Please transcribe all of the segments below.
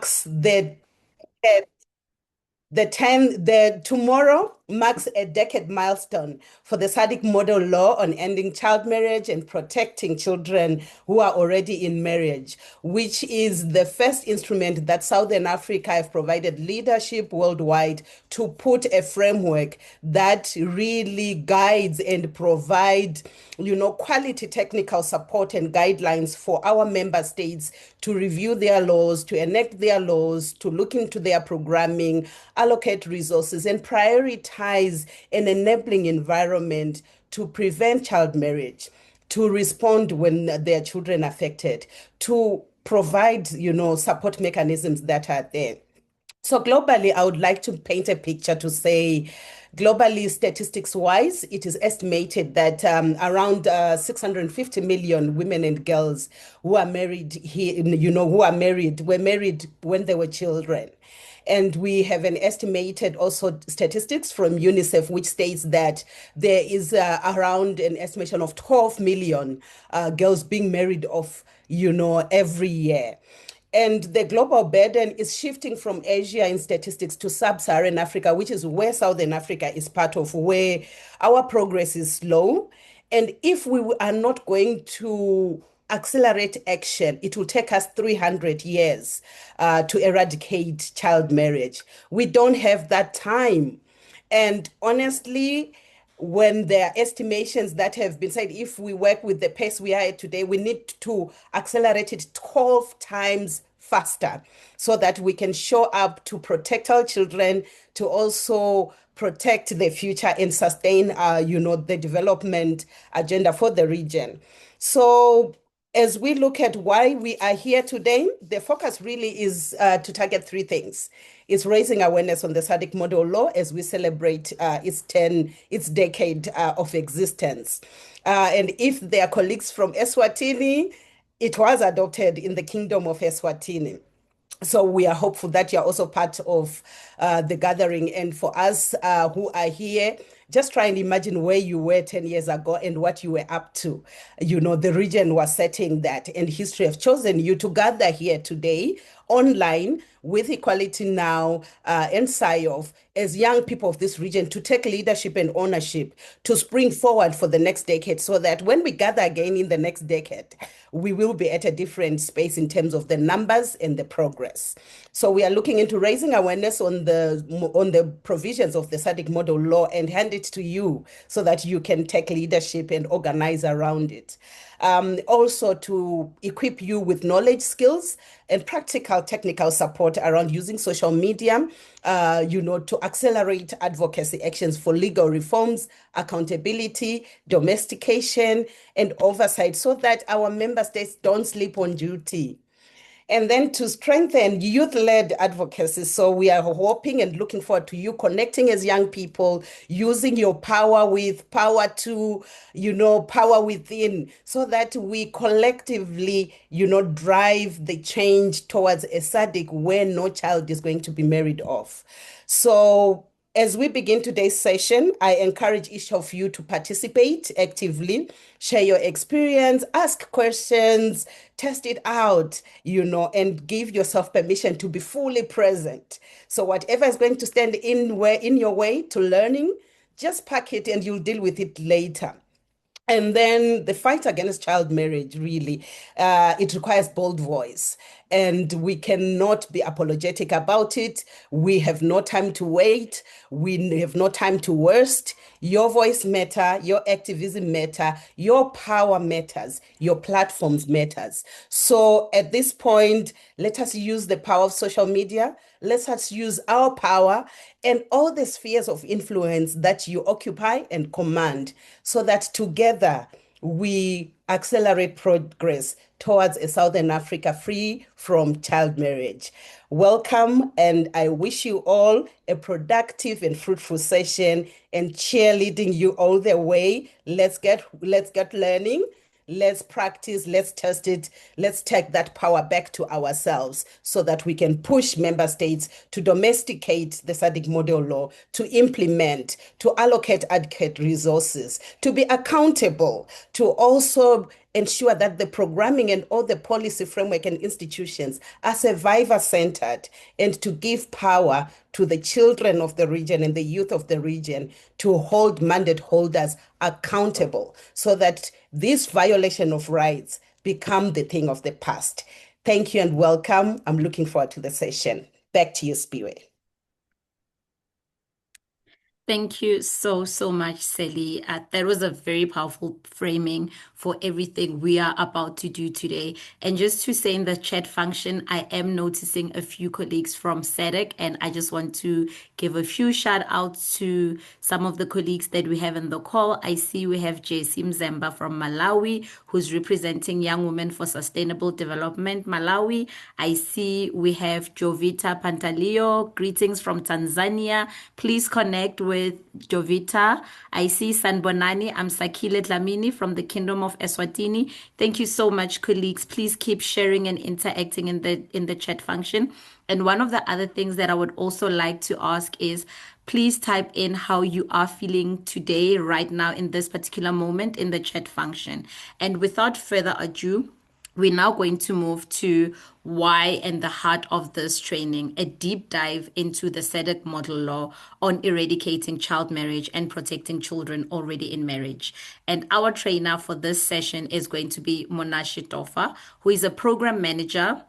marks tomorrow marks a decade milestone for the SADC Model Law on ending child marriage and protecting children who are already in marriage, which is the first instrument that Southern Africa have provided leadership worldwide to put a framework that really guides and provide, quality technical support and guidelines for our member states to review their laws, to enact their laws, to look into their programming, allocate resources, and prioritize an enabling environment to prevent child marriage, to respond when their children are affected, to provide, support mechanisms that are there. So globally, I would like to paint a picture to say, globally, statistics-wise, it is estimated that around 650 million women and girls who are married here, were married when they were children. And we have an estimated also statistics from UNICEF, which states that there is around an estimation of 12 million girls being married off, every year. And the global burden is shifting from Asia in statistics to sub-Saharan Africa, which is where Southern Africa is part of, where our progress is slow. And if we are not going to accelerate action, it will take us 300 years to eradicate child marriage. We don't have that time. And honestly, when there are estimations that have been said, if we work with the pace we are at today, we need to accelerate it 12 times faster so that we can show up to protect our children, to also protect the future and sustain, the development agenda for the region. So as we look at why we are here today, the focus really is to target three things. It's raising awareness on the SADC Model Law as we celebrate its decade of existence. And if there are colleagues from Eswatini, it was adopted in the Kingdom of Eswatini. So we are hopeful that you're also part of the gathering. And for us who are here, just try and imagine where you were 10 years ago and what you were up to. The region was setting that, and history have chosen you to gather here today online with Equality Now and SAYoF as young people of this region to take leadership and ownership to spring forward for the next decade, so that when we gather again in the next decade, we will be at a different space in terms of the numbers and the progress. So we are looking into raising awareness on the provisions of the SADC Model Law and hand it to you so that you can take leadership and organize around it. Also to equip you with knowledge, skills, and practical technical support around using social media, to accelerate advocacy actions for legal reforms, accountability, domestication, and oversight so that our member states don't sleep on duty. And then to strengthen youth-led advocacy. So we are hoping and looking forward to you connecting as young people, using your power with power to, power within, so that we collectively, drive the change towards a SADC where no child is going to be married off. So as we begin today's session, I encourage each of you to participate actively, share your experience, ask questions, test it out, and give yourself permission to be fully present. So whatever is going to stand in your way to learning, just pack it and you'll deal with it later. And then the fight against child marriage, really, it requires bold voice. And we cannot be apologetic about it. We have no time to wait. We have no time to waste. Your voice matters, your activism matters, your power matters, your platforms matters. So at this point, let us use the power of social media. Let us use our power and all the spheres of influence that you occupy and command, so that together we accelerate progress towards a Southern Africa free from child marriage. Welcome, and I wish you all a productive and fruitful session, and cheerleading you all the way. Let's get learning. Let's practice, let's test it, let's take that power back to ourselves so that we can push member states to domesticate the SADC Model Law, to implement, to allocate adequate resources, to be accountable, to also ensure that the programming and all the policy framework and institutions are survivor-centered, and to give power to the children of the region and the youth of the region to hold mandate holders accountable so that this violation of rights become the thing of the past. Thank you and welcome. I'm looking forward to the session. Back to you, Spiwe. Thank you so much, Sally. That was a very powerful framing for everything we are about to do today. And just to say in the chat function, I am noticing a few colleagues from SADC, and I just want to give a few shout outs to some of the colleagues that we have in the call. I see we have JC Mzemba from Malawi, who's representing Young Women for Sustainable Development, Malawi. I see we have Jovita Pantaleo. Greetings from Tanzania. Please connect with Jovita. I see Sanbonani Amsakile Dlamini from the Kingdom of Eswatini. Thank you so much, colleagues. Please keep sharing and interacting in the chat function. And one of the other things that I would also like to ask is, please type in how you are feeling today, right now, in this particular moment in the chat function. And without further ado, we're now going to move to why and the heart of this training, a deep dive into the SADC Model Law on eradicating child marriage and protecting children already in marriage. And our trainer for this session is going to be Munashe Tofa, who is a program manager,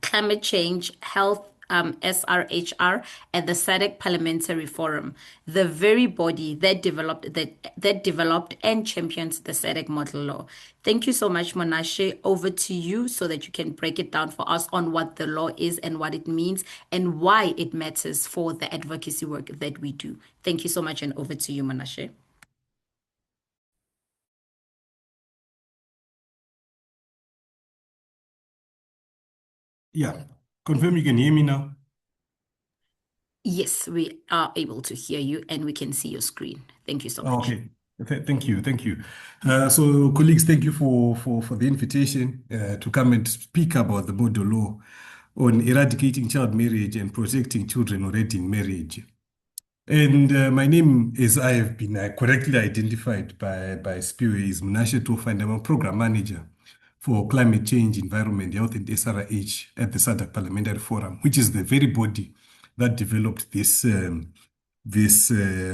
climate change, health, SRHR at the SADC Parliamentary Forum, the very body that developed and championed the SADC Model Law. Thank you so much, Munashe. Over to you so that you can break it down for us on what the law is and what it means and why it matters for the advocacy work that we do. Thank you so much, and over to you, Munashe. Yeah. Confirm you can hear me now? Yes, we are able to hear you and we can see your screen. Thank you so much. Okay. Thank you. So, colleagues, thank you for the invitation to come and speak about the model law on eradicating child marriage and protecting children already in marriage. And my name, as I have been correctly identified by Spiwe, is Munashe Tofa, and I'm a program manager for climate change, environment, health, and SRH at the SADC Parliamentary Forum, which is the very body that developed this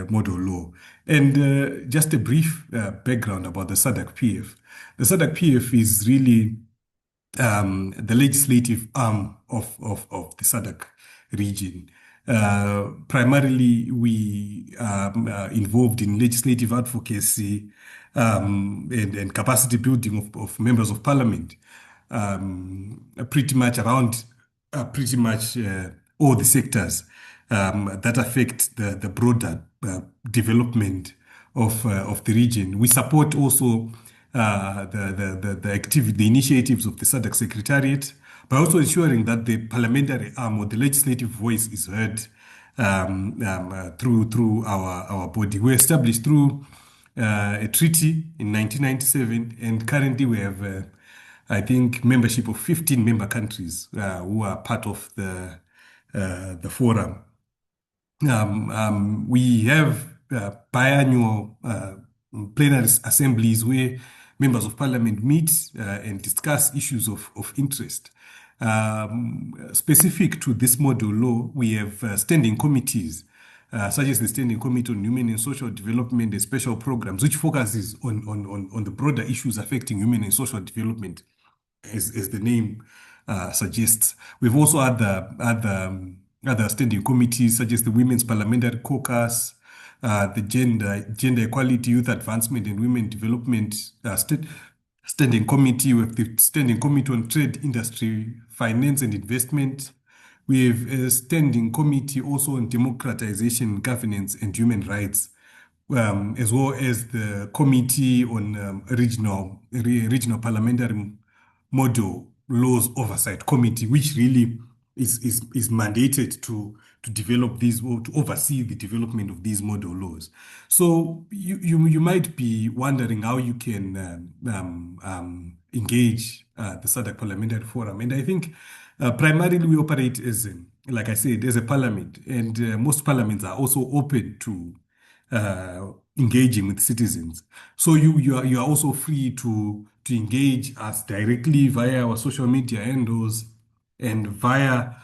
model law. And just a brief background about the SADC PF. The SADC PF is really the legislative arm of the SADC region. Primarily, we are involved in legislative advocacy and capacity building of members of parliament, pretty much around all the sectors that affect the broader development of the region. We support also the initiatives of the SADC Secretariat, by also ensuring that the parliamentary arm or the legislative voice is heard through our body. We established through a treaty in 1997, and currently we have, I think, membership of 15 member countries who are part of the forum. We have biannual plenary assemblies where members of parliament meet and discuss issues of interest. Specific to this model law, we have standing committees, such as the Standing Committee on Human and Social Development and special programs, which focuses on the broader issues affecting human and social development, as the name suggests. We've also had other standing committees, such as the Women's Parliamentary Caucus, the Gender Equality, Youth Advancement and Women Development Standing Committee, with the Standing Committee on Trade, Industry, Finance and Investment. We have a Standing Committee also on Democratization, Governance and Human Rights, as well as the Committee on Regional Parliamentary Model Laws Oversight Committee, which really is mandated to develop these, or to oversee the development of these model laws. So you might be wondering how you can engage the SADC Parliamentary Forum. And I think primarily we operate as, like I said, as a parliament, and most parliaments are also open to engaging with citizens. So you are also free to to engage us directly via our social media handles and via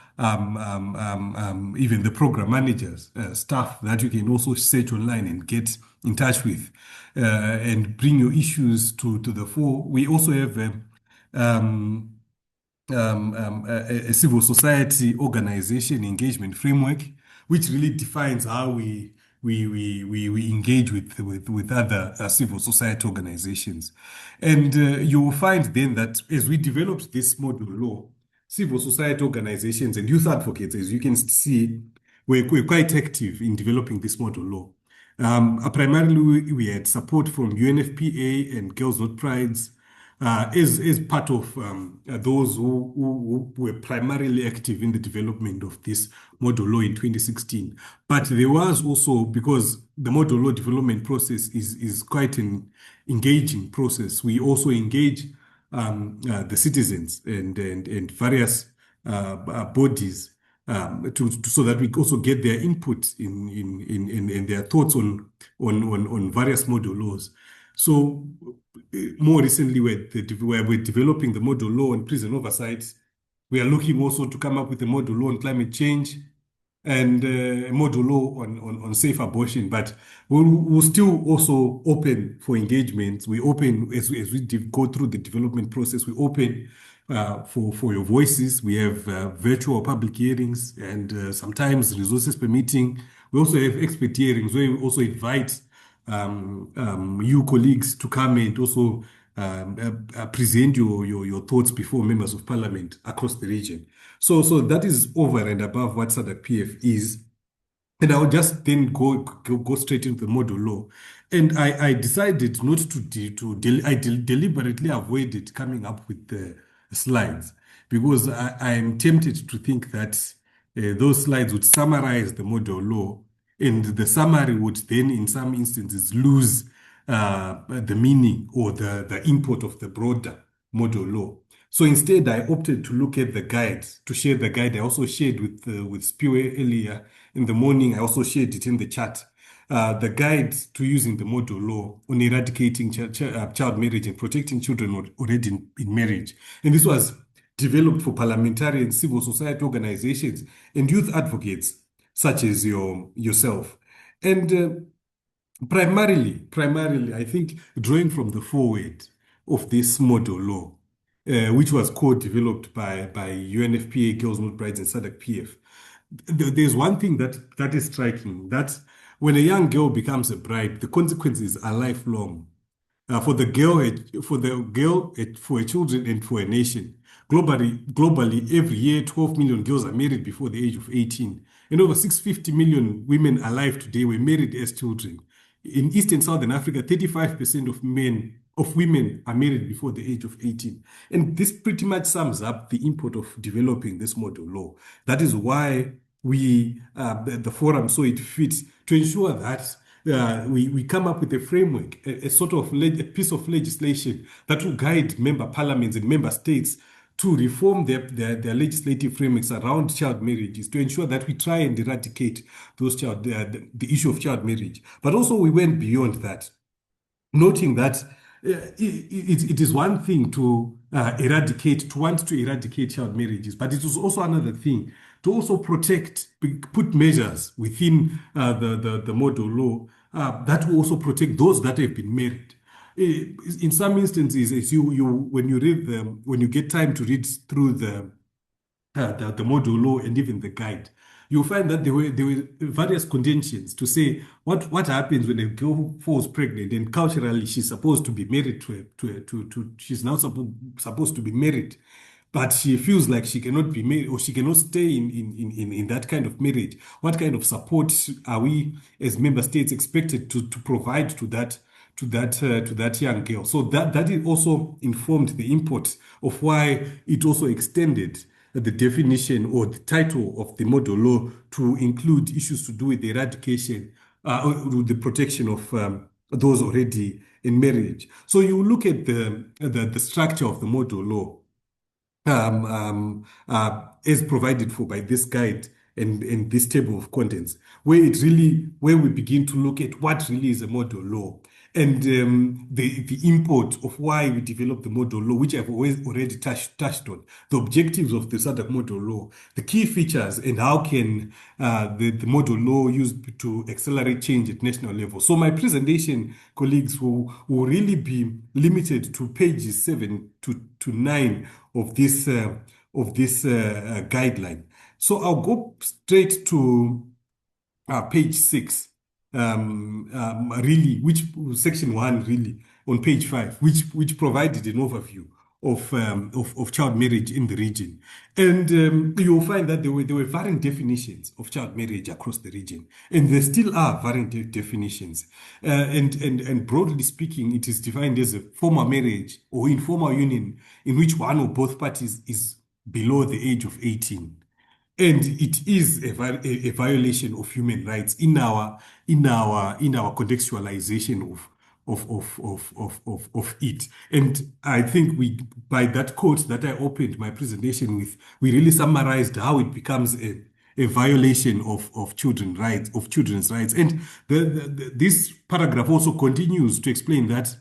even the program managers, staff that you can also search online and get in touch with and bring your issues to the fore. We also have a civil society organization engagement framework, which really defines how we engage with other civil society organizations. And you will find then that as we developed this model law, civil society organizations and youth advocates, as you can see, were quite active in developing this model law. Primarily, we had support from UNFPA and Girls Not Prides, is part of those who were primarily active in the development of this model law in 2016. But there was also, because the model law development process is quite an engaging process, we also engage the citizens and various bodies so that we also get their input in their thoughts on various model laws. So more recently, we're developing the model law on prison oversight. We are looking also to come up with a model law on climate change and a model law on safe abortion. But we'll still also open for engagement. We open, as we go through the development process, we open for your voices. We have virtual public hearings and sometimes resources permitting. We also have expert hearings where we also invite you colleagues to come and also present your thoughts before members of parliament across the region. So that is over and above what SADC PF is. And I'll just then go straight into the model law. And I decided not to I deliberately avoided coming up with the slides because I am tempted to think that those slides would summarize the model law, and the summary would then, in some instances, lose the meaning or the import of the broader model law. So instead, I opted to look at the guide, to share the guide. I also shared with Spiwe earlier in the morning. I also shared it in the chat. The guide to using the model law on eradicating child marriage and protecting children already in marriage. And this was developed for parliamentary and civil society organizations and youth advocates such as yourself. And primarily, I think, drawing from the foreword of this model law, which was co-developed by UNFPA, Girls Not Prides, and SADC PF. There's one thing that is striking, that when a young girl becomes a bride, the consequences are lifelong. For the girl, for her children, and for a nation. Globally, every year, 12 million girls are married before the age of 18. And over 650 million women alive today were married as children. In East and Southern Africa, 35% of women are married before the age of 18. And this pretty much sums up the import of developing this model law. That is why the forum saw it fit to ensure that we come up with a framework, a sort of a piece of legislation that will guide member parliaments and member states to reform their legislative frameworks around child marriages, to ensure that we try and eradicate the issue of child marriage. But also we went beyond that, noting that it is one thing to want to eradicate child marriages, but it was also another thing to also put measures within the model law that will also protect those that have been married. In some instances, as when you get time to read through the model law and even the guide, you'll find that there were various contentions to say what happens when a girl falls pregnant and culturally she's supposed to be married she's now supposed to be married, but she feels like she cannot be married or she cannot stay in that kind of marriage. What kind of support are we as member states expected to provide to that young girl? So that it also informed the import of why it also extended the definition or the title of the model law to include issues to do with the eradication or the protection of those already in marriage. So you look at the structure of the model law as provided for by this guide and this table of contents, where we begin to look at what really is a model law. and the import of why we developed the model law, which I've already touched on, the objectives of the SADC model law, the key features, and how can the model law used to accelerate change at national level. So my presentation, colleagues, will really be limited to pages 7 to 9 of this guideline. So I'll go straight to page 6, really, which section 1 really on page 5, which provided an overview of child marriage in the region, and you'll find that there were varying definitions of child marriage across the region, and there still are varying definitions. And broadly speaking, it is defined as a formal marriage or informal union in which one or both parties is below the age of 18. And it is a violation of human rights in our contextualization of it. And I think by that quote that I opened my presentation with, we really summarized how it becomes a violation of children's rights. And this paragraph also continues to explain that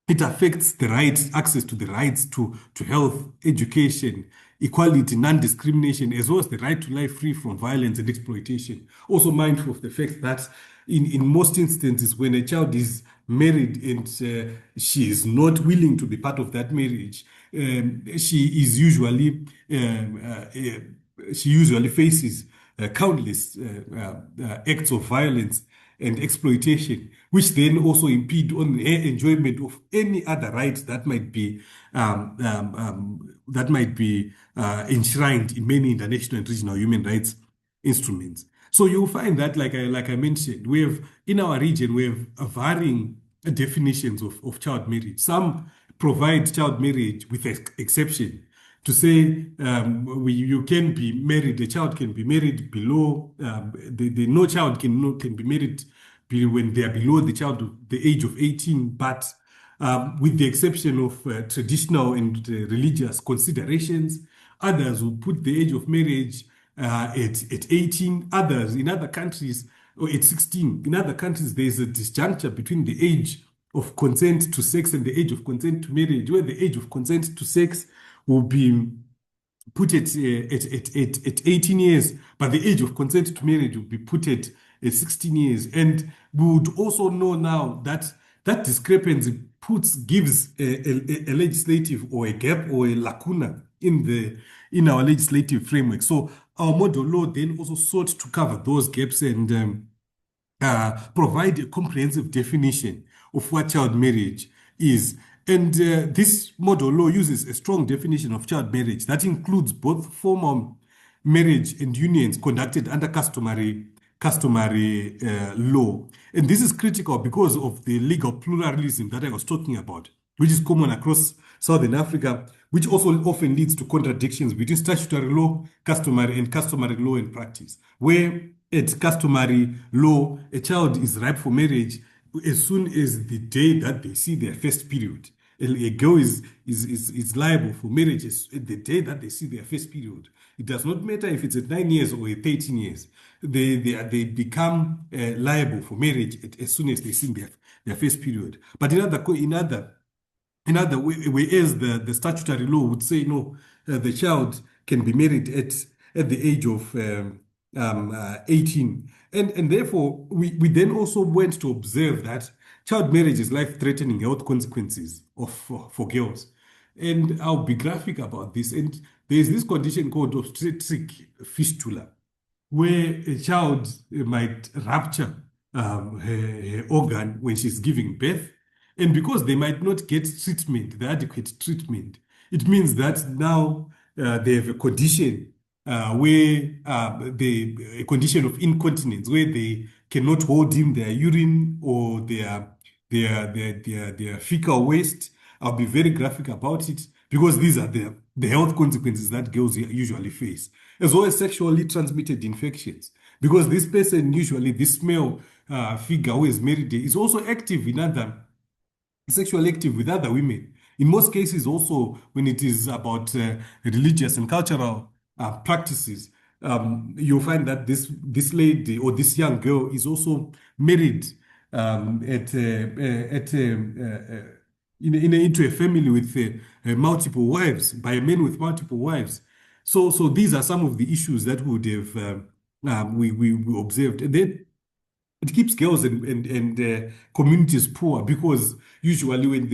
it affects the access to the rights to health, education, equality, non-discrimination, as well as the right to life free from violence and exploitation. Also mindful of the fact that in most instances, when a child is married and she is not willing to be part of that marriage, she usually faces countless acts of violence and exploitation, which then also impede on her enjoyment of any other rights that might be enshrined in many international and regional human rights instruments. So you'll find that, like I mentioned, in our region we have varying definitions of child marriage. Some provide child marriage with exception to say you can be married, a child can be married below, no child can be married when they are below the age of 18, but with the exception of traditional and religious considerations. Others will put the age of marriage at 18, others in other countries, or at 16. In other countries, there is a disjuncture between the age of consent to sex and the age of consent to marriage, where the age of consent to sex will be put at 18 years, but the age of consent to marriage will be put at 16 years. And we would also know now that that discrepancy gives a legislative or a gap or a lacuna in our legislative framework. So our model law then also sought to cover those gaps and provide a comprehensive definition of what child marriage is. And this model law uses a strong definition of child marriage that includes both formal marriage and unions conducted under customary law. And this is critical because of the legal pluralism that I was talking about, which is common across Southern Africa, which also often leads to contradictions between statutory law, customary law and practice, where at customary law, a child is ripe for marriage as soon as the day that they see their first period. A girl is liable for marriage at the day that they see their first period. It does not matter if it's at 9 years or at 13 years. They become liable for marriage as soon as they see their first period. But in other whereas the statutory law would say no, the child can be married at the age of 18, and therefore we then also went to observe that child marriage is life-threatening health consequences for girls. And I'll be graphic about this. And there is this condition called obstetric fistula, where a child might rupture her organ when she's giving birth. And because they might not get treatment, the adequate treatment, it means that now they have a condition a condition of incontinence, where they cannot hold in their urine or their fecal waste. I'll be very graphic about it because these are the health consequences that girls usually face, as well as sexually transmitted infections. Because this person, usually this male figure who is married, is also sexually active with other women. In most cases, also when it is about religious and cultural practices, you'll find that this lady or this young girl is also married into a family with multiple wives, by men with multiple wives. So these are some of the issues that would have we observed. And then it keeps girls and communities poor, because usually when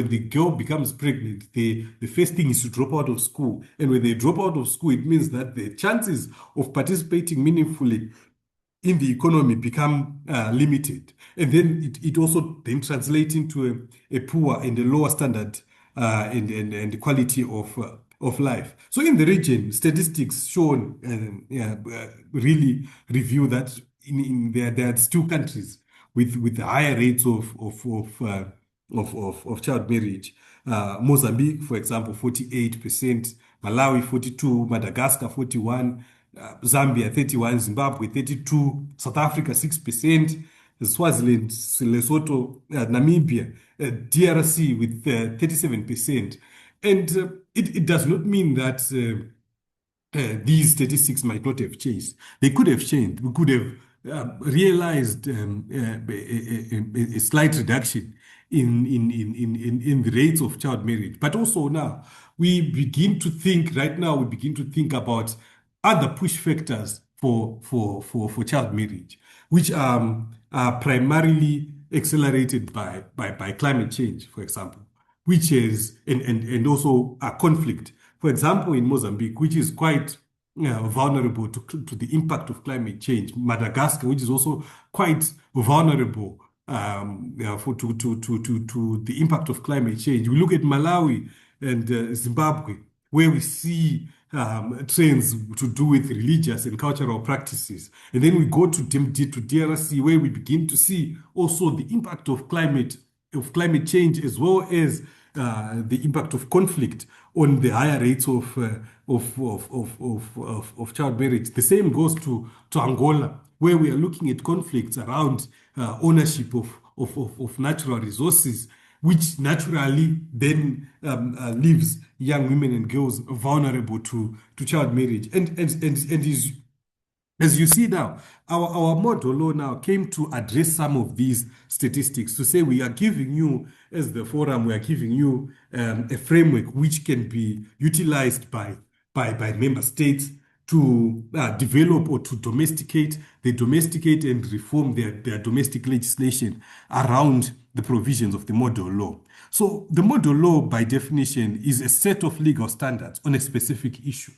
the girl becomes pregnant, the first thing is to drop out of school. And when they drop out of school, it means that the chances of participating meaningfully in the economy become limited. And then it also then translates into a poor and a lower standard and quality of life. So in the region, statistics shown really review that there are still countries with higher rates of child marriage. Mozambique, for example, 48%, Malawi 42, Madagascar 41, Zambia 31, Zimbabwe 32, South Africa 6%, Swaziland, Lesotho, Namibia, DRC with 37%. And it does not mean that these statistics might not have changed. They could have changed. We could have realized a slight reduction in the rates of child marriage. But also now, we begin to think about other push factors for child marriage, which are primarily accelerated by climate change, for example, which is and also a conflict. For example, in Mozambique, which is quite vulnerable to the impact of climate change. Madagascar, which is also quite vulnerable to the impact of climate change. We look at Malawi and Zimbabwe, where we see trends to do with religious and cultural practices. And then we go to DRC, where we begin to see also the impact of climate change, as well as the impact of conflict on the higher rates of child marriage. The same goes to Angola, where we are looking at conflicts around ownership of natural resources, which naturally then leaves young women and girls vulnerable to child marriage. And as you see now, our model law now came to address some of these statistics, to say we are giving you, as the forum, we are giving you a framework which can be utilized by member states to develop or to domesticate and reform their domestic legislation around the provisions of the model law. So the model law, by definition, is a set of legal standards on a specific issue.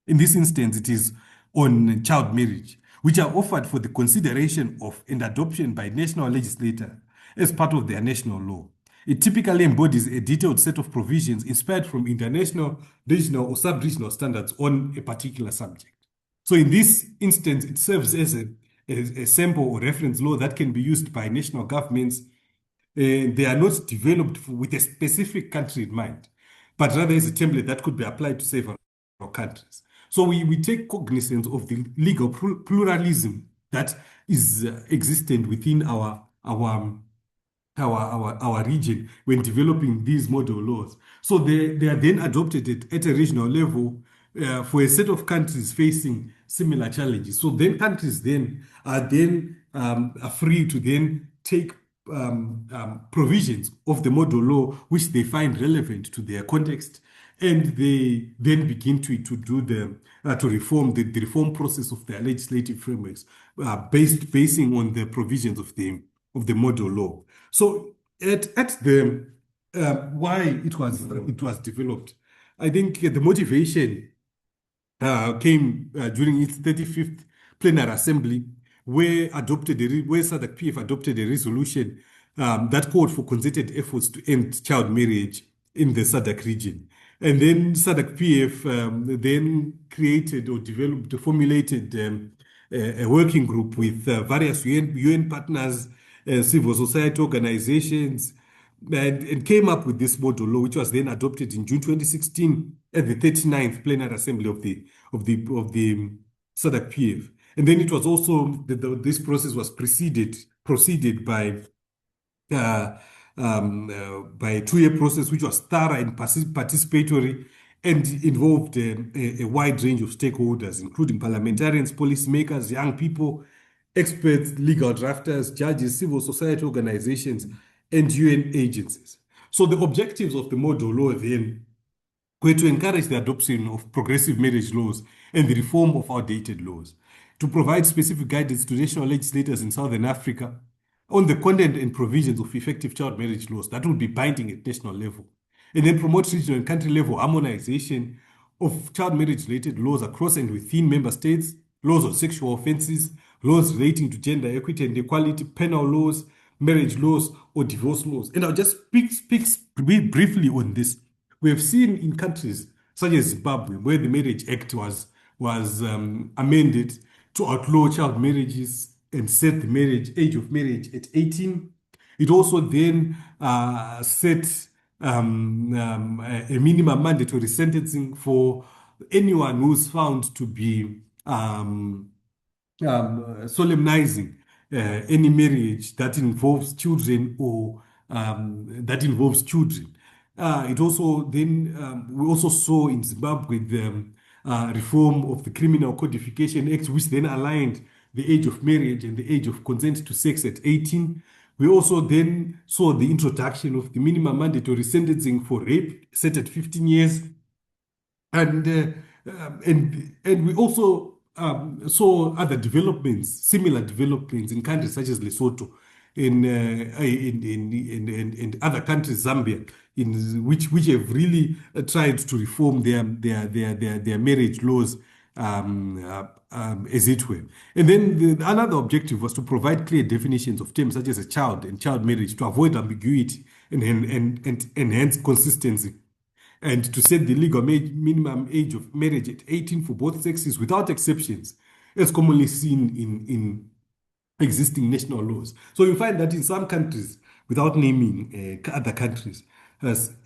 In this instance, it is on child marriage, which are offered for the consideration of and adoption by national legislators as part of their national law. It typically embodies a detailed set of provisions inspired from international, regional, or sub-regional standards on a particular subject. So in this instance, it serves as a sample or reference law that can be used by national governments. They are not developed with a specific country in mind, but rather as a template that could be applied to several countries. So we take cognizance of the legal pluralism that is existent within our region when developing these model laws. So they are then adopted at a regional level for a set of countries facing similar challenges. So then countries then are free to then take provisions of the model law which they find relevant to their context, and they then begin to reform the reform process of their legislative frameworks basing on the provisions of the model law. So at the why it was developed, I think the motivation came during its 35th plenary assembly, where SADC-PF adopted a resolution that called for concerted efforts to end child marriage in the SADC region. And then SADC-PF then created or formulated a working group with various UN partners, civil society organizations, and came up with this model law, which was then adopted in June 2016 at the 39th plenary assembly of the SADC-PF. And then it was also this process was preceded by a 2-year process, which was thorough and participatory and involved a wide range of stakeholders, including parliamentarians, policymakers, young people, experts, legal drafters, judges, civil society organizations, and UN agencies. So the objectives of the model law then were to encourage the adoption of progressive marriage laws and the reform of outdated laws, to provide specific guidance to national legislators in Southern Africa on the content and provisions of effective child marriage laws that would be binding at national level, and then promote regional and country level harmonization of child marriage related laws across and within member states, laws on sexual offenses, laws relating to gender equity and equality, penal laws, marriage laws, or divorce laws. And I'll just speak briefly on this. We have seen in countries such as Zimbabwe, where the Marriage Act was amended to outlaw child marriages and set the age of marriage at 18. It also then set a minimum mandatory sentencing for anyone who's found to be solemnizing any marriage that involves children or that involves children. It also then we also saw in Zimbabwe the reform of the Criminal Codification Act, which then aligned the age of marriage and the age of consent to sex at 18. We also then saw the introduction of the minimum mandatory sentencing for rape set at 15 years, and we also saw other developments, similar developments in countries such as Lesotho, in other countries, Zambia, in which have really tried to reform their marriage laws, as it were. And then another objective was to provide clear definitions of terms such as a child and child marriage to avoid ambiguity and enhance consistency, and to set the legal minimum age of marriage at 18 for both sexes without exceptions, as commonly seen in existing national laws. So you find that in some countries, without naming other countries,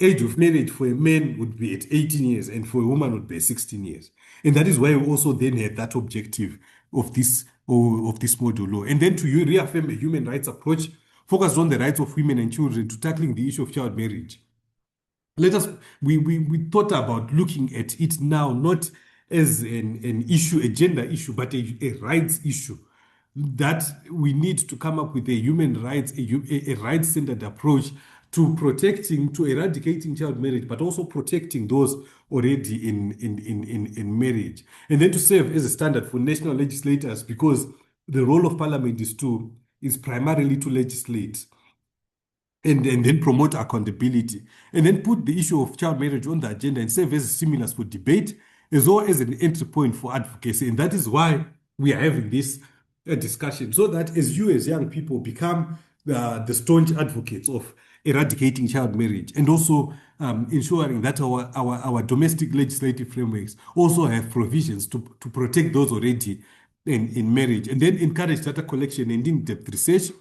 age of marriage for a man would be at 18 years and for a woman would be 16 years. And that is why we also then had that objective of this model law. And then to reaffirm a human rights approach focused on the rights of women and children to tackling the issue of child marriage. We thought about looking at it now not as an issue, a gender issue, but a rights issue, that we need to come up with a human rights, a rights-centered approach to eradicating child marriage, but also protecting those already in marriage. And then to serve as a standard for national legislators, because the role of parliament is primarily to legislate and then promote accountability, and then put the issue of child marriage on the agenda and serve as a stimulus for debate, as well as an entry point for advocacy. And that is why we are having this discussion, so that as young people become the staunch advocates of eradicating child marriage, and also ensuring that our domestic legislative frameworks also have provisions to protect those already in marriage, and then encourage data collection and in-depth research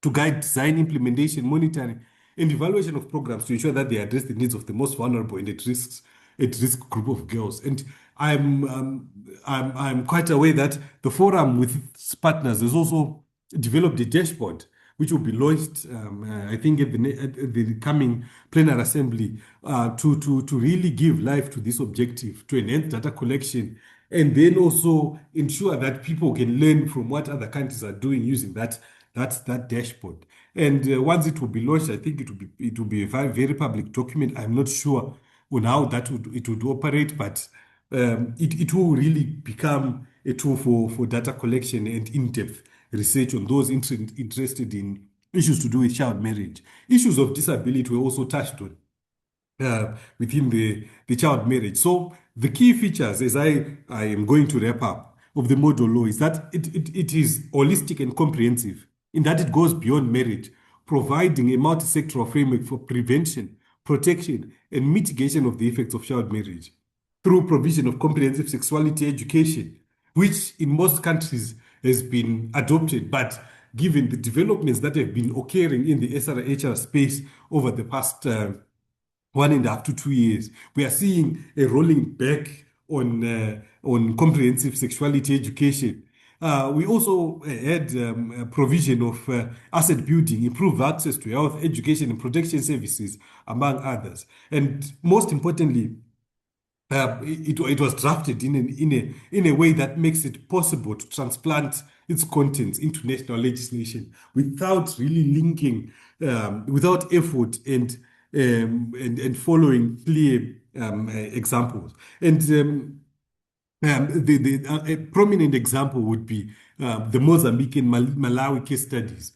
to guide design, implementation, monitoring, and evaluation of programs to ensure that they address the needs of the most vulnerable and at risk group of girls. And I'm quite aware that the forum with its partners has also developed a dashboard, which will be launched, I think, at the coming plenary assembly, to really give life to this objective, to enhance data collection, and then also ensure that people can learn from what other countries are doing using that dashboard. And once it will be launched, I think it will be a very public document. I'm not sure on how it would operate, but it will really become a tool for data collection and in-depth research on those interested in issues to do with child marriage. Issues of disability were also touched on within the child marriage. So the key features, as I am going to wrap up, of the model law is that it is holistic and comprehensive, in that it goes beyond marriage, providing a multi-sectoral framework for prevention, protection, and mitigation of the effects of child marriage through provision of comprehensive sexuality education, which in most countries has been adopted, but given the developments that have been occurring in the SRHR space over the past 1.5 to 2 years, we are seeing a rolling back on comprehensive sexuality education. We also had a provision of asset building, improved access to health, education, and protection services, among others. And most importantly, it was drafted in a way that makes it possible to transplant its contents into national legislation without really linking, without effort and following clear examples. And a prominent example would be the Mozambican Malawi case studies,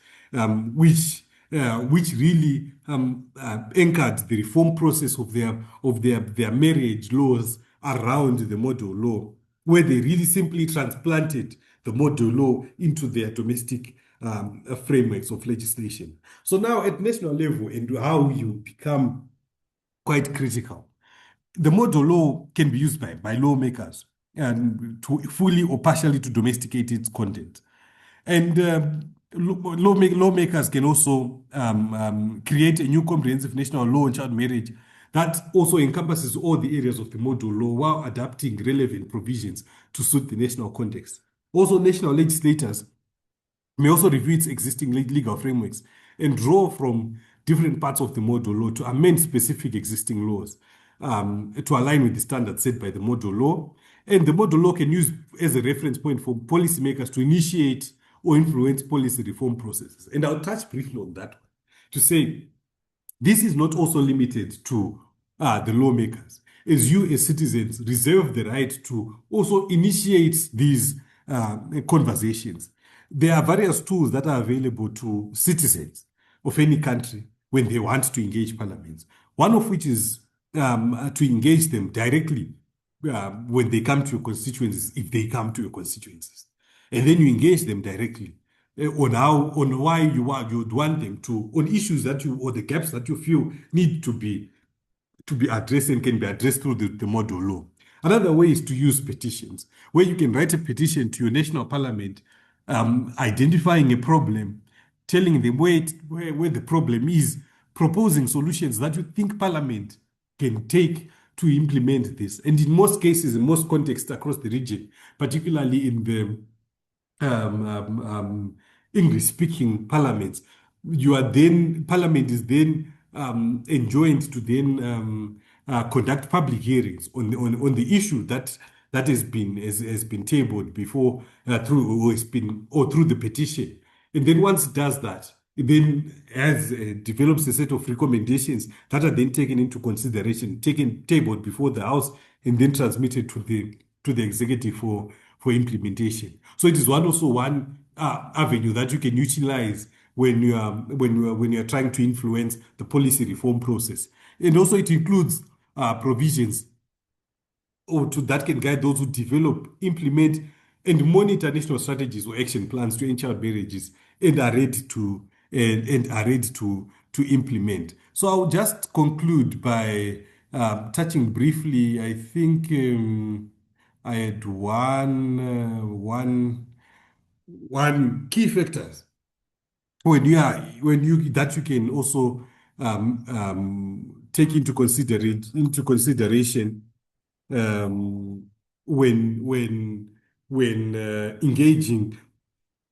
which really anchored the reform process of their marriage laws around the model law, where they really simply transplanted the model law into their domestic frameworks of legislation. So now at national level, and how you become quite critical, the model law can be used by lawmakers to fully or partially to domesticate its content. And lawmakers can also create a new comprehensive national law on child marriage that also encompasses all the areas of the model law while adapting relevant provisions to suit the national context. Also, national legislators may also review its existing legal frameworks and draw from different parts of the model law to amend specific existing laws to align with the standards set by the model law. And the model law can use as a reference point for policymakers to initiate or influence policy reform processes. And I'll touch briefly on that one to say this is not also limited to the lawmakers. As you as citizens reserve the right to also initiate these conversations. There are various tools that are available to citizens of any country when they want to engage parliaments. One of which is to engage them directly when they come to your constituencies, if they come to your constituencies. And then you engage them directly on why you would want them to, on issues that you, or the gaps that you feel need to be addressed and can be addressed through the model law. Another way is to use petitions, where you can write a petition to your national parliament, identifying a problem, telling them where the problem is, proposing solutions that you think parliament can take to implement this. And in most cases, in most contexts across the region, particularly in the English-speaking parliaments, parliament is then enjoined to then conduct public hearings on the issue that has been tabled before through the petition. And then once it does that, it then develops a set of recommendations that are then taken into consideration, tabled before the House, and then transmitted to the executive for implementation. So it is one avenue that you can utilize when you are trying to influence the policy reform process. And also it includes provisions that can guide those who develop, implement, and monitor national strategies or action plans to end child marriages and are ready to implement. So I'll just conclude by touching briefly. I think I had one key factors that you can also take into consideration when engaging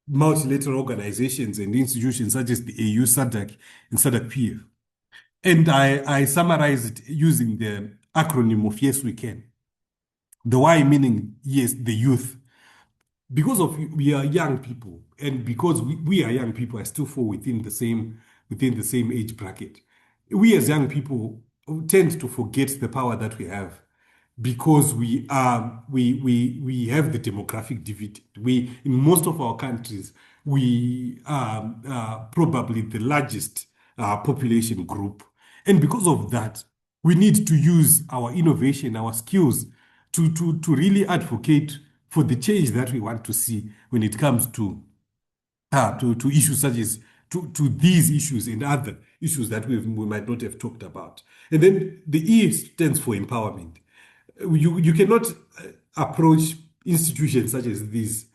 multilateral organizations and institutions such as the AU, SADC, and SADC-PF. And I summarize it using the acronym of Yes We Can. The Y meaning yes, the youth. Because we are young people, and because we are young people, I still fall within the same age bracket. We as young people tend to forget the power that we have, because we have the demographic dividend. In most of our countries, we are probably the largest population group, and because of that, we need to use our innovation, our skills, to really advocate for the change that we want to see when it comes to issues such as to these issues and other issues that we might not have talked about. And then the E stands for empowerment. You cannot approach institutions such as these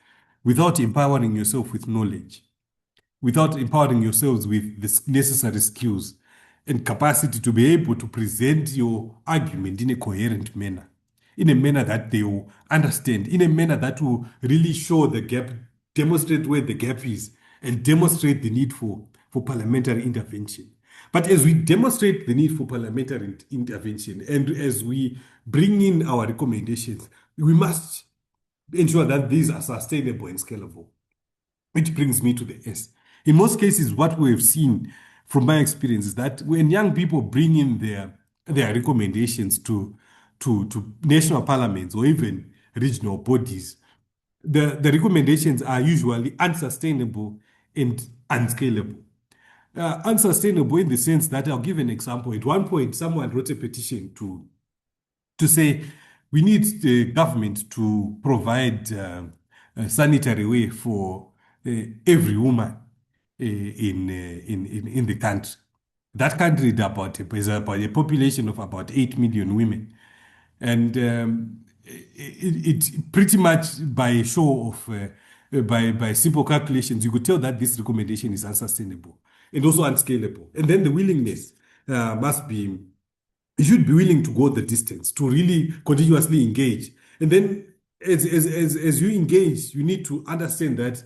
without empowering yourself with knowledge, without empowering yourselves with the necessary skills and capacity to be able to present your argument in a coherent manner, in a manner that they will understand, in a manner that will really show the gap, demonstrate where the gap is, and demonstrate the need for parliamentary intervention. But as we demonstrate the need for parliamentary intervention and as we bring in our recommendations, we must ensure that these are sustainable and scalable. Which brings me to the S. In most cases, what we have seen from my experience is that when young people bring in their recommendations to national parliaments or even regional bodies, the recommendations are usually unsustainable and unscalable. Unsustainable in the sense that I'll give an example. At one point, someone wrote a petition to say we need the government to provide a sanitary way for every woman in the country. That country is about a population of about 8 million women. And it pretty much by show of, by simple calculations, you could tell that this recommendation is unsustainable and also unscalable. And then the willingness must be, you should be willing to go the distance to really continuously engage. And then as you engage, you need to understand that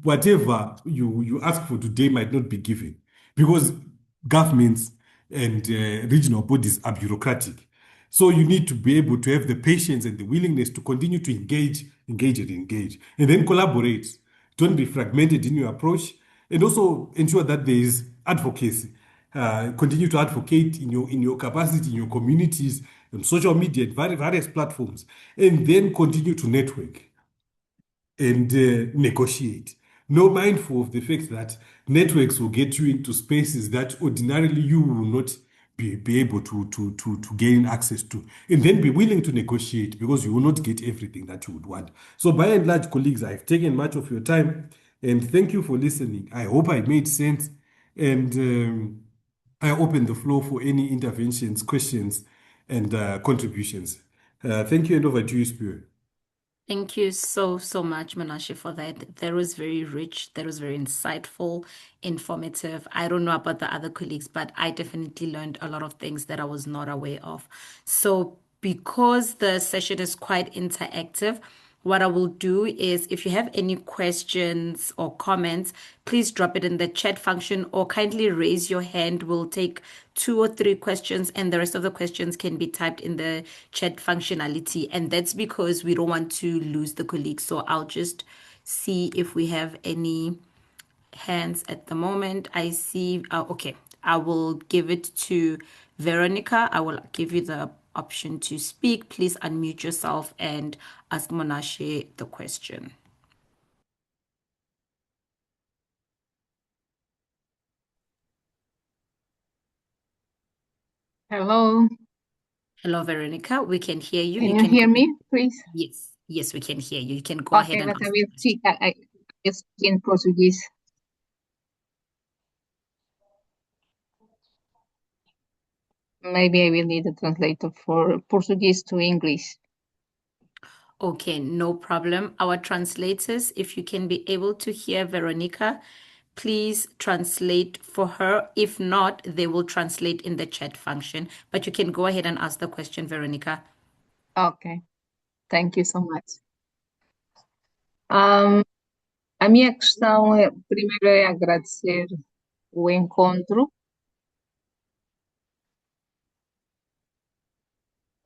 whatever you ask for today might not be given because governments and regional bodies are bureaucratic. So you need to be able to have the patience and the willingness to continue to engage, and then collaborate. Don't be fragmented in your approach, and also ensure that there is advocacy. Continue to advocate in your capacity, in your communities, on social media, various platforms, and then continue to network and negotiate. No, mindful of the fact that networks will get you into spaces that ordinarily you will not be able to gain access to. And then be willing to negotiate because you will not get everything that you would want. So by and large, colleagues, I've taken much of your time and thank you for listening. I hope I made sense and I open the floor for any interventions, questions, and contributions. Thank you and over to you, Spirit. Thank you so much, Munashe, for that. That was very rich. That was very insightful, informative. I don't know about the other colleagues, but I definitely learned a lot of things that I was not aware of. So because the session is quite interactive, what I will do is if you have any questions or comments, please drop it in the chat function or kindly raise your hand. We'll take 2 or 3 questions and the rest of the questions can be typed in the chat functionality. And that's because we don't want to lose the colleagues. So I'll just see if we have any hands at the moment. I see, okay, I will give it to Veronica. I will give you the option to speak. Please unmute yourself and ask Munashe the question. Hello. Hello, Veronica. We can hear you. Can you hear me, please? Yes, we can hear you. You can go ahead and but ask. I will speak in Portuguese. Maybe I will need a translator for Portuguese to English. Okay, no problem. Our translators, if you can be able to hear Veronica, please translate for her. If not, they will translate in the chat function. But you can go ahead and ask the question, Veronica. Okay, thank you so much. A minha questão primeiro é agradecer o encontro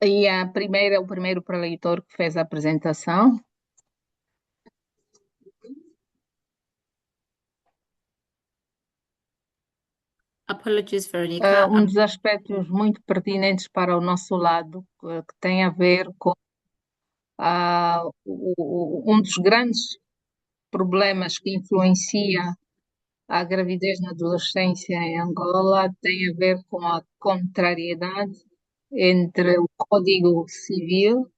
e o primeiro preleitor que fez a apresentação. Apologies, Veronica. Dos aspectos muito pertinentes para o nosso lado, que tem a ver com um dos grandes problemas que influencia a gravidez na adolescência em Angola tem a ver com a contrariedade entre o Código Civil,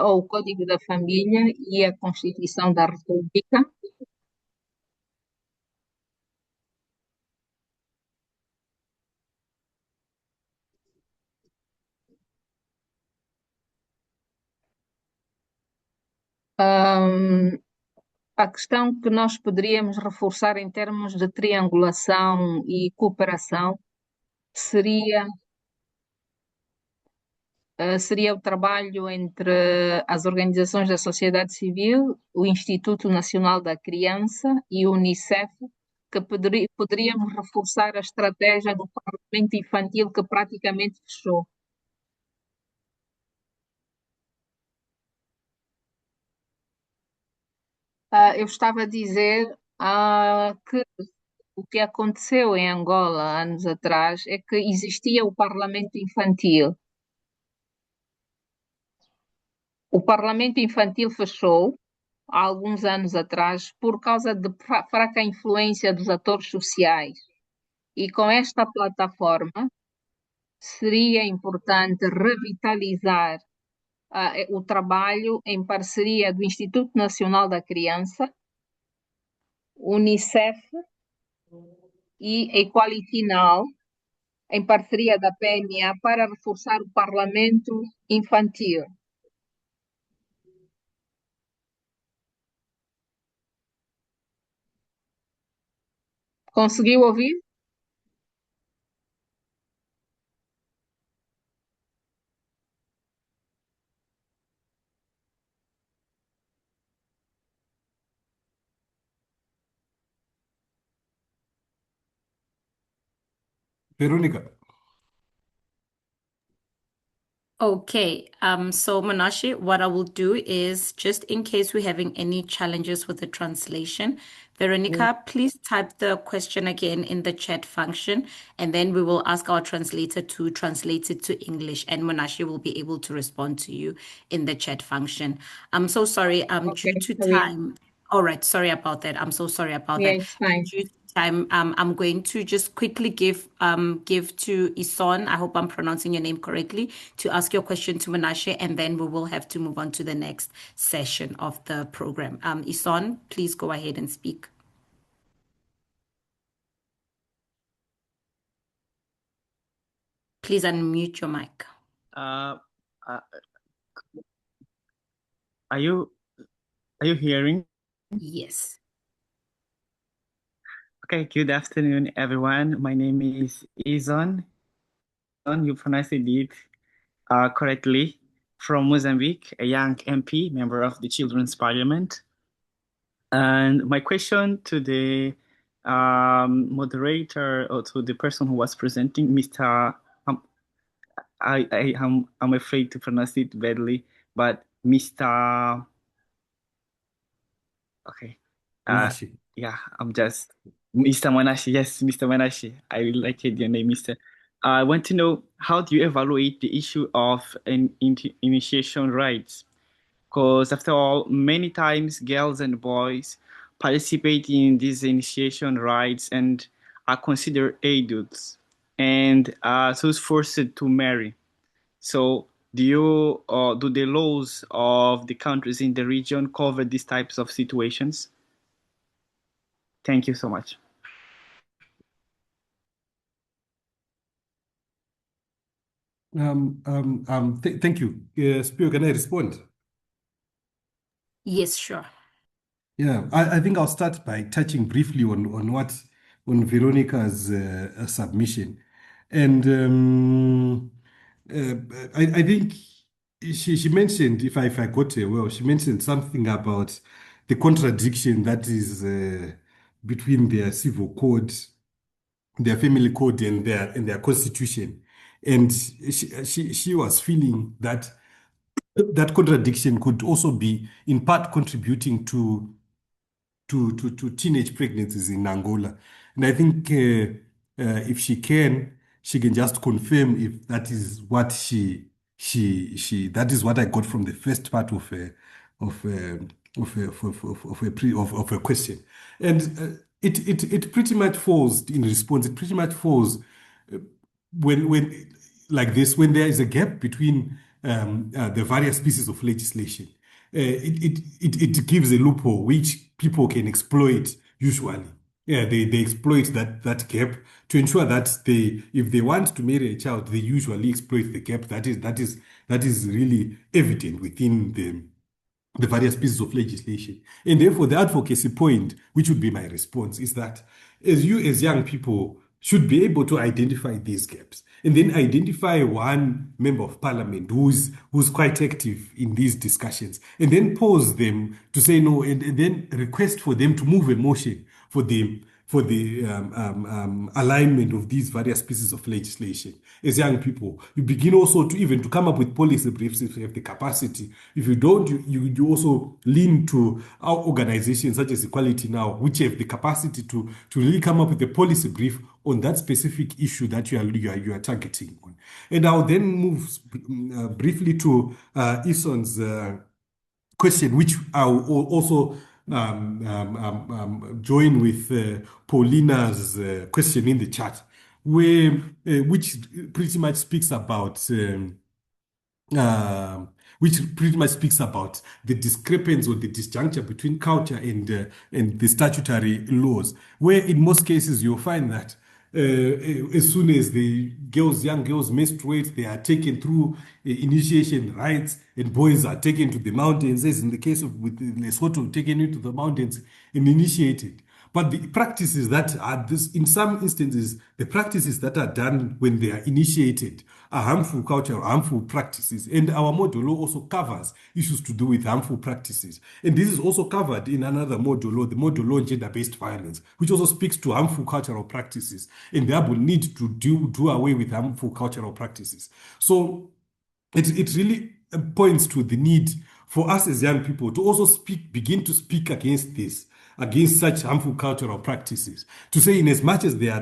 ou o Código da Família e a Constituição da República. A questão que nós poderíamos reforçar em termos de triangulação e cooperação seria o trabalho entre as organizações da sociedade civil, o Instituto Nacional da Criança e o UNICEF, que poderíamos reforçar a estratégia do Parlamento infantil que praticamente fechou. Eu estava a dizer que o que aconteceu em Angola anos atrás é que existia o Parlamento infantil. O Parlamento infantil fechou há alguns anos atrás por causa de fraca influência dos atores sociais. E com esta plataforma seria importante revitalizar o trabalho em parceria do Instituto Nacional da Criança, Unicef e Equality Now, em parceria da PMA, para reforçar o Parlamento infantil. Conseguiu ouvir? Verônica. Okay, so Munashe, what I will do is just in case we're having any challenges with the translation, Veronica, please type the question again in the chat function, and then we will ask our translator to translate it to English, and Munashe will be able to respond to you in the chat function. I'm so sorry, due to time. All right, sorry about that. I'm so sorry about Yeah, that. it's fine. Due to time, I'm going to just quickly give to Ison, I hope I'm pronouncing your name correctly, to ask your question to Munashe, and then we will have to move on to the next session of the program. Ison, please go ahead and speak. Please unmute your mic. Uh, are you hearing? Yes. Okay, good afternoon, everyone. My name is Izon. You pronounced it correctly. From Mozambique, a young MP, member of the Children's Parliament. And my question to the moderator or to the person who was presenting, Mr. I'm afraid to pronounce it badly, but Mr. Okay. Munashe. Yeah, I'm just Mr. Munashe. Yes, Mr. Munashe. I really like your name, Mr. I want to know, how do you evaluate the issue of initiation rights? Because after all, many times girls and boys participate in these initiation rights and are considered adults and so is forced to marry. So do the laws of the countries in the region cover these types of situations? Thank you so much. Thank you. Spiro, can I respond? Yes, sure. Yeah, I think I'll start by touching briefly on Veronica's submission, and I think she mentioned, if I got her well, she mentioned something about the contradiction that is between their civil code, their family code, and their constitution, and she was feeling that that contradiction could also be in part contributing to teenage pregnancies in Angola. And I think if she can just confirm if that is what that is what I got from the first part of a question. And it pretty much falls in response. It pretty much falls when like this, when there is a gap between the various pieces of legislation. It gives a loophole which people can exploit usually. Yeah, they exploit that gap to ensure that if they want to marry a child, they usually exploit the gap that is really evident within the various pieces of legislation. And therefore, the advocacy point, which would be my response, is that as young people should be able to identify these gaps and then identify one member of parliament who's quite active in these discussions and then pose them to say no and then request for them to move a motion for them for the alignment of these various pieces of legislation. As young people, you begin also to even to come up with policy briefs if you have the capacity. If you don't, you also lean to our organizations such as Equality Now, which have the capacity to really come up with a policy brief on that specific issue that you are targeting on. And I'll then move briefly to Ison's question, which I'll also join with Paulina's question in the chat, which pretty much speaks about the discrepancy or the disjuncture between culture and the statutory laws, where in most cases you'll find that as soon as the young girls menstruate, they are taken through initiation rites, and boys are taken to the mountains, as in the case of with Lesotho, taken into the mountains and initiated. But the practices that are in some instances, the practices that are done when they are initiated are harmful cultural, harmful practices. And our model law also covers issues to do with harmful practices. And this is also covered in another model law, the model law on gender-based violence, which also speaks to harmful cultural practices and therefore need to do away with harmful cultural practices. So it really points to the need for us as young people to also begin to speak against this, against such harmful cultural practices, to say in as much as they are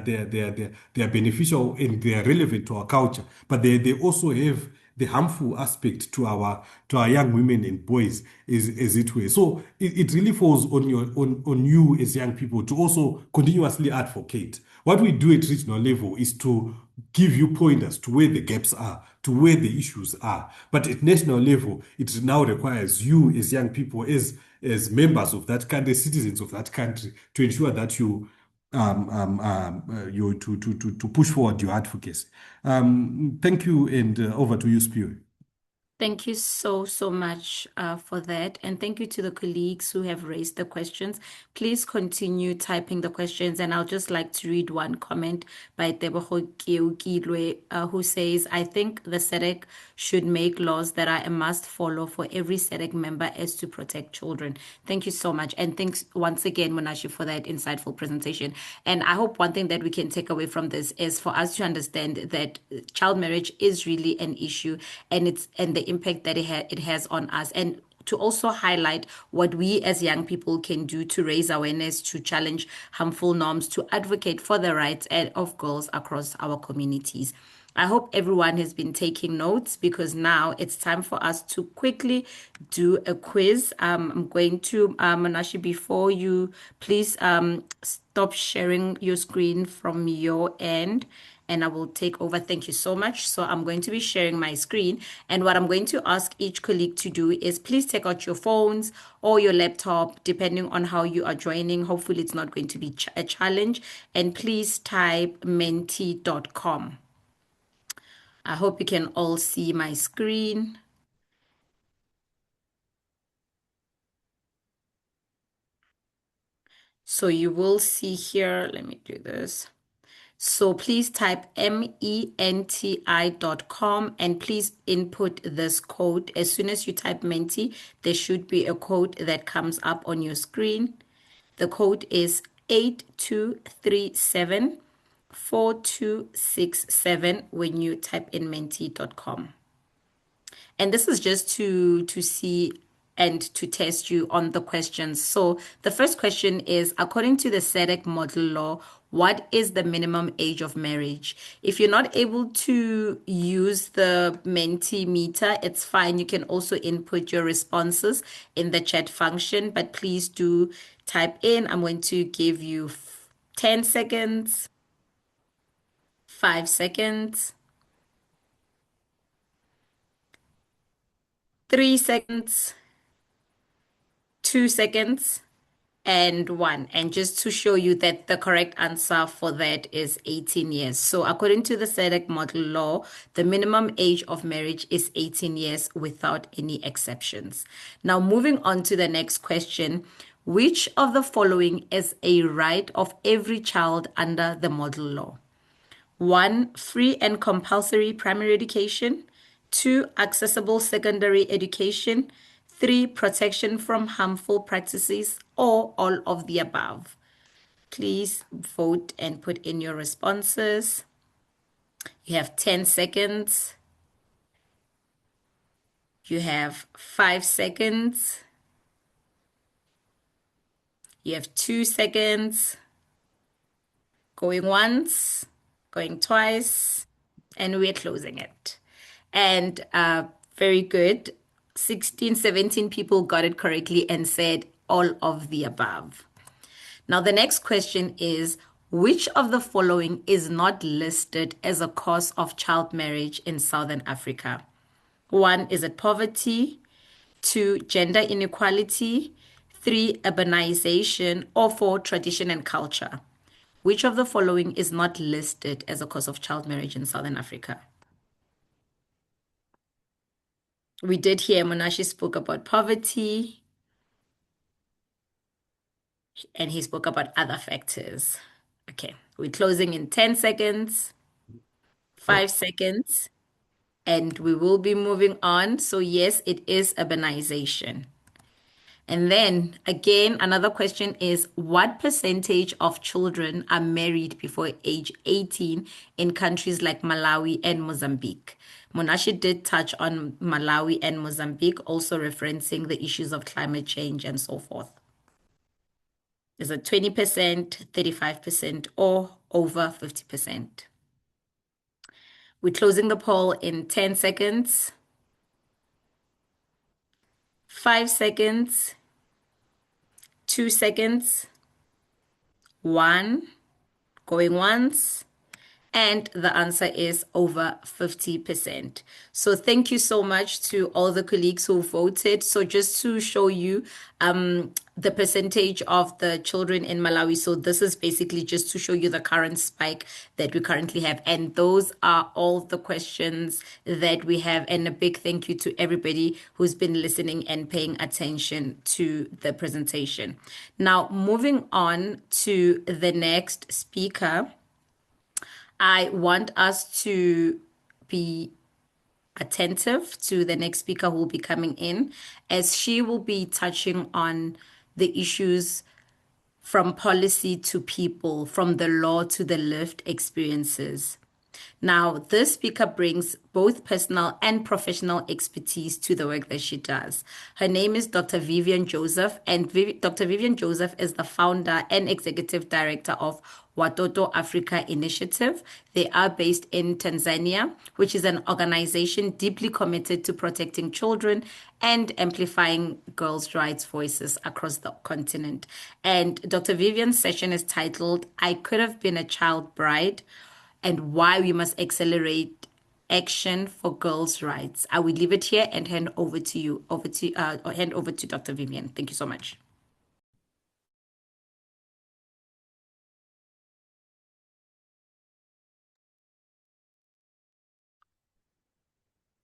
beneficial and they are relevant to our culture, but they also have the harmful aspect to our young women and boys, as it were. So it really falls on you as young people to also continuously advocate. What we do at regional level is to give you pointers to where the gaps are, to where the issues are. But at national level, it now requires you as young people, as members of that country, citizens of that country, to ensure that you to push forward your advocacy. Thank you, and over to you, Spiwe. Thank you so much for that. And thank you to the colleagues who have raised the questions. Please continue typing the questions. And I'll just like to read one comment by Tebogo Keukilwe, who says, I think the SADC should make laws that are a must follow for every SADC member as to protect children. Thank you so much. And thanks once again, Munashe, for that insightful presentation. And I hope one thing that we can take away from this is for us to understand that child marriage is really an issue, and the impact that it has on us, and to also highlight what we as young people can do to raise awareness, to challenge harmful norms, to advocate for the rights of girls across our communities. I hope everyone has been taking notes, because now it's time for us to quickly do a quiz. I'm going to, Munashe, before you, please stop sharing your screen from your end, and I will take over. Thank you so much. So I'm going to be sharing my screen. And what I'm going to ask each colleague to do is please take out your phones or your laptop, depending on how you are joining. Hopefully it's not going to be a challenge. And please type menti.com. I hope you can all see my screen. So you will see here, let me do this. So please type menti.com and please input this code. As soon as you type Menti, there should be a code that comes up on your screen. The code is 82374267 when you type in menti.com. And this is just to see and to test you on the questions. So the first question is, according to the SADC Model Law, what is the minimum age of marriage? If you're not able to use the Mentimeter, it's fine. You can also input your responses in the chat function, but please do type in. I'm going to give you 10 seconds, 5 seconds, 3 seconds, 2 seconds, and 1. And just to show you that the correct answer for that is 18 years. So according to the SADC Model Law, the minimum age of marriage is 18 years without any exceptions. Now, moving on to the next question. Which of the following is a right of every child under the Model Law? 1, free and compulsory primary education. 2, accessible secondary education. 3, protection from harmful practices, or all of the above. Please vote and put in your responses. You have 10 seconds. You have 5 seconds. You have 2 seconds. Going once, going twice, and we're closing it. And very good. 16, 17 people got it correctly and said all of the above. Now, the next question is, which of the following is not listed as a cause of child marriage in Southern Africa? 1, is it poverty? 2, gender inequality? 3, urbanization? Or 4, tradition and culture? Which of the following is not listed as a cause of child marriage in Southern Africa? We did hear Munashe spoke about poverty, and he spoke about other factors. Okay, we're closing in 10 seconds, 5 seconds, and we will be moving on. So yes, it is urbanization. And then again, another question is, what percentage of children are married before age 18 in countries like Malawi and Mozambique? Munashe did touch on Malawi and Mozambique, also referencing the issues of climate change and so forth. Is it 20%, 35%, or over 50%? We're closing the poll in 10 seconds, 5 seconds, 2 seconds, 1, going once, and the answer is over 50%. So thank you so much to all the colleagues who voted. So just to show you the percentage of the children in Malawi. So this is basically just to show you the current spike that we currently have. And those are all the questions that we have. And a big thank you to everybody who's been listening and paying attention to the presentation. Now, moving on to the next speaker, I want us to be attentive to the next speaker who will be coming in, as she will be touching on the issues from policy to people, from the law to the lived experiences. Now, this speaker brings both personal and professional expertise to the work that she does. Her name is Dr. Vivian Joseph, and Dr. Vivian Joseph is the founder and executive director of Watoto Africa Initiative. They are based in Tanzania, which is an organization deeply committed to protecting children and amplifying girls' rights voices across the continent. And Dr. Vivian's session is titled, "I Could Have Been a Child Bride, and Why We Must Accelerate Action for Girls' Rights." I will leave it here and hand over to you, hand over to Dr. Vivian. Thank you so much.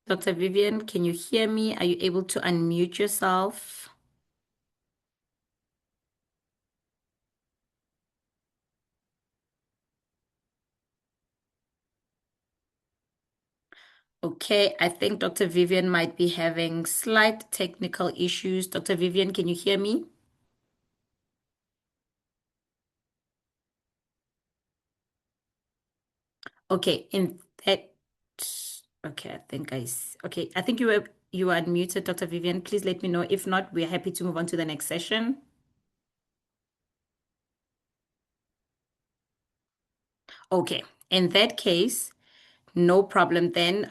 Dr. Vivian, can you hear me? Are you able to unmute yourself? Okay, I think Dr. Vivian might be having slight technical issues. Dr. Vivian, can you hear me? Okay, okay, I think you were unmuted, Dr. Vivian. Please let me know. If not, we're happy to move on to the next session. Okay, in that case, no problem then.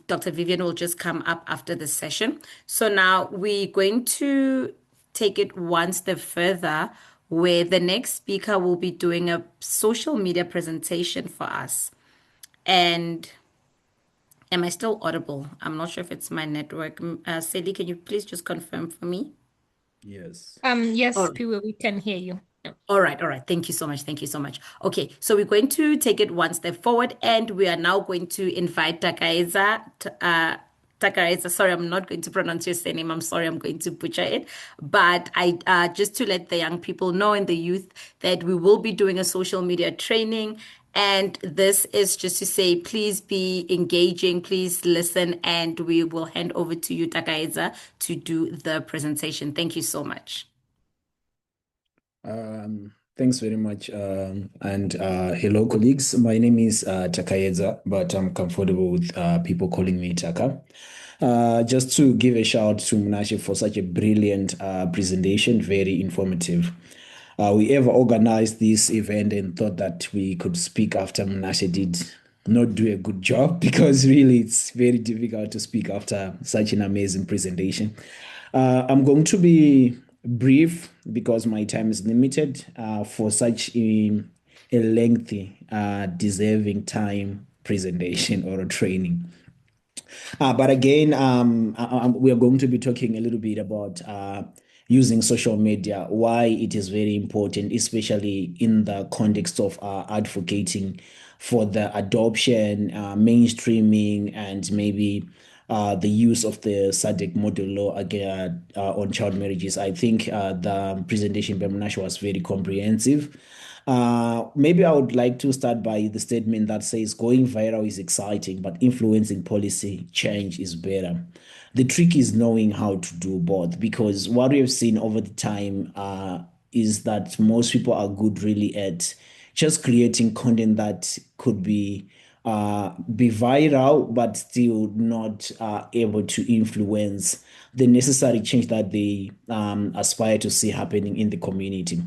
Dr. Vivian will just come up after the session. So now we're going to take it one step further, where the next speaker will be doing a social media presentation for us. And am I still audible? I'm not sure if it's my network. Sally, can you please just confirm for me? Yes. Yes, Oh. we can hear you. All right. Thank you so much. Thank you so much. Okay, so we're going to take it one step forward, and we are now going to invite Takaiza. Takaiza, sorry, I'm not going to pronounce your surname. I'm sorry, I'm going to butcher it. But I just to let the young people know and the youth that we will be doing a social media training. And this is just to say, please be engaging, please listen, and we will hand over to you, Takaiza, to do the presentation. Thank you so much. Thanks very much. And hello, colleagues. My name is Takayeza, but I'm comfortable with people calling me Taka. Just to give a shout to Munashe for such a brilliant presentation, very informative. We ever organized this event and thought that we could speak after Munashe did not do a good job because really it's very difficult to speak after such an amazing presentation. I'm going to be brief because my time is limited for such a lengthy, deserving time presentation or a training. But again, we are going to be talking a little bit about using social media, why it is very important, especially in the context of advocating for the adoption, mainstreaming, and maybe the use of the SADC Model Law again on child marriages. I think the presentation by Munashe was very comprehensive. Maybe I would like to start by the statement that says going viral is exciting, but influencing policy change is better. The trick is knowing how to do both, because what we have seen over the time is that most people are good really at just creating content that could be viral, but still not able to influence the necessary change that they aspire to see happening in the community.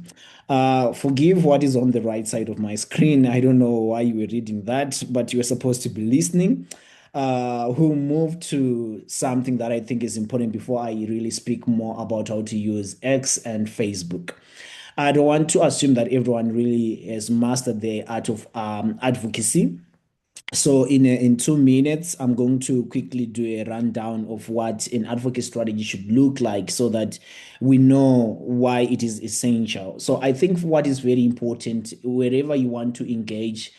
Forgive what is on the right side of my screen. I don't know why you were reading that, but you were supposed to be listening. Who move to something that I think is important before I really speak more about how to use X and Facebook. I don't want to assume that everyone really has mastered the art of advocacy. So in 2 minutes, I'm going to quickly do a rundown of what an advocate strategy should look like so that we know why it is essential. So I think what is very important, wherever you want to engage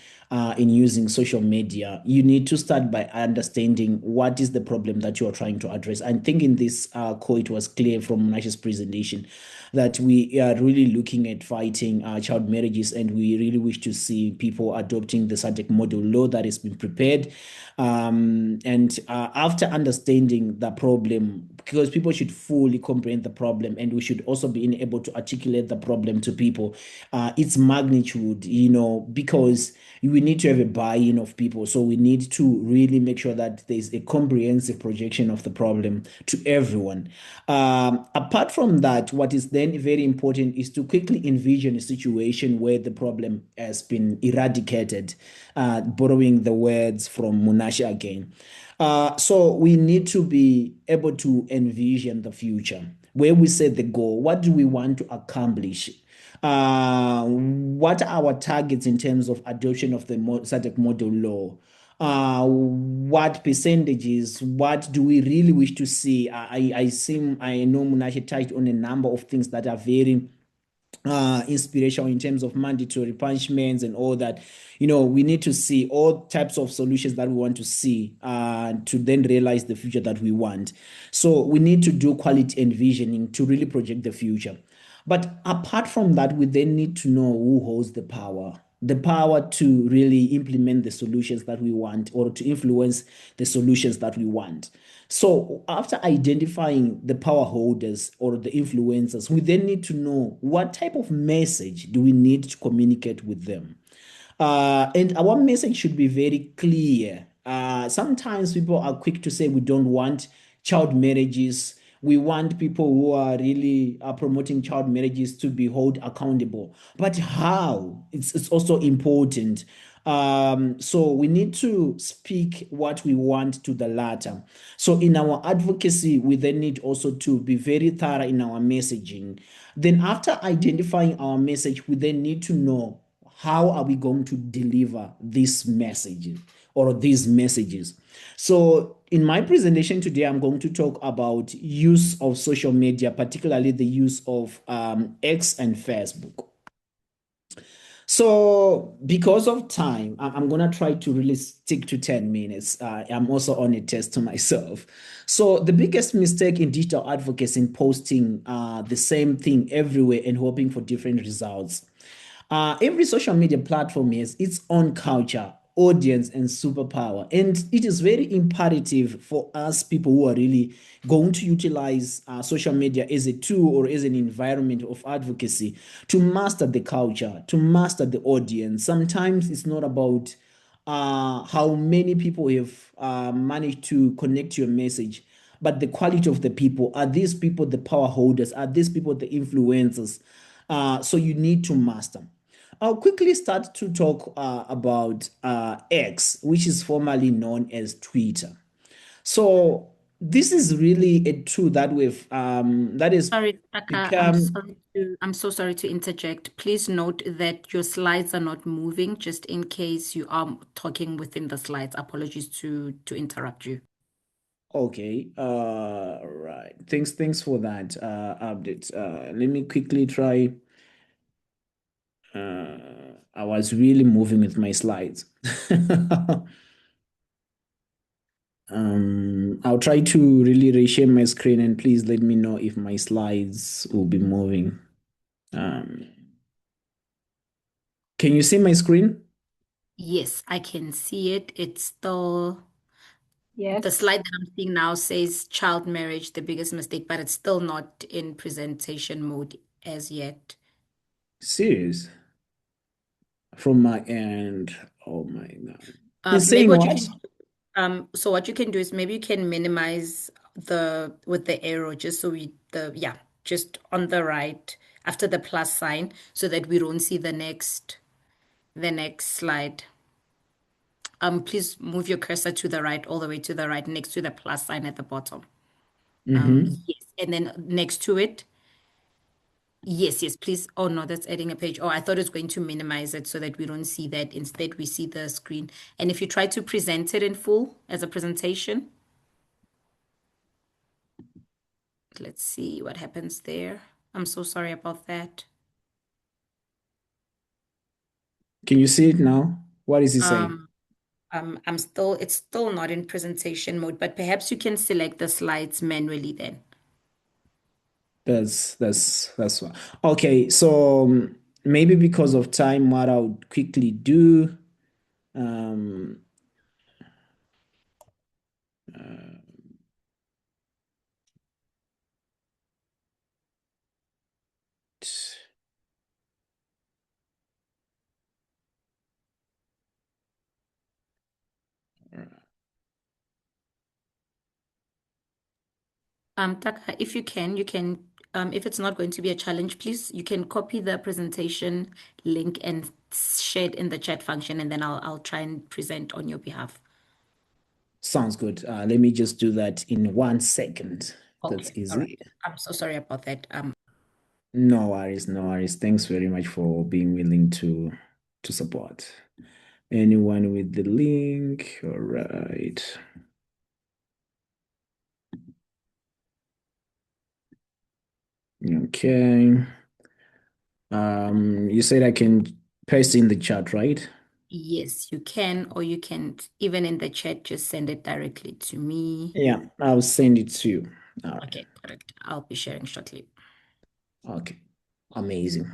in using social media, you need to start by understanding what is the problem that you are trying to address. I think in this call, it was clear from Munashe's presentation that we are really looking at fighting child marriages, and we really wish to see people adopting the SADC Model Law that has been prepared. And after understanding the problem, because people should fully comprehend the problem, and we should also be able to articulate the problem to people, its magnitude, because we need to have a buy-in of people. So we need to really make sure that there's a comprehensive projection of the problem to everyone. Apart from that, what is then very important is to quickly envision a situation where the problem has been eradicated, borrowing the words from Munashe again. So we need to be able to envision the future, where we set the goal. What do we want to accomplish? What are our targets in terms of adoption of the SADC Model Law? What percentages? What do we really wish to see? I know Munashe touched on a number of things that are very inspirational in terms of mandatory punishments and all that. We need to see all types of solutions that we want to see to then realize the future that we want. So we need to do quality envisioning to really project the future. But apart from that, we then need to know who holds the power to really implement the solutions that we want, or to influence the solutions that we want. So after identifying the power holders or the influencers, we then need to know what type of message do we need to communicate with them. And our message should be very clear. Sometimes people are quick to say we don't want child marriages. We want people who are really promoting child marriages to be held accountable. But how? It's also important. So we need to speak what we want to the latter. So in our advocacy, we then need also to be very thorough in our messaging. Then after identifying our message, we then need to know how are we going to deliver this message or these messages. So in my presentation today, I'm going to talk about use of social media, particularly the use of X and Facebook. So because of time, I'm going to try to really stick to 10 minutes. I'm also on a test to myself. So the biggest mistake in digital advocacy in posting the same thing everywhere and hoping for different results. Every social media platform has its own culture audience and superpower. And it is very imperative for us people who are really going to utilize social media as a tool or as an environment of advocacy to master the culture, to master the audience. Sometimes it's not about how many people have managed to connect to your message, but the quality of the people. Are these people the power holders? Are these people the influencers? So you need to master. I'll quickly start to talk about X, which is formerly known as Twitter. So this is really a tool that that is Sorry, Taka, become. I'm so sorry to interject. Please note that your slides are not moving, just in case you are talking within the slides. Apologies to interrupt you. Okay, right. Thanks for that update. Let me quickly try. I was really moving with my slides. I'll try to really reshare my screen and please let me know if my slides will be moving. Can you see my screen? Yes, I can see it. It's still the Yes. slide that I'm seeing now says child marriage, the biggest mistake, but it's still not in presentation mode as yet. Serious? From my end. Oh my God. Maybe It's saying what you what? can so what you can do is maybe you can minimize with the arrow just so just on the right after the plus sign so that we don't see the next slide. Please move your cursor to the right, all the way to the right, next to the plus sign at the bottom. Yes, and then next to it. Yes, please. Oh no, that's adding a page. Oh, I thought it was going to minimize it so that we don't see that. Instead, we see the screen. And if you try to present it in full as a presentation, let's see what happens there. I'm so sorry about that. Can you see it now? What is it saying? It's still not in presentation mode, but perhaps you can select the slides manually then. That's what. Okay, so maybe because of time, what I'll quickly do. Um, Taka, if you can, if it's not going to be a challenge, please, you can copy the presentation link and share it in the chat function, and then I'll try and present on your behalf. Sounds good. Let me just do that in 1 second. That's Okay, easy. all right. I'm so sorry about that. No worries, no worries. Thanks very much for being willing to support. Anyone with the link? All right. Okay. You said I can paste in the chat, right? Yes, you can, or you can even in the chat just send it directly to me. Yeah, I'll send it to you. All right. Okay, correct. I'll be sharing shortly. Okay, amazing.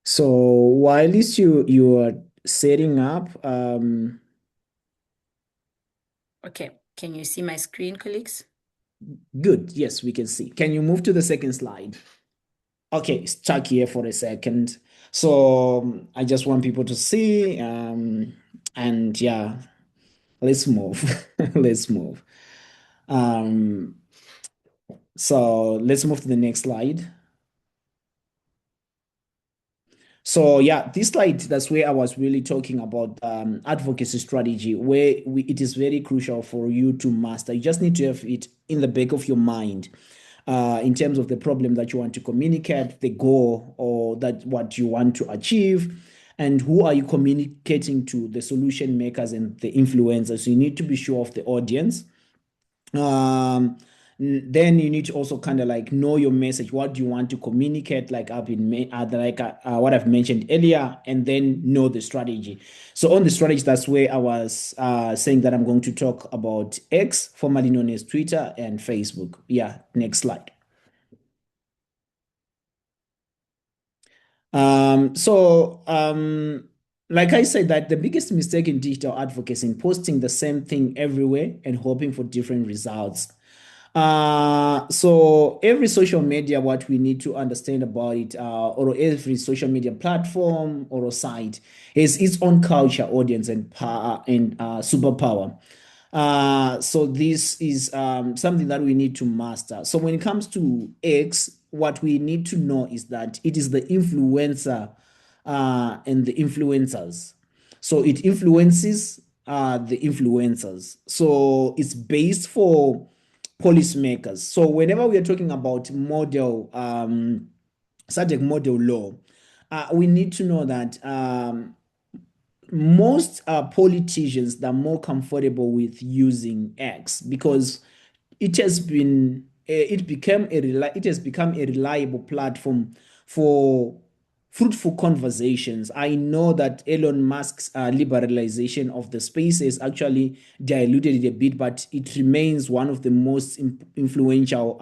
So while least you are setting up, Okay, can you see my screen, colleagues? good. Yes, we can see. Can you move to the second slide? Okay, stuck here for a second. So I just want people to see, and yeah, let's move. Let's move. So let's move to the next slide. So yeah, this slide, that's where I was really talking about advocacy strategy, where it is very crucial for you to master. You just need to have it in the back of your mind in terms of the problem that you want to communicate, the goal, or that what you want to achieve, and who are you communicating to, the solution makers and the influencers. So you need to be sure of the audience. Then you need to also kind of like know your message. What do you want to communicate? Like what I've mentioned earlier, and then know the strategy. So on the strategy, that's where I was saying that I'm going to talk about X, formerly known as Twitter, and Facebook. Yeah, next slide. So like I said, that the biggest mistake in digital advocacy in posting the same thing everywhere and hoping for different results. So every social media, what we need to understand about it, or every social media platform or a site has its own culture, audience, and power and superpower. So this is something that we need to master. So when it comes to X, what we need to know is that it is the influencer and the influencers. So it influences the influencers. So it's based for policymakers. So whenever we are talking about SADC model law, we need to know that most politicians are more comfortable with using X because it has been it has become a reliable platform for fruitful conversations. I know that Elon Musk's liberalization of the space has actually diluted it a bit, but it remains one of the most influential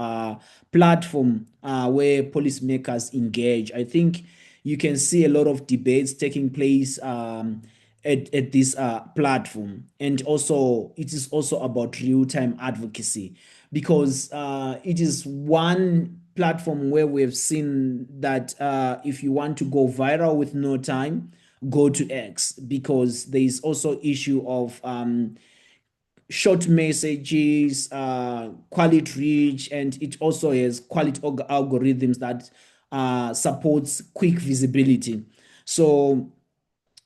platform where policymakers engage. I think you can see a lot of debates taking place at this platform, and also it is also about real-time advocacy because it is one platform where we've seen that if you want to go viral with no time, go to X, because there is also issue of short messages, quality reach, and it also has quality algorithms that supports quick visibility. So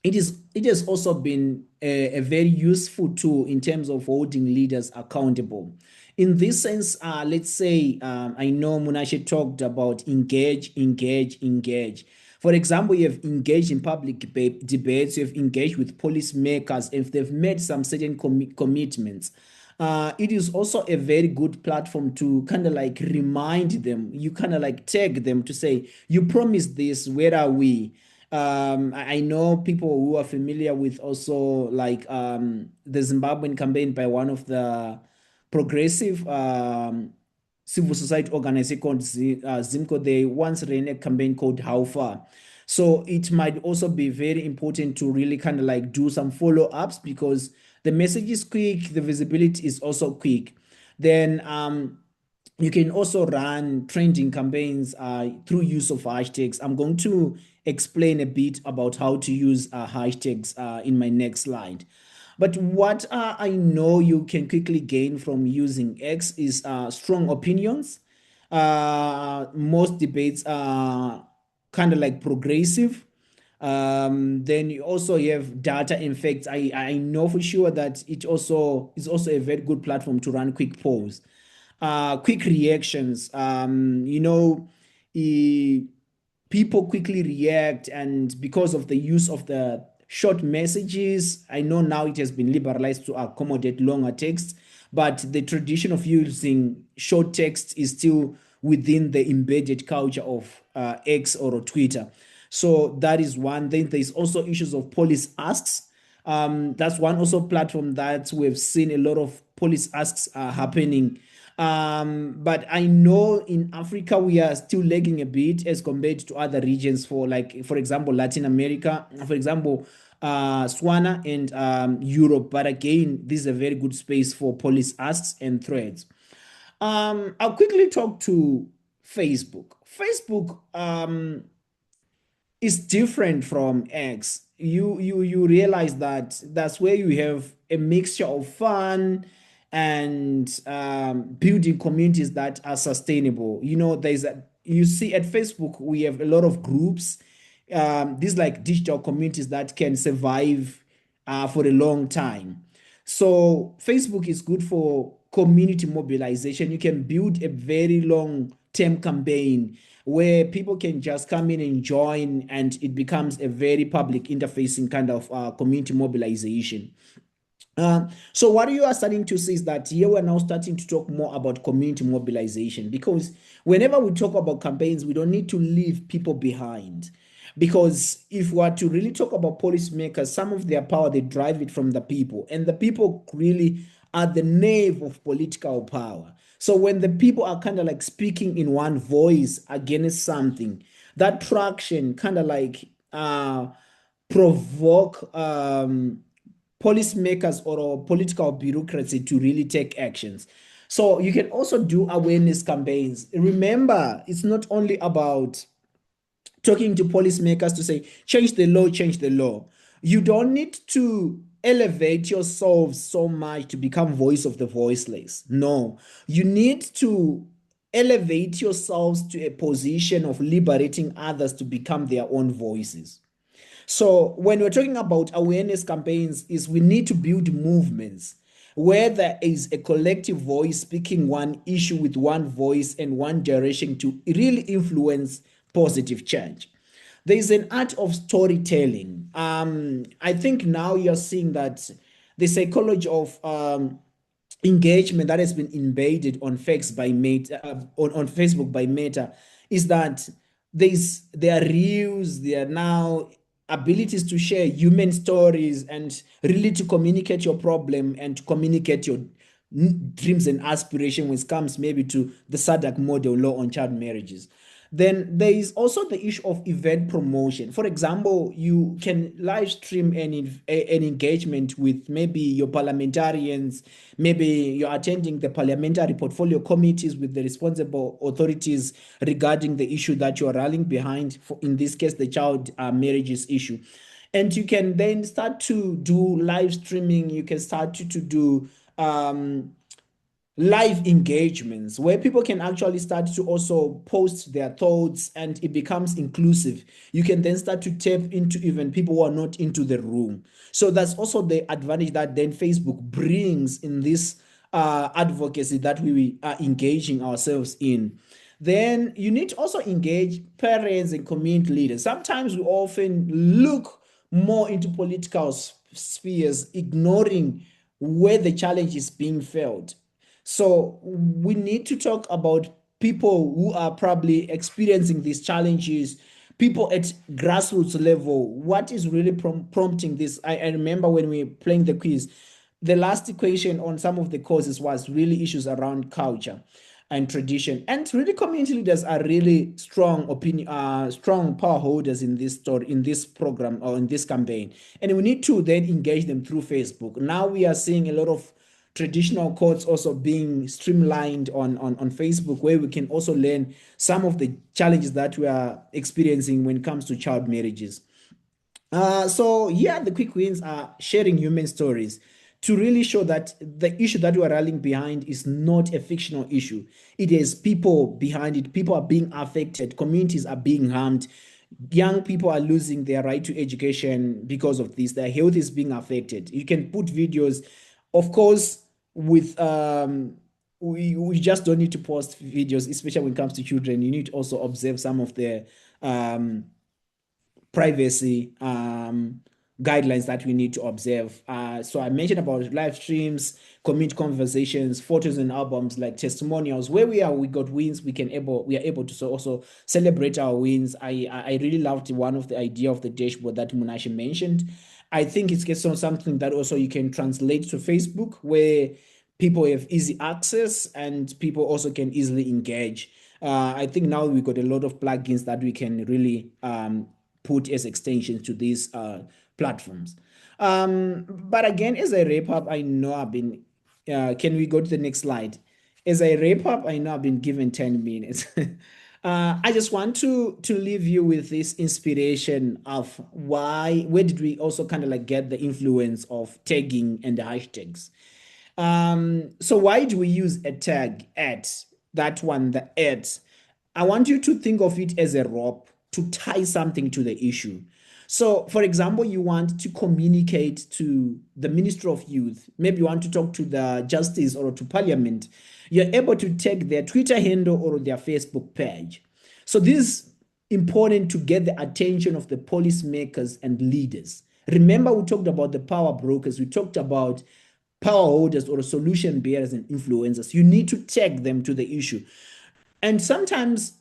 it has also been a very useful tool in terms of holding leaders accountable. In this sense, let's say I know Munashe talked about engage. For example, you have engaged in public debates, you have engaged with policymakers, if they've made some certain commitments. It is also a very good platform to kind of like remind them. You kind of like tag them to say, you promised this, where are we? I know people who are familiar with also like the Zimbabwean campaign by one of the progressive civil society organization called Zimco. They once ran a campaign called How Far. So it might also be very important to really kind of like do some follow-ups because the message is quick, the visibility is also quick. Then you can also run trending campaigns through use of hashtags. I'm going to explain a bit about how to use hashtags in my next slide. But what I know you can quickly gain from using X is strong opinions. Most debates are kind of like progressive. Then you also have data. In fact, I know for sure that it also is also a very good platform to run quick polls. Quick reactions. People quickly react, and because of the use of the short messages, I know now it has been liberalized to accommodate longer text, but the tradition of using short text is still within the embedded culture of X or Twitter. So that is one. Then there's also issues of police asks. That's one also platform that we've seen a lot of police asks happening. But I know in Africa we are still lagging a bit as compared to other regions, for example, Latin America, for example, Swana and Europe. But again, this is a very good space for police asks and threads. I'll quickly talk to Facebook. Facebook is different from X. You realize that that's where you have a mixture of fun and building communities that are sustainable. You see at Facebook we have a lot of groups, these like digital communities that can survive for a long time. So Facebook is good for community mobilization. You can build a very long-term campaign where people can just come in and join, and it becomes a very public interfacing kind of community mobilization. So what you are starting to see is that here we're now starting to talk more about community mobilization, because whenever we talk about campaigns, we don't need to leave people behind. Because if we are to really talk about policymakers, some of their power, they drive it from the people, and the people really are the nave of political power. So when the people are kind of like speaking in one voice against something, that traction kind of like provoke policymakers or political bureaucracy to really take actions. So you can also do awareness campaigns. Remember, it's not only about talking to policymakers to say, change the law, change the law. You don't need to elevate yourselves so much to become voice of the voiceless. No, you need to elevate yourselves to a position of liberating others to become their own voices. So when we're talking about awareness campaigns, is we need to build movements where there is a collective voice speaking one issue with one voice and one direction to really influence positive change. There is an art of storytelling. I think now you're seeing that the psychology of engagement that has been embedded on Facebook by Meta is that there are reels, there are now abilities to share human stories and really to communicate your problem and to communicate your dreams and aspirations when it comes maybe to the SADC model law on child marriages. Then there is also the issue of event promotion. For example, you can live stream an engagement with maybe your parliamentarians, maybe you're attending the parliamentary portfolio committees with the responsible authorities regarding the issue that you are rallying behind, for, in this case, the child marriages issue. And you can then start to do live streaming, you can start to do live engagements where people can actually start to also post their thoughts and it becomes inclusive. You can then start to tap into even people who are not into the room. So that's also the advantage that then Facebook brings in this advocacy that we are engaging ourselves in. Then you need to also engage parents and community leaders. Sometimes we often look more into political spheres, ignoring where the challenge is being felt. So we need to talk about people who are probably experiencing these challenges, people at grassroots level. What is really prompting this? I remember when we were playing the quiz, the last equation on some of the causes was really issues around culture and tradition. And really community leaders are really strong strong power holders in this story, in this program or in this campaign. And we need to then engage them through Facebook. Now we are seeing a lot of traditional courts also being streamlined on Facebook, where we can also learn some of the challenges that we are experiencing when it comes to child marriages. So yeah, the quick wins are sharing human stories to really show that the issue that we are rallying behind is not a fictional issue. It is people behind it. People are being affected. Communities are being harmed. Young people are losing their right to education because of this. Their health is being affected. You can put videos, of course, with we just don't need to post videos, especially when it comes to children. You need to also observe some of the privacy guidelines that we need to observe. So I mentioned about live streams, community conversations, photos and albums, like testimonials, where we got wins, we are able to also celebrate our wins. I really loved one of the idea of the dashboard that Munashe mentioned. I think it's something that also you can translate to Facebook, where people have easy access and people also can easily engage. I think now we've got a lot of plugins that we can really put as extensions to these platforms. But again, as I wrap up, I know I've been, can we go to the next slide? As I wrap up, I know I've been given 10 minutes. I just want to leave you with this inspiration of where did we also kind of like get the influence of tagging and the hashtags. So why do we use a tag at that one, the at? I want you to think of it as a rope to tie something to the issue. So, for example, you want to communicate to the Minister of Youth, maybe you want to talk to the Justice or to Parliament, you're able to tag their Twitter handle or their Facebook page. So this is important to get the attention of the policymakers and leaders. Remember, we talked about the power brokers, we talked about power holders or solution bearers and influencers. You need to tag them to the issue. And sometimes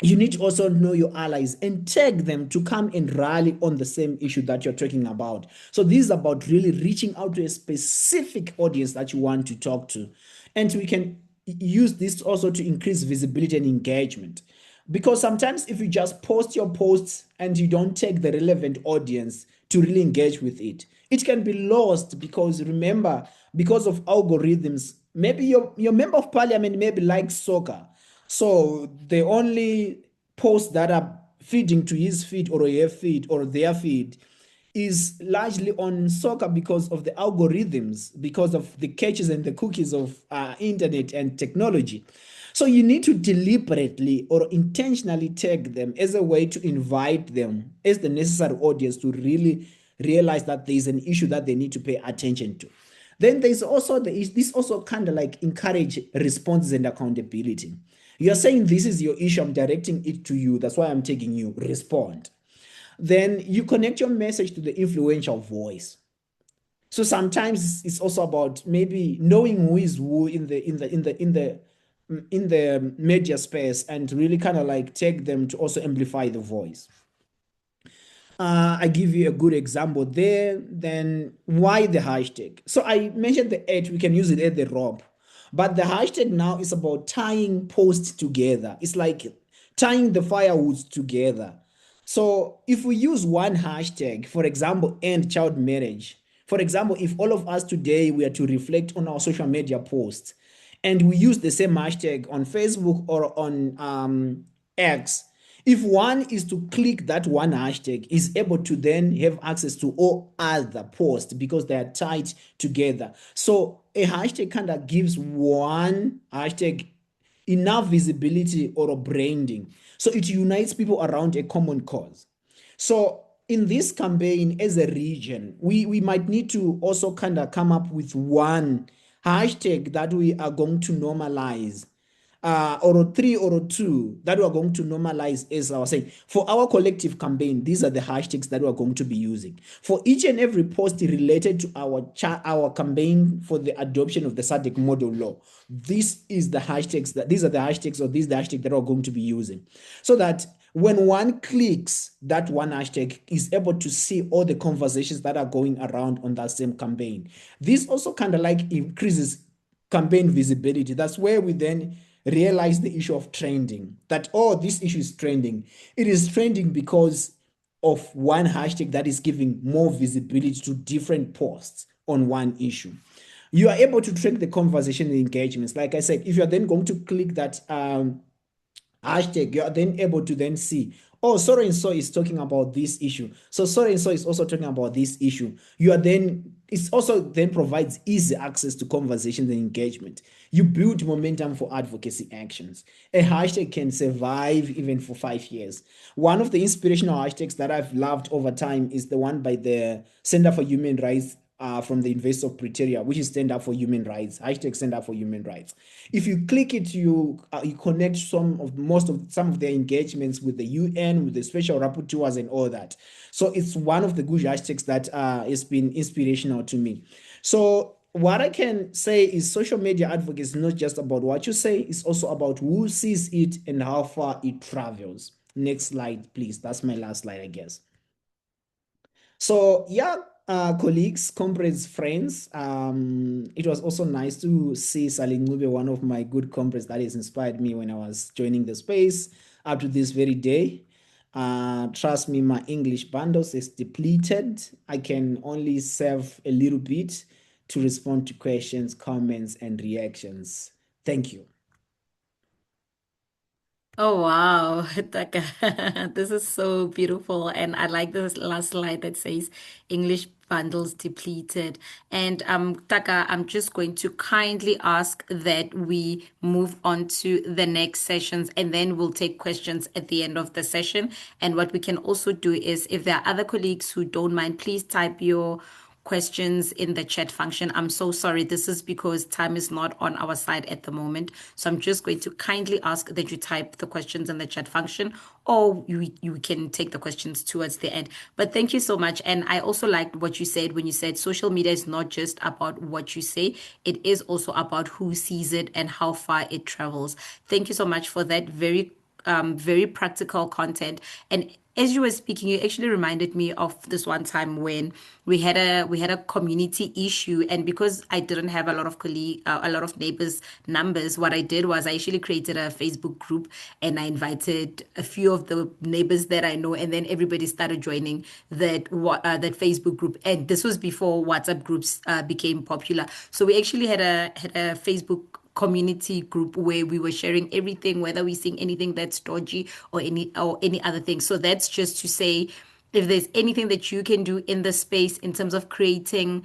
you need to also know your allies and tag them to come and rally on the same issue that you're talking about. So this is about really reaching out to a specific audience that you want to talk to. And we can use this also to increase visibility and engagement. Because sometimes if you just post your posts and you don't take the relevant audience to really engage with it, it can be lost. Because remember, because of algorithms, maybe your member of parliament maybe likes soccer, so the only posts that are feeding to his feed or her feed or their feed is largely on soccer because of the algorithms, because of the catches and the cookies of internet and technology. So you need to deliberately or intentionally tag them as a way to invite them as the necessary audience to really realize that there is an issue that they need to pay attention to. Then there's also this also kind of like encourage responses and accountability. You're saying this is your issue, I'm directing it to you, that's why I'm taking you, respond. Then you connect your message to the influential voice. So sometimes it's also about maybe knowing who is who in the media space and really kind of like take them to also amplify the voice. I give you a good example there. Then why the hashtag? So I mentioned the edge, we can use it as the rope, but the hashtag now is about tying posts together. It's like tying the firewoods together. So if we use one hashtag, for example, end child marriage, for example, if all of us today were to reflect on our social media posts and we use the same hashtag on Facebook or on X, if one is to click that one hashtag, is able to then have access to all other posts because they are tied together. So a hashtag kind of gives one hashtag enough visibility or a branding. So it unites people around a common cause. So in this campaign as a region, we might need to also kind of come up with one hashtag that we are going to normalize, or three or two that we are going to normalize. As I was saying, for our collective campaign, these are the hashtags that we are going to be using. For each and every post related to our campaign for the adoption of the SADC Model Law, these are the hashtags that we are going to be using, so that when one clicks that one hashtag is able to see all the conversations that are going around on that same campaign. This also kind of like increases campaign visibility. That's where we then realize the issue of trending, that, oh, this issue is trending. It is trending because of one hashtag that is giving more visibility to different posts on one issue. You are able to track the conversation and engagements. Like I said, if you're then going to click that hashtag, you are then able to then see, oh, so and so is talking about this issue, so and so is also talking about this issue. You are then, it also then provides easy access to conversations and engagement. You build momentum for advocacy actions. A hashtag can survive even for 5 years. One of the inspirational hashtags that I've loved over time is the one by the Center for Human Rights from the University of Pretoria, which is Stand Up for Human Rights, hashtag Stand Up for Human Rights. If you click it, you connect some of their engagements with the UN, with the special rapporteurs and all that. So it's one of the good hashtags that has been inspirational to me. So what I can say is social media advocacy is not just about what you say, it's also about who sees it and how far it travels. Next slide, please. That's my last slide, I guess. So yeah, colleagues, comrades, friends, it was also nice to see Ncube, one of my good comrades that has inspired me when I was joining the space up to this very day. Trust me, my English bundles is depleted. I can only serve a little bit to respond to questions, comments, and reactions. Thank you. Oh wow, Taka, this is so beautiful. And I like this last slide that says English bundles depleted. And Taka, I'm just going to kindly ask that we move on to the next sessions, and then we'll take questions at the end of the session. And what we can also do is, if there are other colleagues who don't mind, please type your questions in the chat function. I'm so sorry. This is because time is not on our side at the moment. So I'm just going to kindly ask that you type the questions in the chat function, or you can take the questions towards the end. But thank you so much. And I also liked what you said when you said social media is not just about what you say. It is also about who sees it and how far it travels. Thank you so much for that very very practical content. And as you were speaking, you actually reminded me of this one time when we had a community issue, and because I didn't have a lot of neighbors' numbers, what I did was I actually created a Facebook group, and I invited a few of the neighbors that I know, and then everybody started joining that Facebook group. And this was before WhatsApp groups became popular. So we actually had a Facebook community group where we were sharing everything, whether we're seeing anything that's dodgy or any other thing. So that's just to say, if there's anything that you can do in the space in terms of creating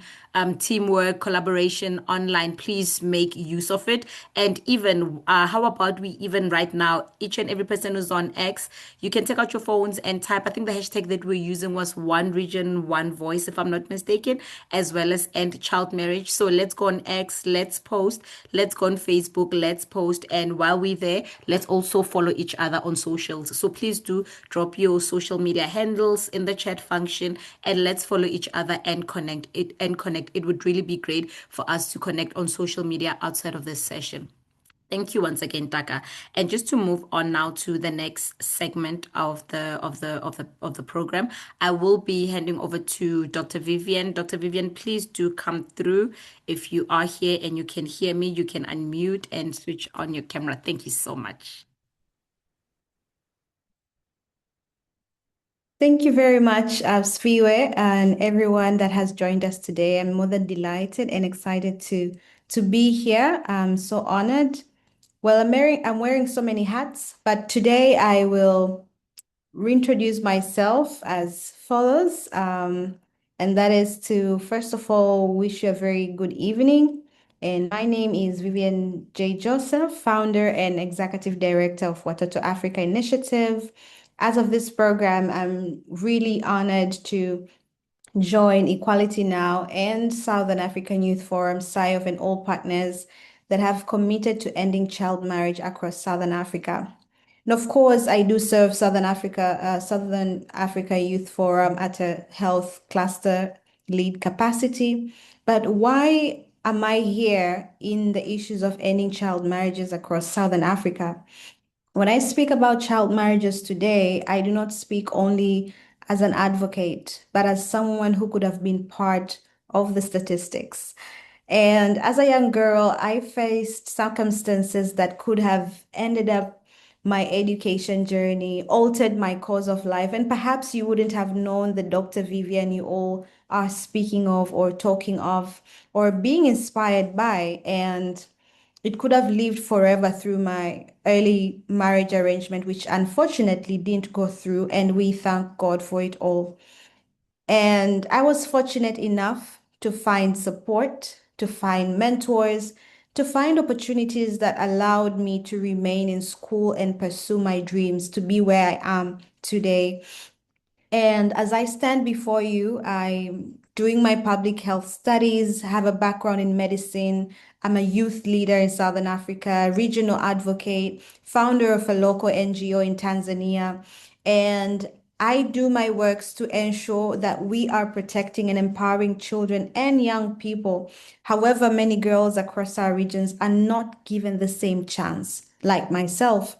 teamwork, collaboration online, please make use of it. And even how about we even right now, each and every person who's on X, you can take out your phones and type. I think the hashtag that we're using was one region, one voice, if I'm not mistaken, as well as end child marriage. So let's go on X, let's post, let's go on Facebook, let's post. And while we're there, let's also follow each other on socials. So please do drop your social media handles in the chat function, and let's follow each other and connect. It would really be great for us to connect on social media outside of this session. Thank you once again, Taka. And just to move on now to the next segment of the program, I will be handing over to Dr. Vivian. Dr. Vivian, please do come through. If you are here and you can hear me, you can unmute and switch on your camera. Thank you so much. Thank you very much, SAYoF, and everyone that has joined us today. I'm more than delighted and excited to be here. I'm so honored. Well, I'm wearing so many hats, but today I will reintroduce myself as follows. And that is to, first of all, wish you a very good evening. And my name is Vivian J. Joseph, founder and executive director of Watoto Africa Initiative. As of this program, I'm really honored to join Equality Now and Southern African Youth Forum, SAYoF, and all partners that have committed to ending child marriage across Southern Africa. And of course, I do serve Southern Africa Youth Forum at a health cluster lead capacity. But why am I here in the issues of ending child marriages across Southern Africa? When I speak about child marriages today, I do not speak only as an advocate, but as someone who could have been part of the statistics. And as a young girl, I faced circumstances that could have ended up my education journey, altered my course of life, and perhaps you wouldn't have known the Dr. Vivian you all are speaking of or talking of or being inspired by. And it could have lived forever through my early marriage arrangement, which unfortunately didn't go through, and we thank God for it all. And I was fortunate enough to find support, to find mentors, to find opportunities that allowed me to remain in school and pursue my dreams to be where I am today. And as I stand before you, I'm doing my public health studies, have a background in medicine. I'm a youth leader in Southern Africa, regional advocate, founder of a local NGO in Tanzania. And I do my works to ensure that we are protecting and empowering children and young people. However, many girls across our regions are not given the same chance, like myself.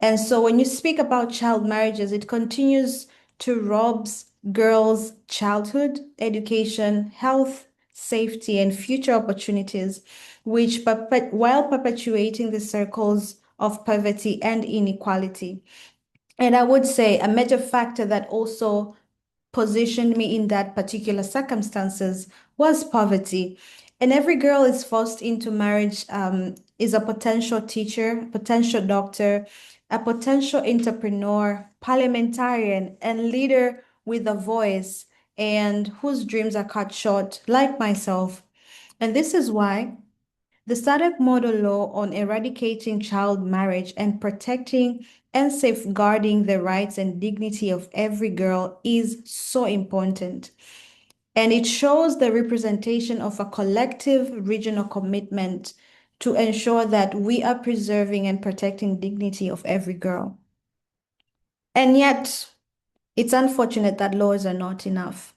And so when you speak about child marriages, it continues to rob girls' childhood, education, health, safety, and future opportunities, while perpetuating the circles of poverty and inequality. And I would say a major factor that also positioned me in that particular circumstances was poverty. And every girl is forced into marriage is a potential teacher, potential doctor, a potential entrepreneur, parliamentarian, and leader with a voice and whose dreams are cut short, like myself. And this is why the SADC Model Law on eradicating child marriage and protecting and safeguarding the rights and dignity of every girl is so important. And it shows the representation of a collective regional commitment to ensure that we are preserving and protecting dignity of every girl. And yet, it's unfortunate that laws are not enough.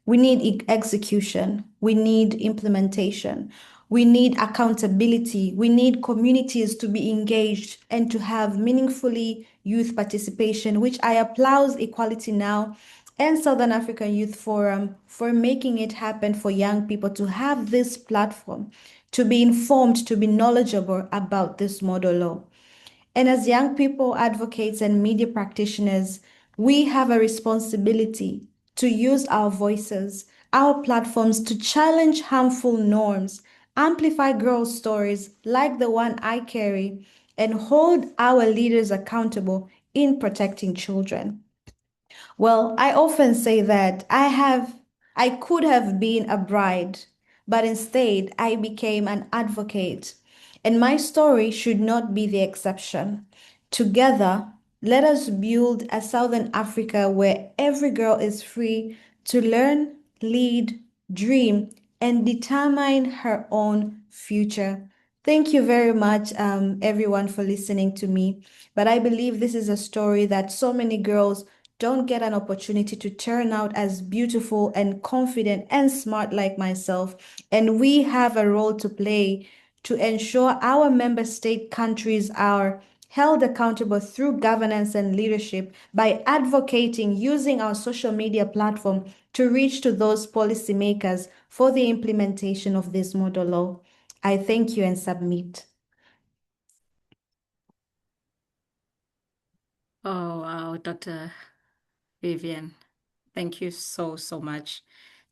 We need execution. We need implementation. We need accountability. We need communities to be engaged and to have meaningfully youth participation, which I applaud Equality Now and Southern African Youth Forum for making it happen for young people to have this platform, to be informed, to be knowledgeable about this model law. And as young people, advocates, and media practitioners, we have a responsibility to use our voices, our platforms to challenge harmful norms, amplify girls' stories like the one I carry, and hold our leaders accountable in protecting children. Well, I often say that I could have been a bride, but instead I became an advocate. And my story should not be the exception. Together, let us build a Southern Africa where every girl is free to learn, lead, dream, and determine her own future. Thank you very much, everyone, for listening to me. But I believe this is a story that so many girls don't get an opportunity to turn out as beautiful and confident and smart like myself. And we have a role to play to ensure our member state countries are held accountable through governance and leadership by advocating using our social media platform to reach to those policymakers for the implementation of this model law. I thank you and submit. Oh, wow, Dr. Vivian, thank you so, so much.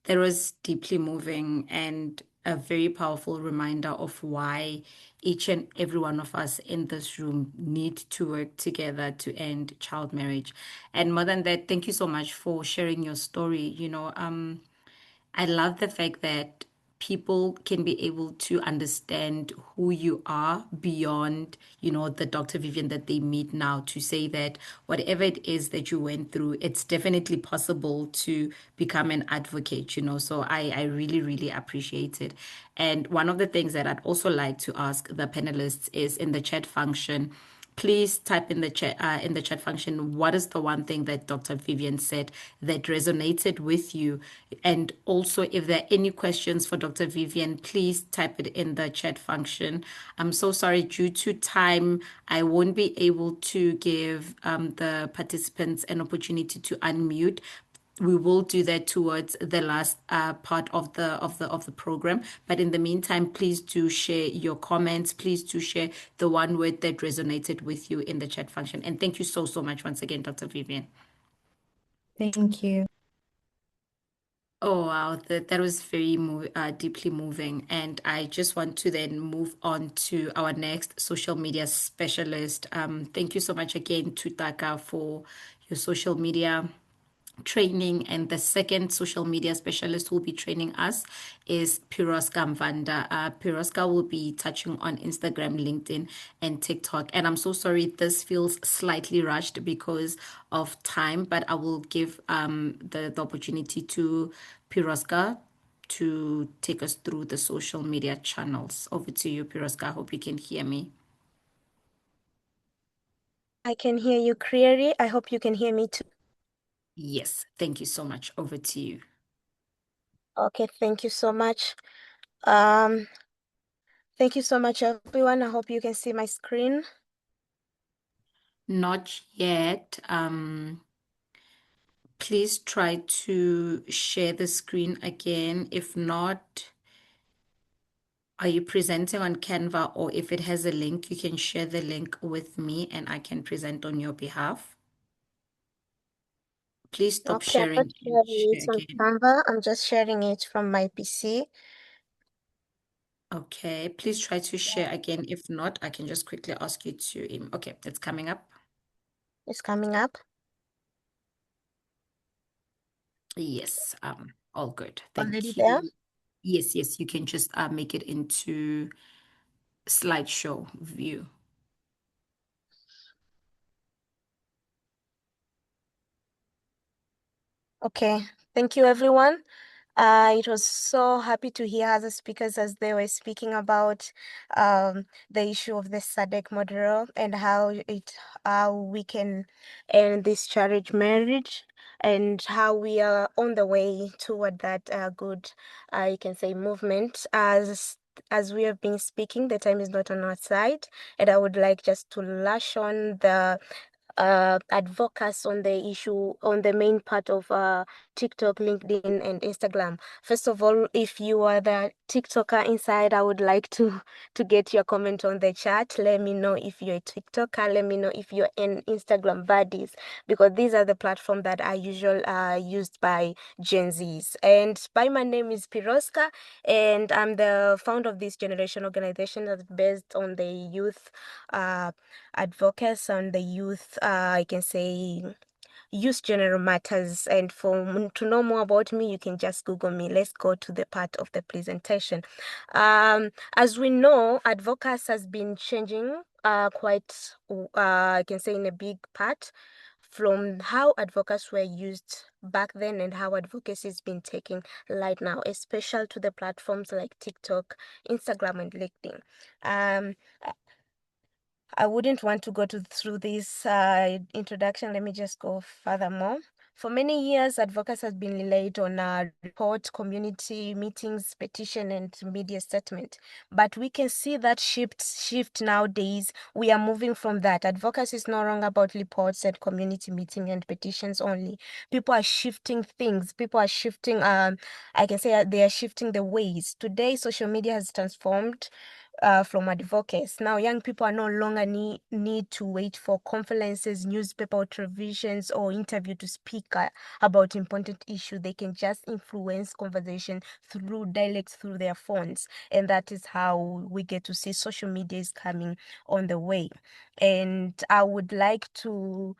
That was deeply moving and a very powerful reminder of why each and every one of us in this room need to work together to end child marriage. And more than that, thank you so much for sharing your story. I love the fact that people can be able to understand who you are beyond, the Dr. Vivian that they meet now, to say that whatever it is that you went through, it's definitely possible to become an advocate. So I really, really appreciate it. And one of the things that I'd also like to ask the panelists is in the chat function, please type in the chat function, what is the one thing that Dr. Vivian said that resonated with you? And also, if there are any questions for Dr. Vivian, please type it in the chat function. I'm so sorry, due to time, I won't be able to give the participants an opportunity to unmute. We will do that towards the last part of the program. But in the meantime, please do share your comments. Please do share the one word that resonated with you in the chat function. And thank you so, so much once again, Dr. Vivian. Thank you. Oh, wow, that was very deeply moving. And I just want to then move on to our next social media specialist. Thank you so much again to Taka for your social media training. And the second social media specialist who will be training us is Piroska Mvanda. Piroska will be touching on Instagram, LinkedIn, and TikTok. And I'm so sorry, this feels slightly rushed because of time, but I will give the opportunity to Piroska to take us through the social media channels. Over to you, Piroska. I hope you can hear me. I can hear you clearly. I hope you can hear me too. Yes, thank you so much. Over to you. Okay, thank you so much. Thank you so much, everyone. I hope you can see my screen. Not yet. Please try to share the screen again. If not, are you presenting on Canva, or if it has a link, you can share the link with me and I can present on your behalf. Please stop Okay, I'm not sharing and sharing share it on again. Canva. I'm just sharing it from my PC. Okay, please try to share again. If not, I can just quickly ask you to, okay, it's coming up. It's coming up. Yes, all good. Already Thank there? you. Yes, you can just make it into slideshow view. Okay, thank you, everyone. It was so happy to hear other speakers as they were speaking about the issue of the SADC model and how we can end this child marriage and how we are on the way toward that good, you can say, movement. As as we have been speaking, the time is not on our side, and I would like just to lash on the advocacy on the issue, on the main part of TikTok, LinkedIn, and Instagram. First of all, if you are the TikToker inside, I would like to get your comment on the chat. Let me know if you're a TikToker. Let me know if you're an Instagram buddies, because these are the platforms that are usually used by Gen Zs. And my name is Piroska, and I'm the founder of this generation organization that's based on the youth advocates and the youth, I can say, youth general matters. And to know more about me, you can just Google me. Let's go to the part of the presentation. As we know, advocacy has been changing quite, I can say, in a big part from how advocates were used back then and how advocacy has been taking right now, especially to the platforms like TikTok, Instagram, and LinkedIn. I wouldn't want to go through this introduction. Let me just go furthermore. For many years, advocacy has been relied on report, community meetings, petition, and media statement. But we can see that shift nowadays. We are moving from that. Advocacy is no longer about reports and community meeting and petitions only. People are shifting things. People are shifting, I can say they are shifting the ways. Today, social media has transformed from advocates. Now, young people are no longer need to wait for conferences, newspaper, or televisions, or interview to speak about important issue. They can just influence conversation through dialects, through their phones, and that is how we get to see social media is coming on the way. And I would like to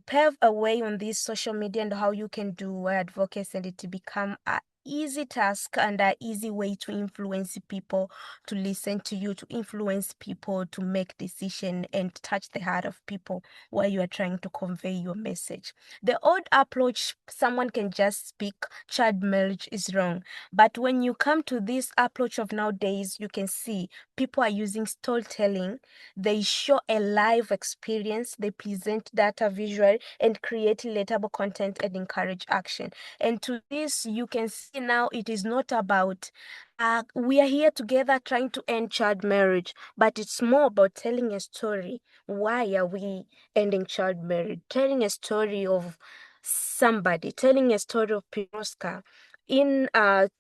pave a way on this social media and how you can do advocacy and it to become a easy task and an easy way to influence people to listen to you, to influence people to make decision and touch the heart of people while you are trying to convey your message. The old approach, someone can just speak, child marriage is wrong. But when you come to this approach of nowadays, you can see people are using storytelling. They show a live experience, they present data visual and create relatable content and encourage action. And to this, you can see now it is not about we are here together trying to end child marriage, but it's more about telling a story. Why are we ending child marriage? Telling a story of somebody, telling a story of Piroska in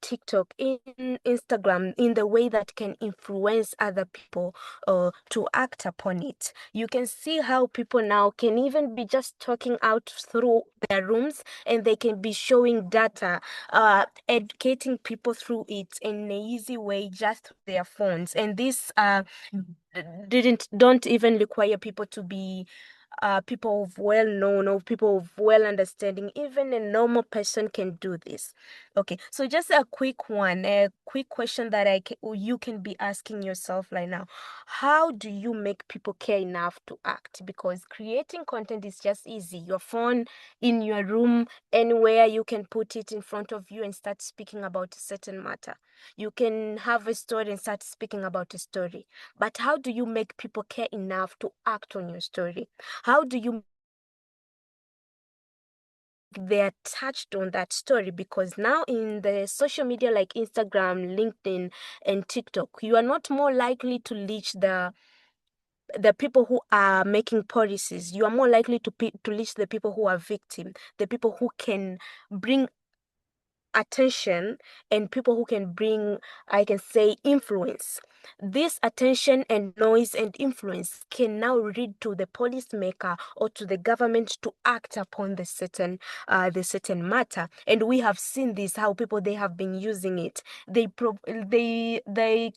TikTok, in Instagram, in the way that can influence other people to act upon it. You can see how people now can even be just talking out through their rooms and they can be showing data, educating people through it in an easy way just through their phones. And this don't even require people to be people of well-known or people of well understanding. Even a normal person can do this. Okay, so just a quick question that you can be asking yourself right now. How do you make people care enough to act? Because creating content is just easy. Your phone, in your room, anywhere, you can put it in front of you and start speaking about a certain matter. You can have a story and start speaking about a story. But how do you make people care enough to act on your story? How do you they're touched on that story? Because now in the social media like Instagram, LinkedIn, and TikTok, you are not more likely to reach the people who are making policies. You are more likely to reach the people who are victims, the people who can bring attention and people who can bring, I can say, influence. This attention and noise and influence can now lead to the policymaker or to the government to act upon the certain matter. And we have seen this, how people, they have been using it. They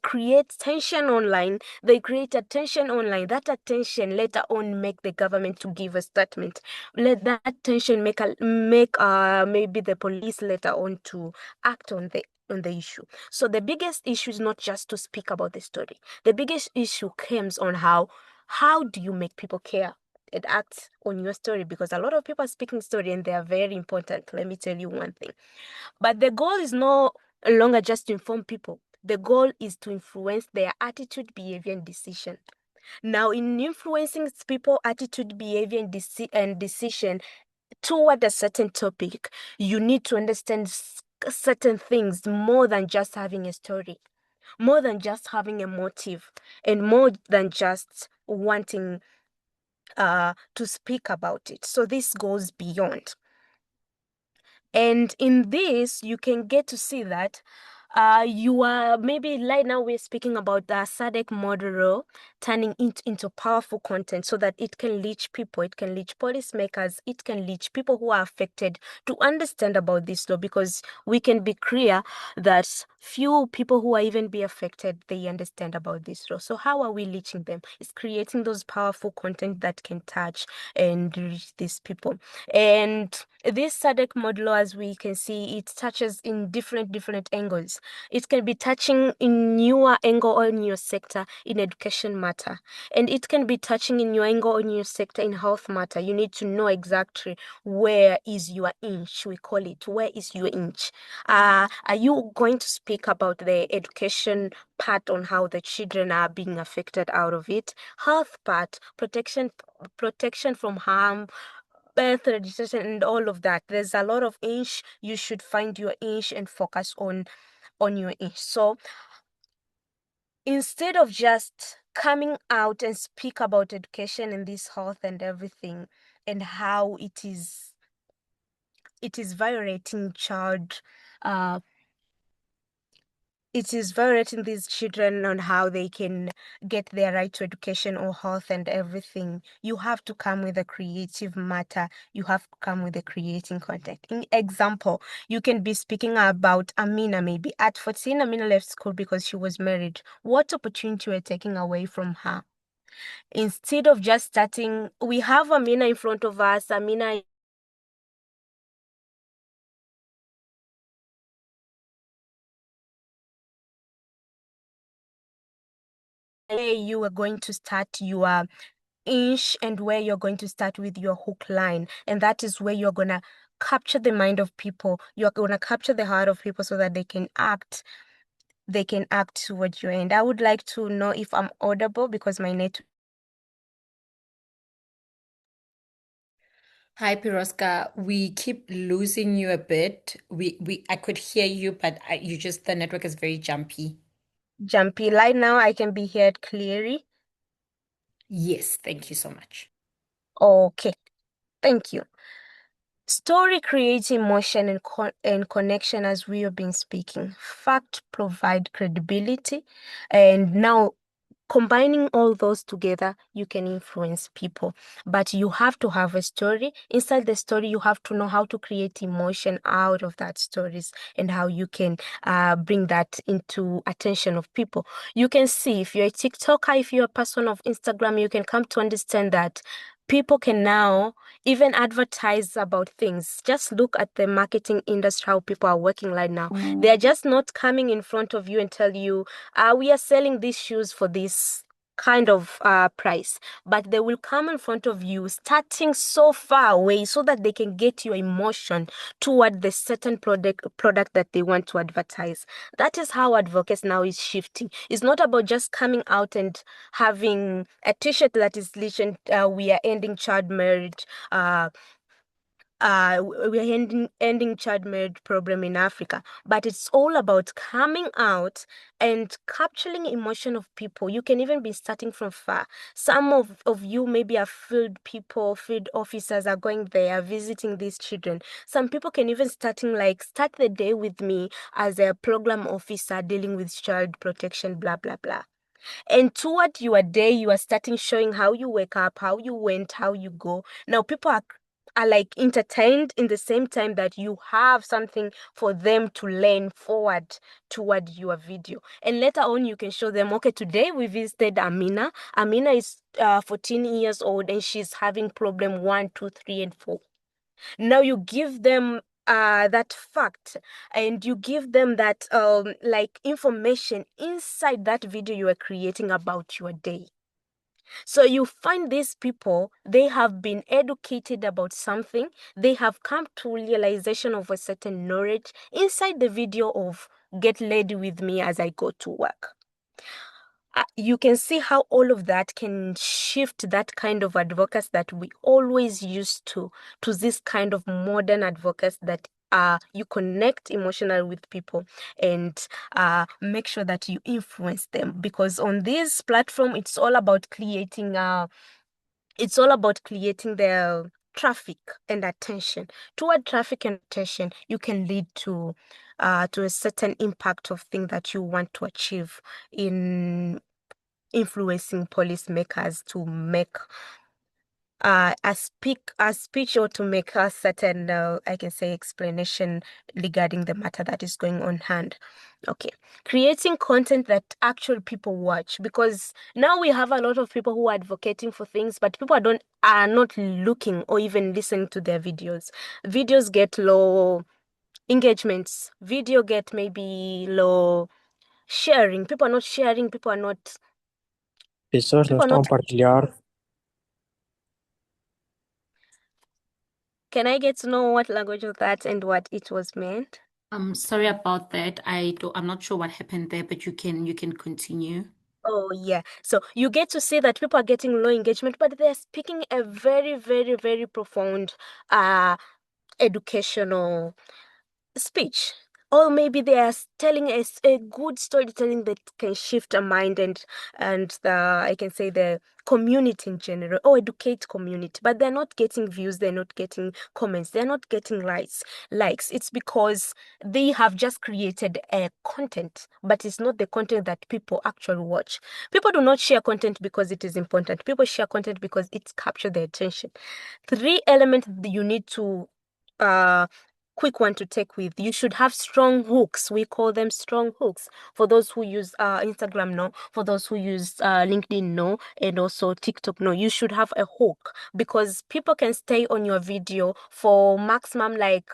create tension online. They create attention online. That attention later on make the government to give a statement. Let that tension make maybe the police later on to act on the issue. So the biggest issue is not just to speak about the story. The biggest issue comes on how do you make people care and act on your story? Because a lot of people are speaking story and they are very important. Let me tell you one thing. But the goal is no longer just to inform people. The goal is to influence their attitude, behavior, and decision. Now, in influencing people attitude, behavior, and decision toward a certain topic, you need to understand certain things more than just having a story. more than just having a motive, and more than just wanting to speak about it. So this goes beyond. And in this, you can get to see that you are maybe right now we're speaking about the SADC model law turning it into powerful content so that it can reach people, it can reach policymakers, it can reach people who are affected to understand about this law, because we can be clear that few people who are even be affected, they understand about this law. So how are we reaching them? It's creating those powerful content that can touch and reach these people. And this SADC model law, as we can see, it touches in different angles. It can be touching in your angle or in your sector in education matter, and it can be touching in your angle or in your sector in health matter. You need to know exactly where is your inch, we call it. Where is your inch? Are you going to speak about the education part on how the children are being affected out of it? Health part, protection from harm, birth registration, and all of that. There's a lot of inch. You should find your inch and focus on your inch. So instead of just coming out and speak about education and this health and everything and how it is violating child it is violating these children on how they can get their right to education or health and everything. You have to come with a creative matter. You have to come with a creating content. In example, you can be speaking about Amina maybe. At 14, Amina left school because she was married. What opportunity we're taking away from her? Instead of just starting, we have Amina in front of us. Amina where you are going to start your inch and where you're going to start with your hook line, and that is where you're gonna capture the mind of people. You're gonna capture the heart of people so that they can act towards your end. I would like to know if I'm audible because my net. Hi, Piroska. We keep losing you a bit. I could hear you, but the network is very jumpy. Jumpy. Right now, I can be heard clearly. Yes, thank you so much. Okay, thank you. Story creates emotion and connection, as we have been speaking. Fact provide credibility, and now combining all those together, you can influence people. But you have to have a story. Inside the story, you have to know how to create emotion out of that stories and how you can bring that into attention of people. You can see if you're a TikToker, if you're a person of Instagram, you can come to understand that people can now even advertise about things. Just look at the marketing industry, how people are working right now. They are just not coming in front of you and tell you, we are selling these shoes for this kind of price, but they will come in front of you starting so far away so that they can get your emotion toward the certain product that they want to advertise. That is how advocacy now is shifting. It's not about just coming out and having a t-shirt that is written, we are ending child marriage, we're ending child marriage problem in Africa, but it's all about coming out and capturing emotion of people. You can even be starting from far. Some of you maybe are field people, field officers are going there visiting these children. Some people can even start the day with me as a program officer dealing with child protection, blah blah blah. And toward your day, you are starting showing how you wake up, how you went, how you go. Now people are like entertained in the same time that you have something for them to learn forward toward your video. And later on, you can show them, okay, today we visited Amina. Amina is 14 years old and she's having problem 1, 2, 3, and 4. Now you give them that fact and you give them that information inside that video you are creating about your day. So you find these people, they have been educated about something, they have come to realization of a certain knowledge inside the video of get ready with me as I go to work. you can see how all of that can shift that kind of advocacy that we always used to this kind of modern advocacy that you connect emotionally with people and make sure that you influence them, because on this platform it's all about creating the traffic and attention. Toward traffic and attention, you can lead to a certain impact of thing that you want to achieve in influencing policymakers to make a speech or to make a certain I can say explanation regarding the matter that is going on hand. Okay, creating content that actual people watch, because now we have a lot of people who are advocating for things, but people are not looking or even listening to their videos. Videos get low engagements. Video get maybe low sharing. People are not sharing. People are not. Pessoas não estão a partilhar. Can I get to know what language was that and what it was meant? I'm sorry about that. I'm not sure what happened there, but you can continue. Oh, yeah. So you get to see that people are getting low engagement, but they're speaking a very, very, very profound educational speech. Or maybe they are telling us a good storytelling that can shift a mind and I can say the community in general, or educate community. But they're not getting views, they're not getting comments, they're not getting likes. It's because they have just created a content, but it's not the content that people actually watch. People do not share content because it is important. People share content because it captures their attention. 3 elements that you need to quick one to take with. You should have strong hooks. We call them strong hooks. For those who use Instagram, no. For those who use LinkedIn, no. And also TikTok, no. You should have a hook, because people can stay on your video for maximum like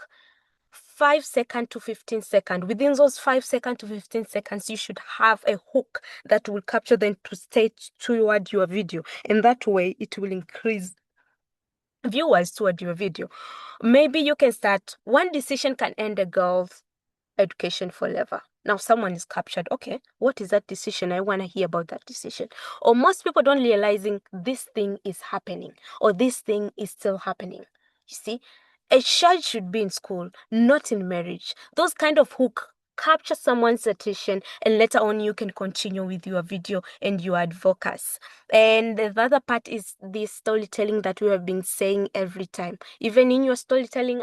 5 seconds to 15 seconds. Within those 5 seconds to 15 seconds, you should have a hook that will capture them to stay toward your video. And that way, it will increase viewers toward your video. Maybe you can start, one decision can end a girl's education forever. Now someone is captured. Okay, what is that decision? I want to hear about that decision. Or most people don't realizing this thing is happening, or this thing is still happening. You see, a child should be in school, not in marriage. Those kind of hook capture someone's attention, and later on you can continue with your video and your advocacy. And the other part is the storytelling that we have been saying every time. Even in your storytelling,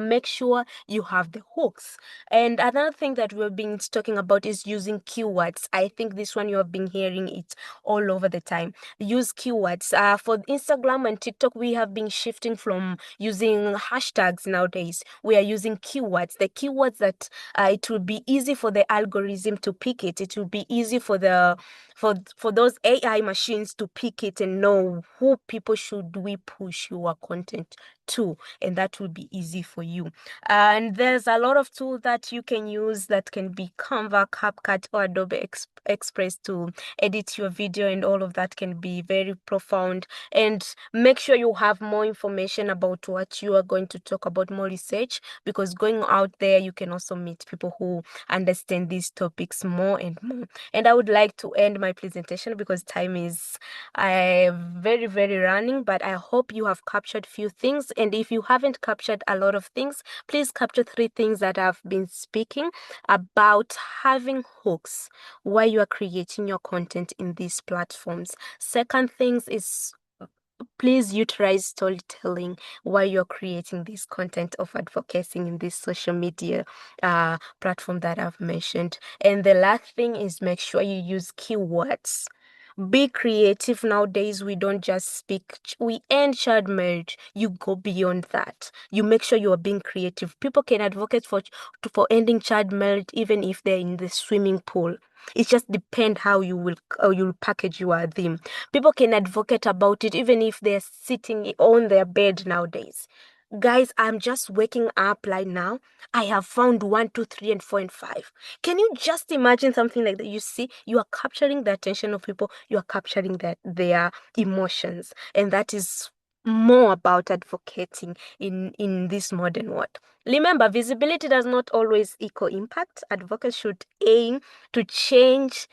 make sure you have the hooks. And another thing that we've been talking about is using keywords. I think this one you have been hearing it all over the time. Use keywords. For Instagram and TikTok, we have been shifting from using hashtags nowadays. We are using keywords. The keywords that it will be easy for the algorithm to pick it. It will be easy for those AI machines to pick it and know who people should we push your content to, and that will be easy for you. And there's a lot of tools that you can use that can be Canva, CapCut, or Adobe Express to edit your video, and all of that can be very profound. And make sure you have more information about what you are going to talk about, more research, because going out there you can also meet people who understand these topics more and more. And I would like to end my presentation because time is very, very running, but I hope you have captured few things. And if you haven't captured a lot of things, please capture 3 things that I've been speaking about: having hooks while you are creating your content in these platforms. Second things is, please utilize storytelling while you're creating this content of advocating in this social media platform that I've mentioned. And the last thing is, make sure you use keywords. Be creative. Nowadays, we don't just speak, we end child marriage. You go beyond that. You make sure you are being creative. People can advocate for ending child marriage even if they're in the swimming pool. It just depends how you'll package your theme. People can advocate about it even if they're sitting on their bed nowadays. Guys, I'm just waking up right now. I have found 1, 2, 3, and 4, and 5. Can you just imagine something like that? You see, you are capturing the attention of people. You are capturing their emotions. And that is more about advocating in this modern world. Remember, visibility does not always equal impact. Advocates should aim to change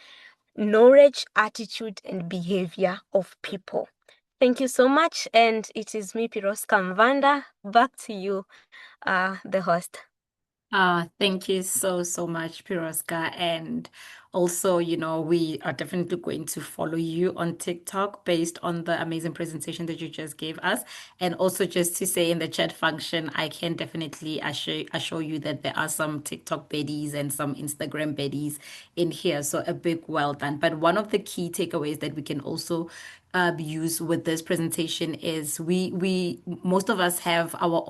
knowledge, attitude, and behavior of people. Thank you so much. And it is me, Piroska Mvanda. Back to you, the host. Thank you so much, Piroska. And also, we are definitely going to follow you on TikTok based on the amazing presentation that you just gave us. And also just to say in the chat function, I can definitely assure you that there are some TikTok baddies and some Instagram baddies in here. So a big well done. But one of the key takeaways that we can also use with this presentation is we most of us have our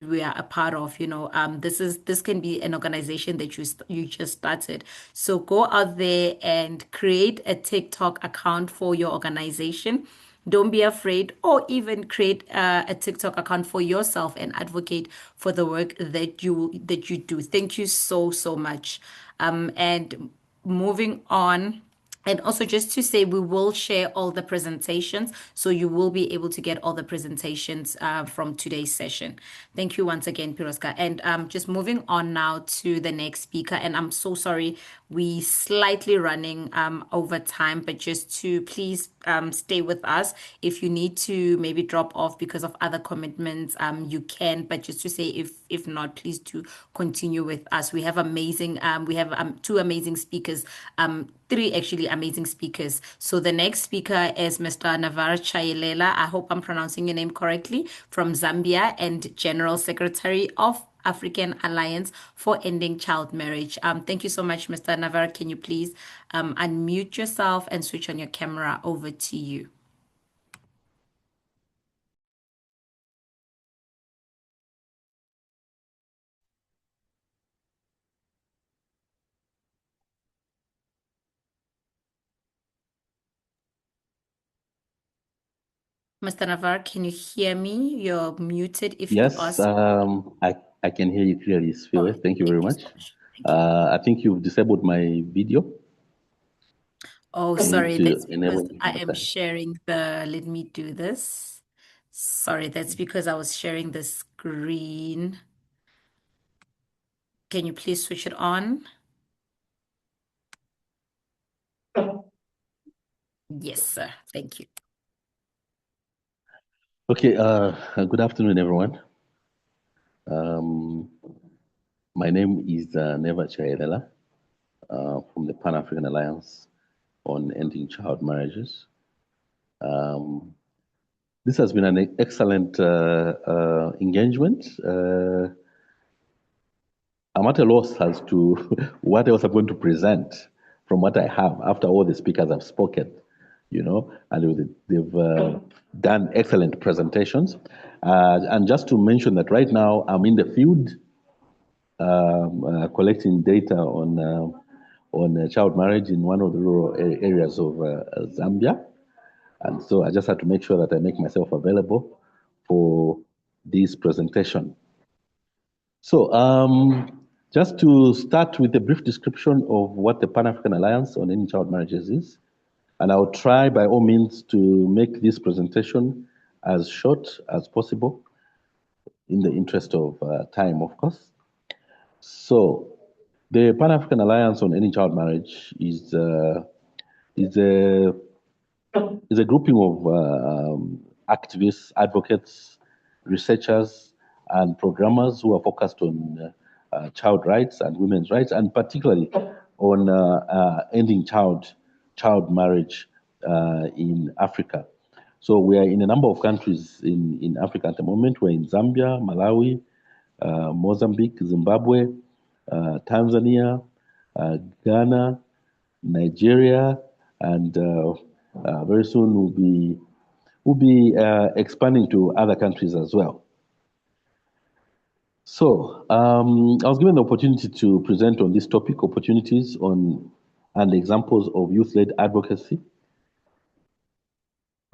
we are a part of, this can be an organization that you just started. So go out there and create a TikTok account for your organization. Don't be afraid, or even create a TikTok account for yourself and advocate for the work that you do. Thank you so much. And moving on. And also just to say, we will share all the presentations, so you will be able to get all the presentations from today's session. Thank you once again, Piroska. And just moving on now to the next speaker. And I'm so sorry, we slightly running over time, but just to please stay with us. If you need to maybe drop off because of other commitments, you can. But just to say, if not, please do continue with us. We have two amazing speakers. Three actually amazing speakers. So the next speaker is Mr. Navar Chayelela. I hope I'm pronouncing your name correctly, from Zambia, and General Secretary of African Alliance for Ending Child Marriage. Thank you so much, Mr. Navar. Can you please unmute yourself and switch on your camera? Over to you. Mr. Navar, can you hear me? You're muted if you Yes, are. I can hear you clearly, Sfiwe. Thank you very much. So much. Thank you. I think you've disabled my video. Oh, I need sorry, to that's enable because it I on the am side. sharing let me do this. Sorry, that's because I was sharing the screen. Can you please switch it on? Yes, sir. Thank you. Okay, good afternoon, everyone. My name is Neva Chayelela from the Pan-African Alliance on Ending Child Marriages. This has been an excellent engagement. I'm at a loss as to what else I'm going to present from what I have after all the speakers have spoken, and they've done excellent presentations. And just to mention that right now I'm in the field collecting data on child marriage in one of the rural areas of Zambia. And so I just had to make sure that I make myself available for this presentation. So just to start with a brief description of what the Pan-African Alliance on Ending Child Marriages is, and I'll try by all means to make this presentation as short as possible in the interest of time, of course. So the Pan-African Alliance on Ending Child Marriage is a grouping of activists, advocates, researchers, and programmers who are focused on child rights and women's rights, and particularly on ending child marriage in Africa. So we are in a number of countries in Africa at the moment. We're in Zambia, Malawi, Mozambique, Zimbabwe, Tanzania, Ghana, Nigeria, and very soon we'll be expanding to other countries as well. So I was given the opportunity to present on this topic, opportunities and examples of youth-led advocacy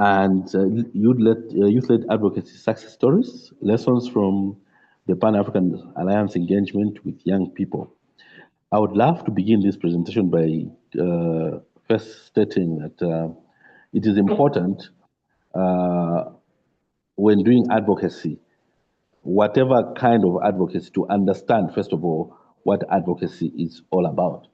and youth-led advocacy success stories, lessons from the Pan-African Alliance engagement with young people. I would love to begin this presentation by first stating that it is important when doing advocacy, whatever kind of advocacy, to understand, first of all, what advocacy is all about.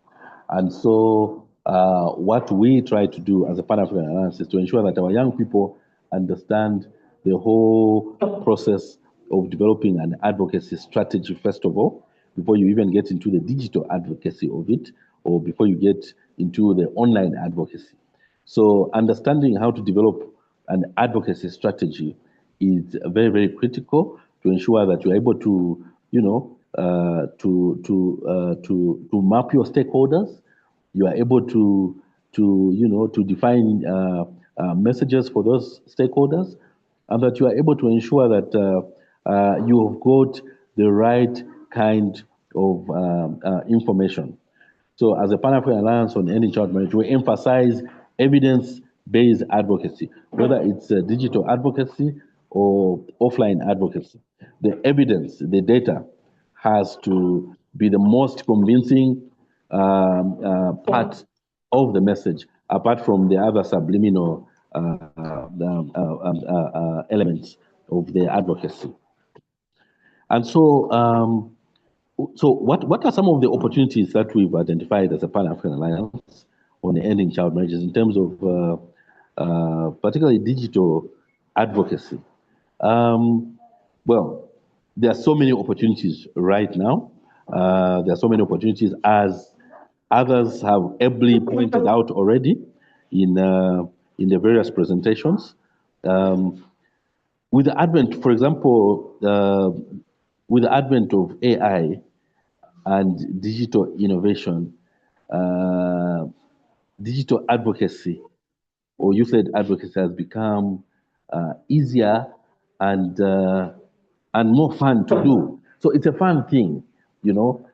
And so what we try to do as a Pan-African Alliance is to ensure that our young people understand the whole process of developing an advocacy strategy, first of all, before you even get into the digital advocacy of it, or before you get into the online advocacy. So understanding how to develop an advocacy strategy is very, very critical to ensure that you're able to, to map your stakeholders. You are able to define messages for those stakeholders, and that you are able to ensure that you have got the right kind of information. So as a Pan-African Alliance on Ending Child Marriage, we emphasize evidence-based advocacy, whether it's digital advocacy or offline advocacy. The evidence, the data, has to be the most convincing part of the message, apart from the other subliminal elements of the advocacy. And so, what are some of the opportunities that we've identified as a Pan-African Alliance on ending child marriages in terms of particularly digital advocacy? Well, there are so many opportunities right now. There are so many opportunities, as others have ably pointed out already in the various presentations. With the advent, for example, with the advent of AI and digital innovation, digital advocacy or youth-led advocacy has become easier and more fun to do. So it's a fun thing,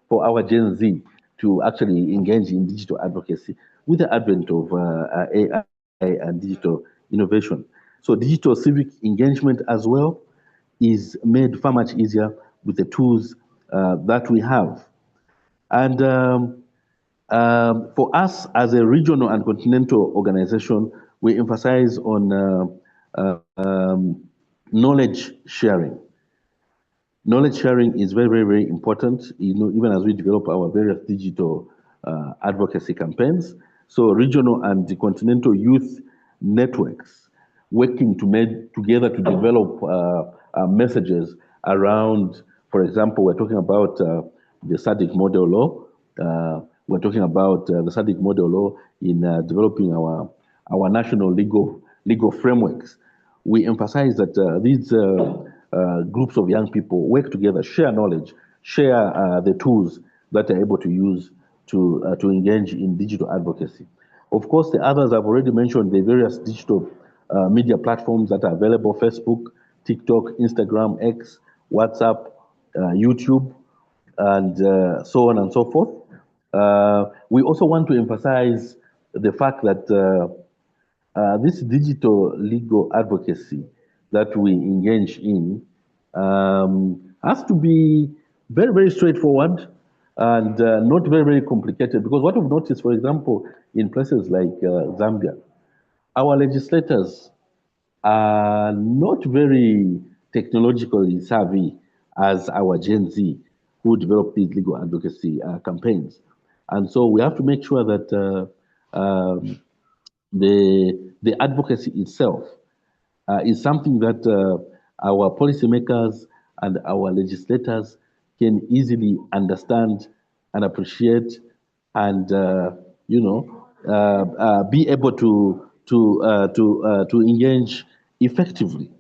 for our Gen Z to actually engage in digital advocacy with the advent of AI and digital innovation. So digital civic engagement as well is made far much easier with the tools that we have. And for us as a regional and continental organization, we emphasize on knowledge sharing. Knowledge sharing is very, very, very important, even as we develop our various digital advocacy campaigns. So regional and the continental youth networks working together to develop messages around, for example, we're talking about the SADC Model Law. We're talking about the SADC Model Law in developing our national legal frameworks. We emphasize that these groups of young people work together, share knowledge, share the tools that they're able to use to engage in digital advocacy. Of course, the others I've already mentioned, the various digital media platforms that are available: Facebook, TikTok, Instagram, X, WhatsApp, YouTube, and so on and so forth. We also want to emphasize the fact that this digital legal advocacy that we engage in has to be very, very straightforward and not very, very complicated. Because what we've noticed, for example, in places like Zambia, our legislators are not very technologically savvy as our Gen Z who develop these legal advocacy campaigns. And so we have to make sure that the advocacy itself is something that our policymakers and our legislators can easily understand and appreciate, and be able to engage effectively.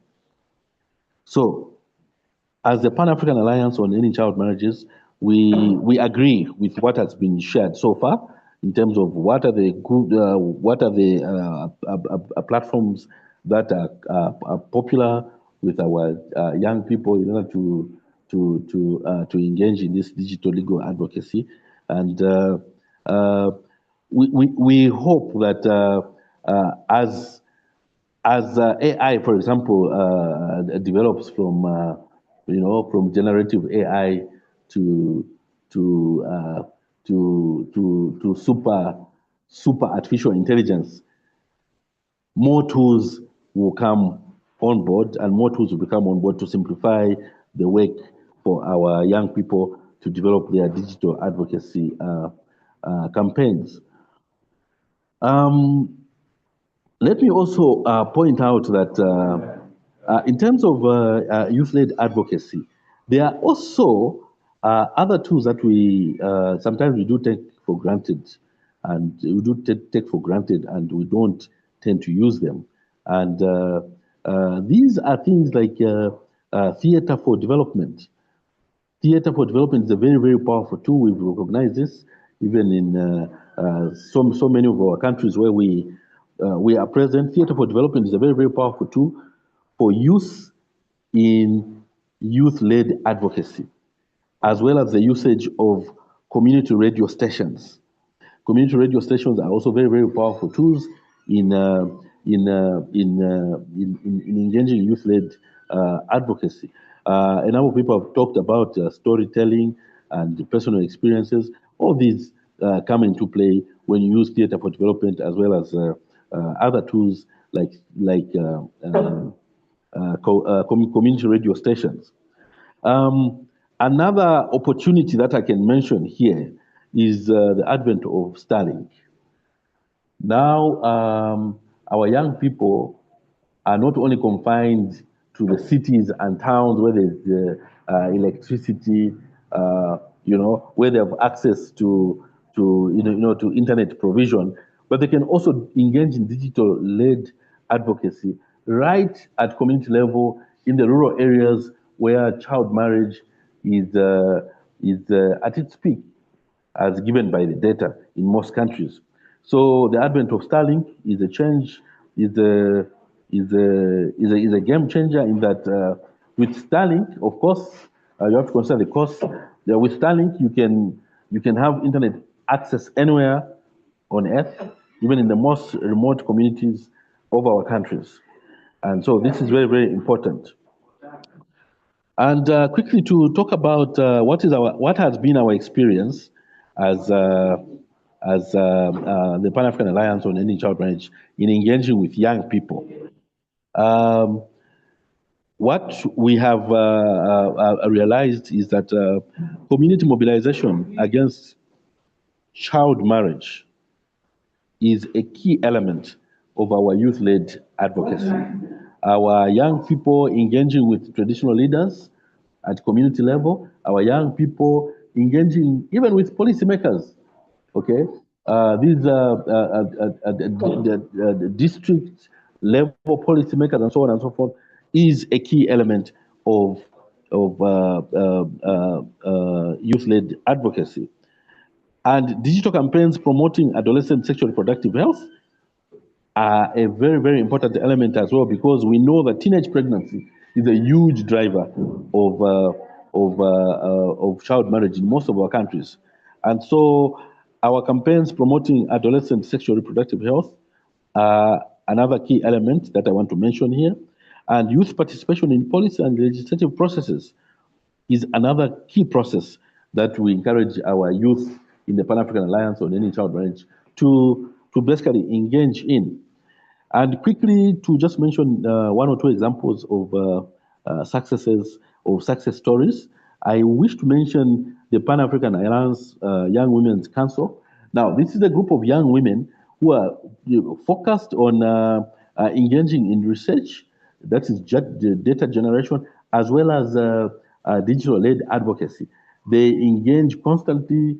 So, as the Pan-African Alliance on Ending Child Marriages, we agree with what has been shared so far in terms of what are the platforms that are popular with our young people in order to engage in this digital legal advocacy, and we hope that as AI, for example, develops from generative AI to super artificial intelligence, more tools will come on board, and more tools will become on board to simplify the work for our young people to develop their digital advocacy campaigns. Let me also point out that in terms of youth-led advocacy, there are also other tools that we sometimes we do take for granted, and we do take for granted, and we don't tend to use them. And these are things like theater for development. Theater for development is a very, very powerful tool. We've recognized this even in so many of our countries where we are present. Theater for development is a very, very powerful tool for use in youth-led advocacy, as well as the usage of community radio stations. Community radio stations are also very, very powerful tools in engaging youth-led advocacy. A number of people have talked about storytelling and personal experiences. All these come into play when you use theater for development, as well as other tools like community radio stations. Another opportunity that I can mention here is the advent of Starlink. Now, our young people are not only confined to the cities and towns where there's electricity, where they have access to internet provision, but they can also engage in digital-led advocacy right at community level in the rural areas where child marriage is at its peak, as given by the data in most countries. So the advent of Starlink is a change, is a game changer in that with Starlink, of course, you have to consider the cost. With Starlink, you can have internet access anywhere on Earth, even in the most remote communities of our countries. And so this is very, very important. And quickly to talk about what has been our experience as the Pan-African Alliance on Ending Child Marriage in engaging with young people. What we have realized is that community mobilization against child marriage is a key element of our youth-led advocacy. Our young people engaging with traditional leaders at community level, our young people engaging even with policymakers, okay? These the district level policymakers and so on and so forth is a key element of youth-led advocacy. And digital campaigns promoting adolescent sexual reproductive health are a very, very important element as well, because we know that teenage pregnancy is a huge driver of child marriage in most of our countries. And so our campaigns promoting adolescent sexual reproductive health are another key element that I want to mention here. And youth participation in policy and legislative processes is another key process that we encourage our youth in the Pan-African Alliance on Ending Child Marriage to basically engage in. And quickly to just mention one or two examples of success stories, I wish to mention the Pan-African Alliance Young Women's Council. Now, this is a group of young women who are focused on engaging in research, that is data generation, as well as digital-led advocacy. They engage constantly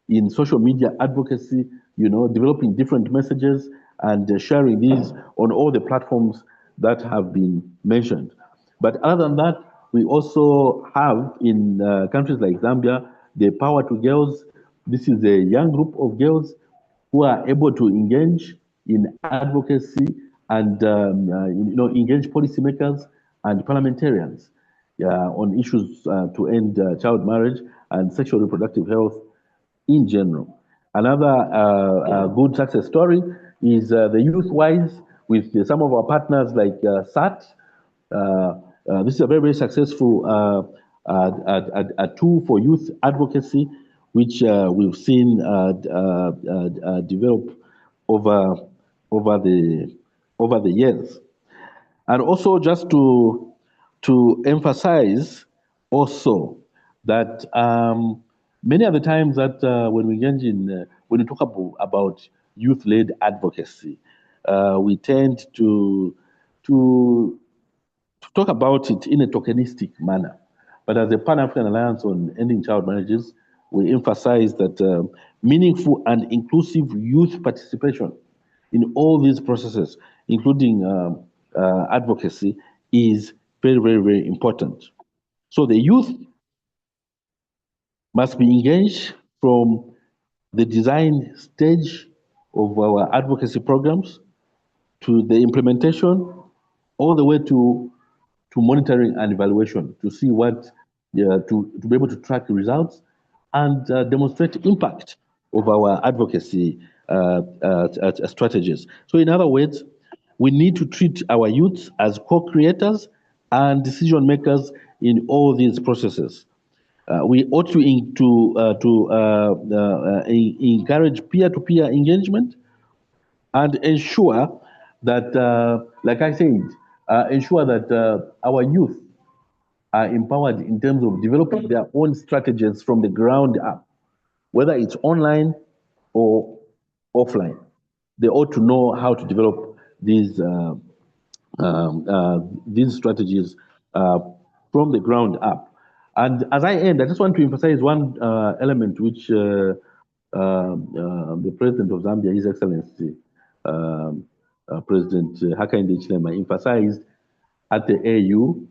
in social media advocacy, developing different messages and sharing these on all the platforms that have been mentioned. But other than that, we also have in countries like Zambia, the Power to Girls. This is a young group of girls who are able to engage in advocacy and engage policymakers and parliamentarians on issues to end child marriage and sexual reproductive health in general. Another good success story is the Youth Wise with some of our partners like SAT. This is a very, very successful a tool for youth advocacy, which we've seen develop over the years. And also just to emphasize also that many of the times that when we engage in when you talk about youth-led advocacy, we tend to talk about it in a tokenistic manner. But as a Pan-African Alliance on Ending Child Marriages, we emphasize that meaningful and inclusive youth participation in all these processes, including advocacy, is very, very, very important. So the youth must be engaged from the design stage of our advocacy programs to the implementation, all the way to monitoring and evaluation, to see what, to be able to track the results and demonstrate impact of our advocacy strategies. So in other words, we need to treat our youth as co-creators and decision makers in all these processes. We ought to encourage peer-to-peer engagement and ensure that, like I said, ensure that our youth are empowered in terms of developing their own strategies from the ground up, whether it's online or offline. They ought to know how to develop these strategies from the ground up. And as I end, I just want to emphasize one element which the President of Zambia, His Excellency, President Hakainde Hichilema, emphasized at the AU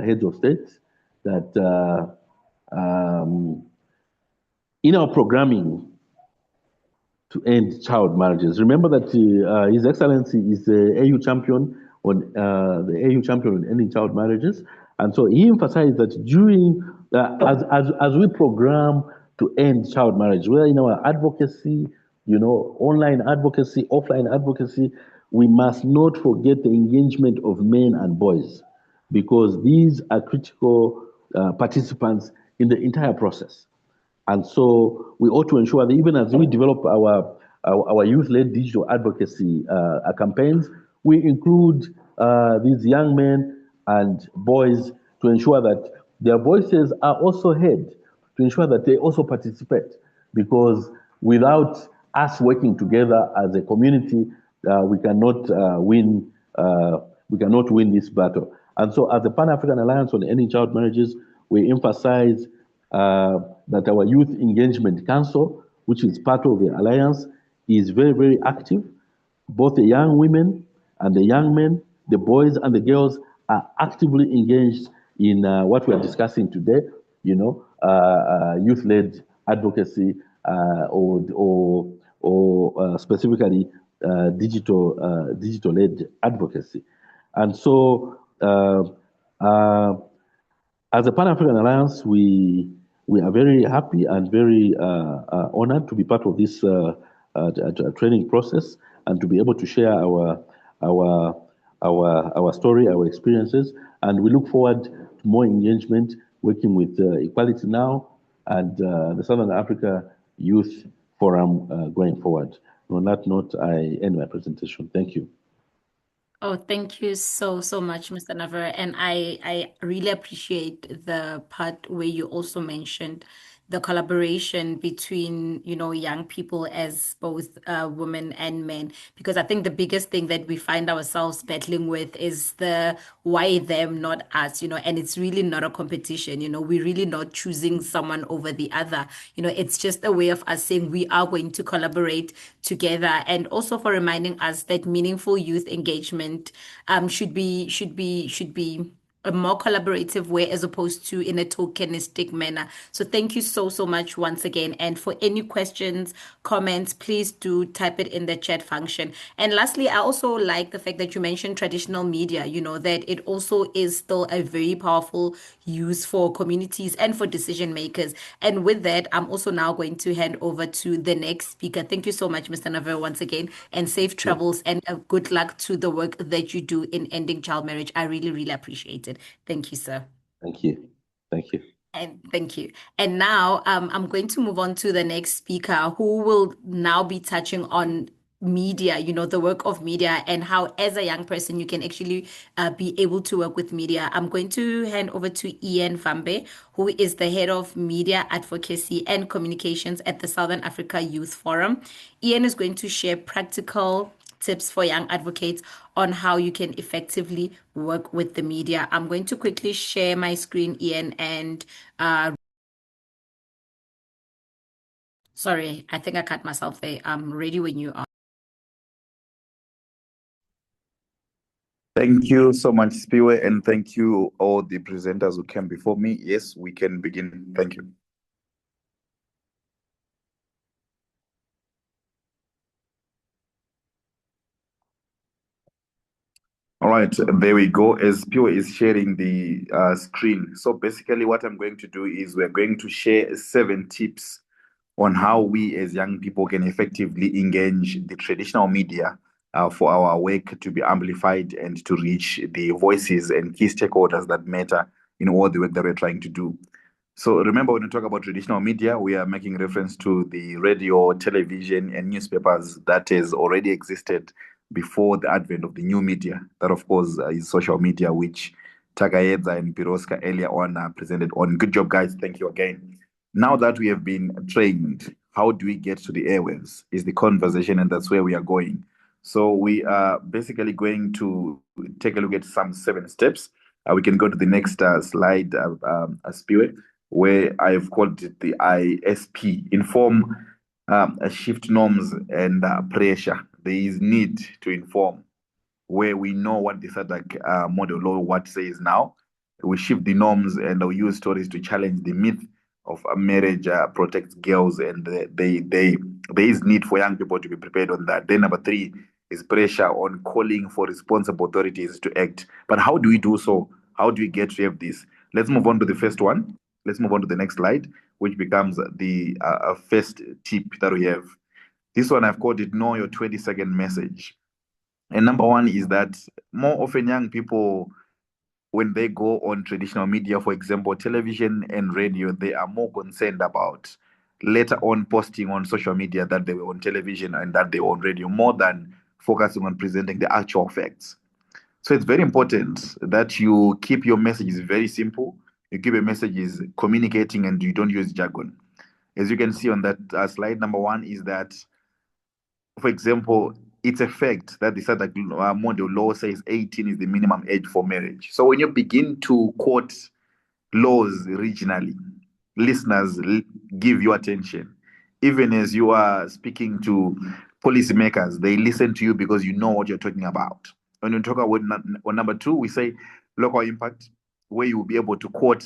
heads of state that in our programming to end child marriages, remember that His Excellency is the AU champion on ending child marriages, and so he emphasized that during as we program to end child marriage, whether in our advocacy, online advocacy, offline advocacy, we must not forget the engagement of men and boys, because these are critical participants in the entire process. And so we ought to ensure that even as we develop our youth-led digital advocacy campaigns, we include these young men and boys to ensure that their voices are also heard, to ensure that they also participate, because without us working together as a community, we cannot win this battle. And so as the Pan-African Alliance on Ending Child Marriages, we emphasize that our Youth Engagement Council, which is part of the Alliance, is very, very active. Both the young women and the young men, the boys and the girls are actively engaged in what we are discussing today, youth-led advocacy or specifically digital-led advocacy. And so as a Pan-African Alliance, we are very happy and very honored to be part of this training process and to be able to share our story, our experiences, and we look forward to more engagement working with Equality Now and the Southern Africa Youth Forum going forward. On that note, I end my presentation. Thank you. Oh, thank you so much, Mr. Navarre. And I really appreciate the part where you also mentioned the collaboration between, young people as both women and men, because I think the biggest thing that we find ourselves battling with is the why them, not us, and it's really not a competition, we're really not choosing someone over the other, it's just a way of us saying we are going to collaborate together, and also for reminding us that meaningful youth engagement should be a more collaborative way as opposed to in a tokenistic manner. So thank you so much once again. And for any questions, comments, please do type it in the chat function. And lastly, I also like the fact that you mentioned traditional media, that it also is still a very powerful use for communities and for decision makers. And with that, I'm also now going to hand over to the next speaker. Thank you so much, Mr. Navarre, once again, and safe travels and good luck to the work that you do in ending child marriage. I really, really appreciate it. Thank you, sir. Thank you. Thank you. And thank you. And now I'm going to move on to the next speaker, who will now be touching on media, the work of media, and how as a young person you can actually be able to work with media. I'm going to hand over to Ian Vambe, who is the head of media advocacy and communications at the Southern Africa Youth Forum. Ian is going to share practical tips for young advocates on how you can effectively work with the media. I'm going to quickly share my screen, Ian, and sorry, I think I cut myself there. I'm ready when you are. Thank you so much, Spiwe, and thank you all the presenters who came before me. Yes, we can begin. Thank you. All right, there we go. As Spiwe is sharing the screen. So basically what I'm going to do is we're going to share 7 tips on how we as young people can effectively engage the traditional media for our work to be amplified and to reach the voices and key stakeholders that matter in all the work that we're trying to do. So remember, when we talk about traditional media, we are making reference to the radio, television, and newspapers that has already existed before the advent of the new media. That, of course, is social media, which Tagayedza and Piroska earlier on presented on. Good job, guys. Thank you again. Now that we have been trained, how do we get to the airwaves is the conversation, and that's where we are going. So we are basically going to take a look at some 7 steps. We can go to the next slide, Spiwe, where I've called it the ISP, inform, shift norms and pressure. There is need to inform, where we know what the SADC model law what says now. We shift the norms and we use stories to challenge the myth of marriage protects girls, and there is need for young people to be prepared on that. Then number 3 is pressure on calling for responsible authorities to act. But how do we do so? How do we get to have this? Let's move on to the first one. Let's move on to the next slide, which becomes the first tip that we have. This one I've called it Know Your 20-second message. And number 1 is that more often young people, when they go on traditional media, for example, television and radio, they are more concerned about later on posting on social media that they were on television and that they were on radio, more than focusing on presenting the actual facts. So it's very important that you keep your messages very simple. You keep your messages communicating and you don't use jargon. As you can see on that slide, number 1 is that, for example, it's a fact that the SADC model law says 18 is the minimum age for marriage. So when you begin to quote laws regionally, listeners give you attention. Even as you are speaking to policymakers, they listen to you because you know what you're talking about. When you talk about number 2, we say local impact, where you will be able to quote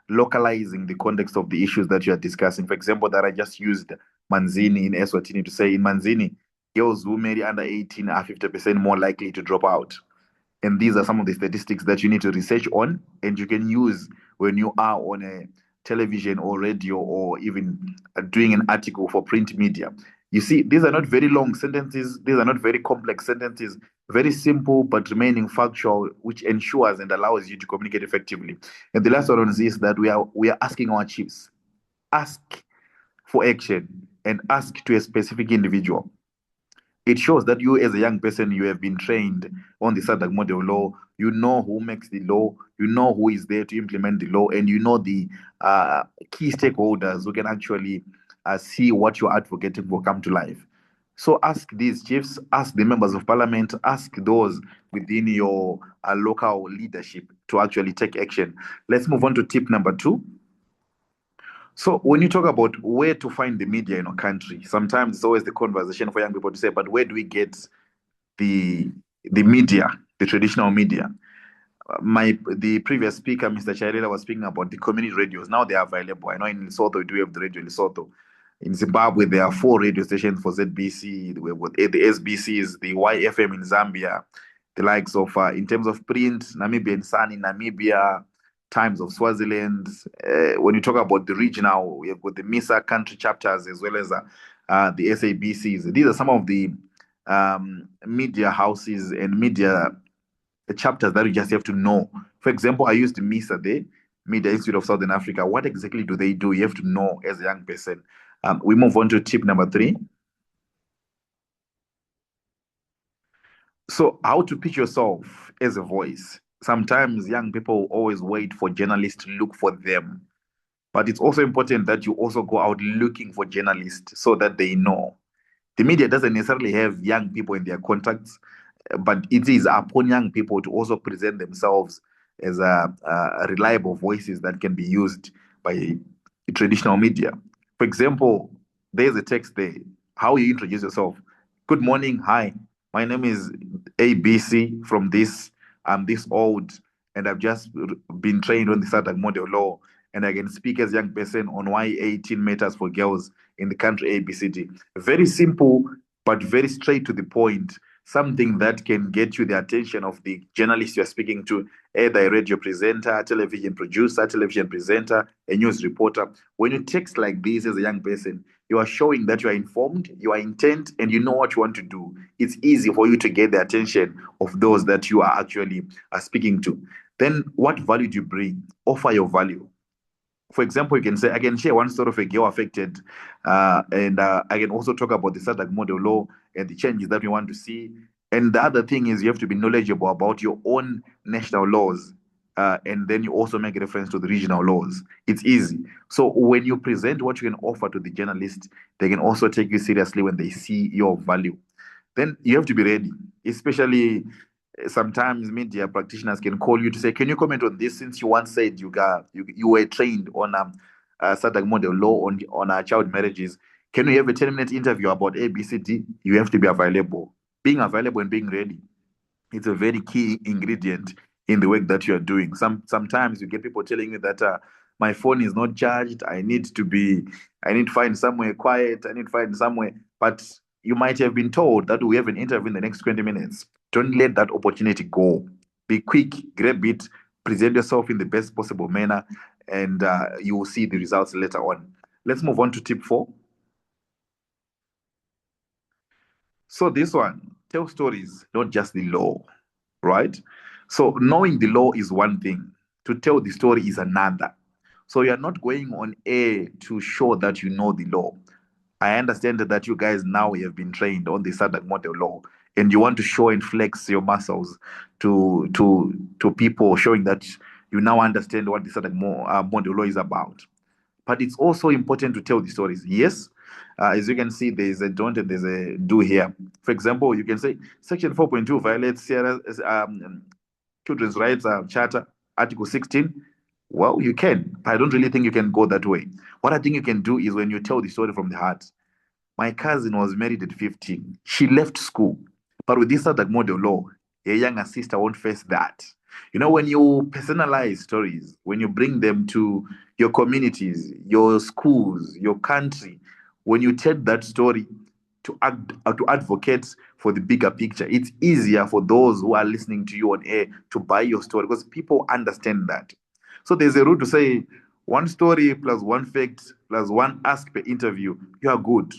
localizing the context of the issues that you are discussing. For example, that I just used Manzini in Eswatini to say in Manzini, girls who marry under 18 are 50% more likely to drop out. And these are some of the statistics that you need to research on, and you can use when you are on a television or radio or even doing an article for print media. You see, these are not very long sentences. These are not very complex sentences. Very simple, but remaining factual, which ensures and allows you to communicate effectively. And the last one is that we are asking our chiefs, ask for action and ask to a specific individual. It shows that you as a young person, you have been trained on the SADC model law. You know who makes the law, you know who is there to implement the law, and you know the key stakeholders who can actually see what you're advocating for come to life. So ask these chiefs, ask the members of parliament, ask those within your local leadership to actually take action. Let's move on to tip number 2. So when you talk about where to find the media in our country, sometimes it's always the conversation for young people to say, but where do we get the media, the traditional media? The previous speaker, Mr. Chairela, was speaking about the community radios. Now they are available. I know in Lesotho, we do have the radio in Lesotho. In Zimbabwe, there are 4 radio stations for ZBC, the SBCs, the YFM in Zambia, the likes of, in terms of print, Namibian Sun in Namibia, Times of Swaziland. When you talk about the regional, we have got the MISA country chapters as well as the SABCs. These are some of the media houses and media chapters that you just have to know. For example, I used MISA there, Media Institute of Southern Africa. What exactly do they do? You have to know as a young person. We move on to tip number 3. So, how to pitch yourself as a voice? Sometimes young people always wait for journalists to look for them, but it's also important that you also go out looking for journalists so that they know. The media doesn't necessarily have young people in their contacts, but it is upon young people to also present themselves as reliable voices that can be used by traditional media. For example, there's a text there. How you introduce yourself? Good morning. Hi, my name is ABC from this. I'm this old, and I've just been trained on the SADC Model Law, and I can speak as a young person on why 18 matters for girls in the country ABCD. Very simple, but very straight to the point. Something that can get you the attention of the journalist you're speaking to, either a radio presenter, television producer, television presenter, a news reporter. When you text like this as a young person, you are showing that you are informed, you are intent, and you know what you want to do. It's easy for you to get the attention of those that you are actually speaking to. Then, what value do you bring? Offer your value. For example, you can say, I can share one story of a girl affected, and I can also talk about the SADC Model Law and the changes that we want to see. And the other thing is you have to be knowledgeable about your own national laws, and then you also make reference to the regional laws. It's easy. So when you present what you can offer to the journalist, they can also take you seriously when they see your value. Then you have to be ready, especially sometimes media practitioners can call you to say, can you comment on this, since you once said you were trained on SADC Model Law on child marriages. Can we have a 10-minute interview about ABCD? You have to be available. Being available and being ready, it's a very key ingredient in the work that you are doing. Sometimes you get people telling you that my phone is not charged. I need to find somewhere quiet. I need to find somewhere. But you might have been told that we have an interview in the next 20 minutes. Don't let that opportunity go. Be quick, grab it, present yourself in the best possible manner, and you will see the results later on. Let's move on to tip 4. So this one, tell stories, not just the law, right? So knowing the law is one thing. To tell the story is another. So you're not going on air to show that you know the law. I understand that you guys now have been trained on the SADC Model Law, and you want to show and flex your muscles to people, showing that you now understand what the SADC Model Law is about. But it's also important to tell the stories. Yes, as you can see, there's a don't and there's a do here. For example, you can say Section 4.2 violates Sierra's Children's Rights Charter, Article 16. Well, you can, but I don't really think you can go that way. What I think you can do is when you tell the story from the heart. My cousin was married at 15. She left school. But with this SADC Model Law, a younger sister won't face that. You know, when you personalize stories, when you bring them to your communities, your schools, your country, when you tell that story to advocate for the bigger picture, it's easier for those who are listening to you on air to buy your story because people understand that. So there's a rule to say one story plus one fact plus one ask per interview, you are good.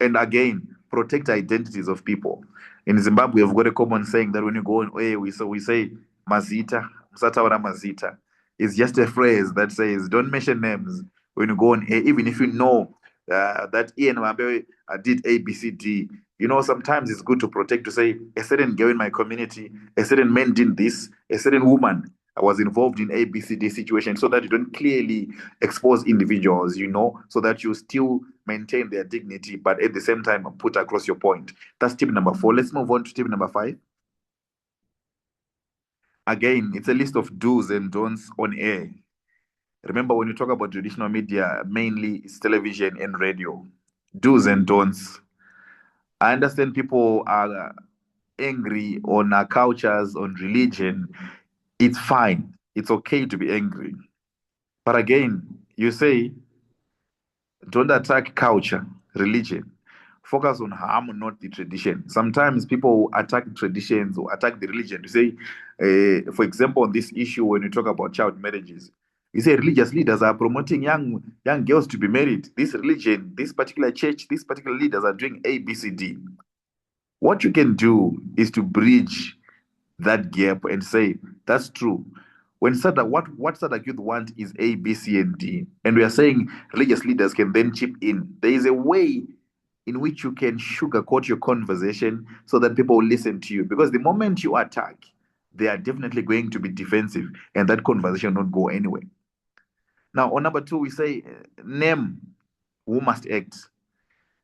And again, protect identities of people. In Zimbabwe, we've got a common saying that when you go on air, we say mazita, msataura mazita. It's just a phrase that says don't mention names when you go on air, even if you know that Ian Mambe did ABCD. You know, sometimes it's good to protect, to say a certain girl in my community, a certain man did this, a certain woman was involved in ABCD situation, so that you don't clearly expose individuals, you know, so that you still maintain their dignity, but at the same time put across your point. That's tip number 4. Let's move on to tip number 5. Again, it's a list of do's and don'ts on air. Remember, when you talk about traditional media, mainly it's television and radio. Do's and don'ts. I understand people are angry on our cultures, on religion. It's fine. It's okay to be angry. But again, you say, don't attack culture, religion. Focus on harm, not the tradition. Sometimes people attack traditions or attack the religion. You say, for example, on this issue, when you talk about child marriages, you say religious leaders are promoting young girls to be married. This religion, this particular church, these particular leaders are doing A, B, C, D. What you can do is to bridge that gap and say, that's true. When what SADC youth want is A, B, C, and D, and we are saying religious leaders can then chip in. There is a way in which you can sugarcoat your conversation so that people will listen to you. Because the moment you attack, they are definitely going to be defensive, and that conversation won't go anywhere. Now, on number 2, we say name who must act.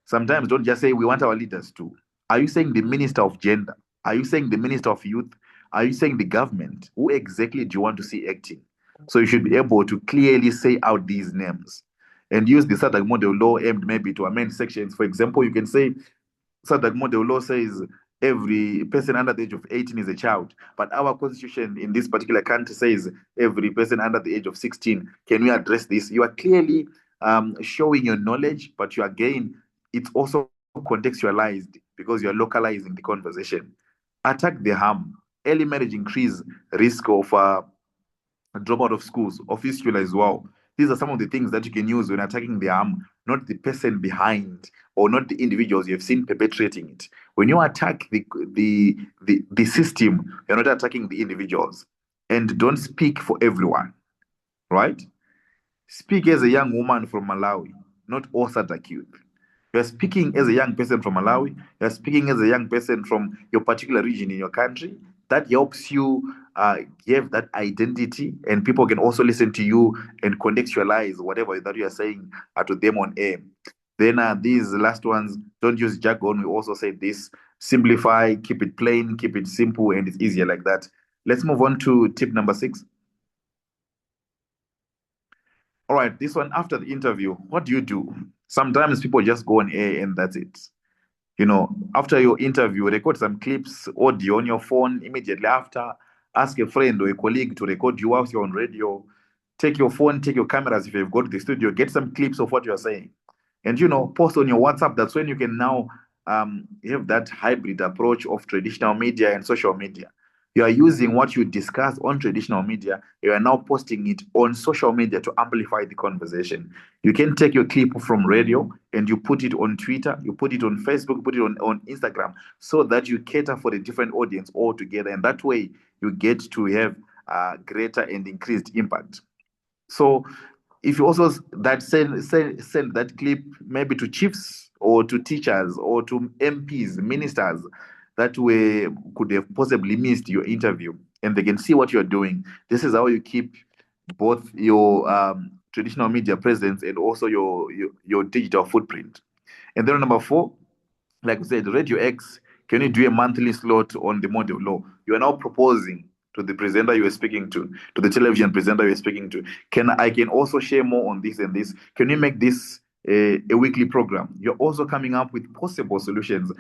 Sometimes don't just say we want our leaders to. Are you saying the Minister of Gender? Are you saying the Minister of Youth? Are you saying the government? Who exactly do you want to see acting? So you should be able to clearly say out these names and use the SADC model law aimed maybe to amend sections. For example, you can say SADC model law says every person under the age of 18 is a child, but our constitution in this particular country says every person under the age of 16. Can we address this? You are clearly showing your knowledge, but you again, it's also contextualized because you are localizing the conversation. Attack the harm. Early marriage increase risk of drop out of schools, of fistula as well. These are some of the things that you can use when attacking the harm, not the person behind or not the individuals you have seen perpetrating it. When you attack the system, you're not attacking the individuals. And don't speak for everyone, right? Speak as a young woman from Malawi, not all SADC youth. You're speaking as a young person from Malawi. You're speaking as a young person from your particular region in your country. That helps you give that identity, and people can also listen to you and contextualize whatever that you are saying to them on air. Then these last ones, don't use jargon. We also say this: simplify, keep it plain, keep it simple, and it's easier like that. Let's move on to tip number 6. All right, this one, after the interview, what do you do? Sometimes people just go on air and that's it. After your interview, record some clips, audio on your phone immediately after. Ask a friend or a colleague to record you whilst you're on radio. Take your phone, take your cameras if you've got the studio, get some clips of what you're saying. And, post on your WhatsApp. That's when you can now have that hybrid approach of traditional media and social media. You are using what you discuss on traditional media, you are now posting it on social media to amplify the conversation. You can take your clip from radio and you put it on Twitter, you put it on Facebook, put it on Instagram, so that you cater for a different audience altogether. And that way you get to have greater and increased impact. So if you also send that clip maybe to chiefs or to teachers or to MPs, ministers that could have possibly missed your interview, and they can see what you're doing. This is how you keep both your traditional media presence and also your digital footprint. And then number 4, like we said, Radio X, can you do a monthly slot on the model law? You are now proposing to the presenter you are speaking to the television presenter you are speaking to. I can also share more on this and this. Can you make this a weekly program? You're also coming up with possible solutions.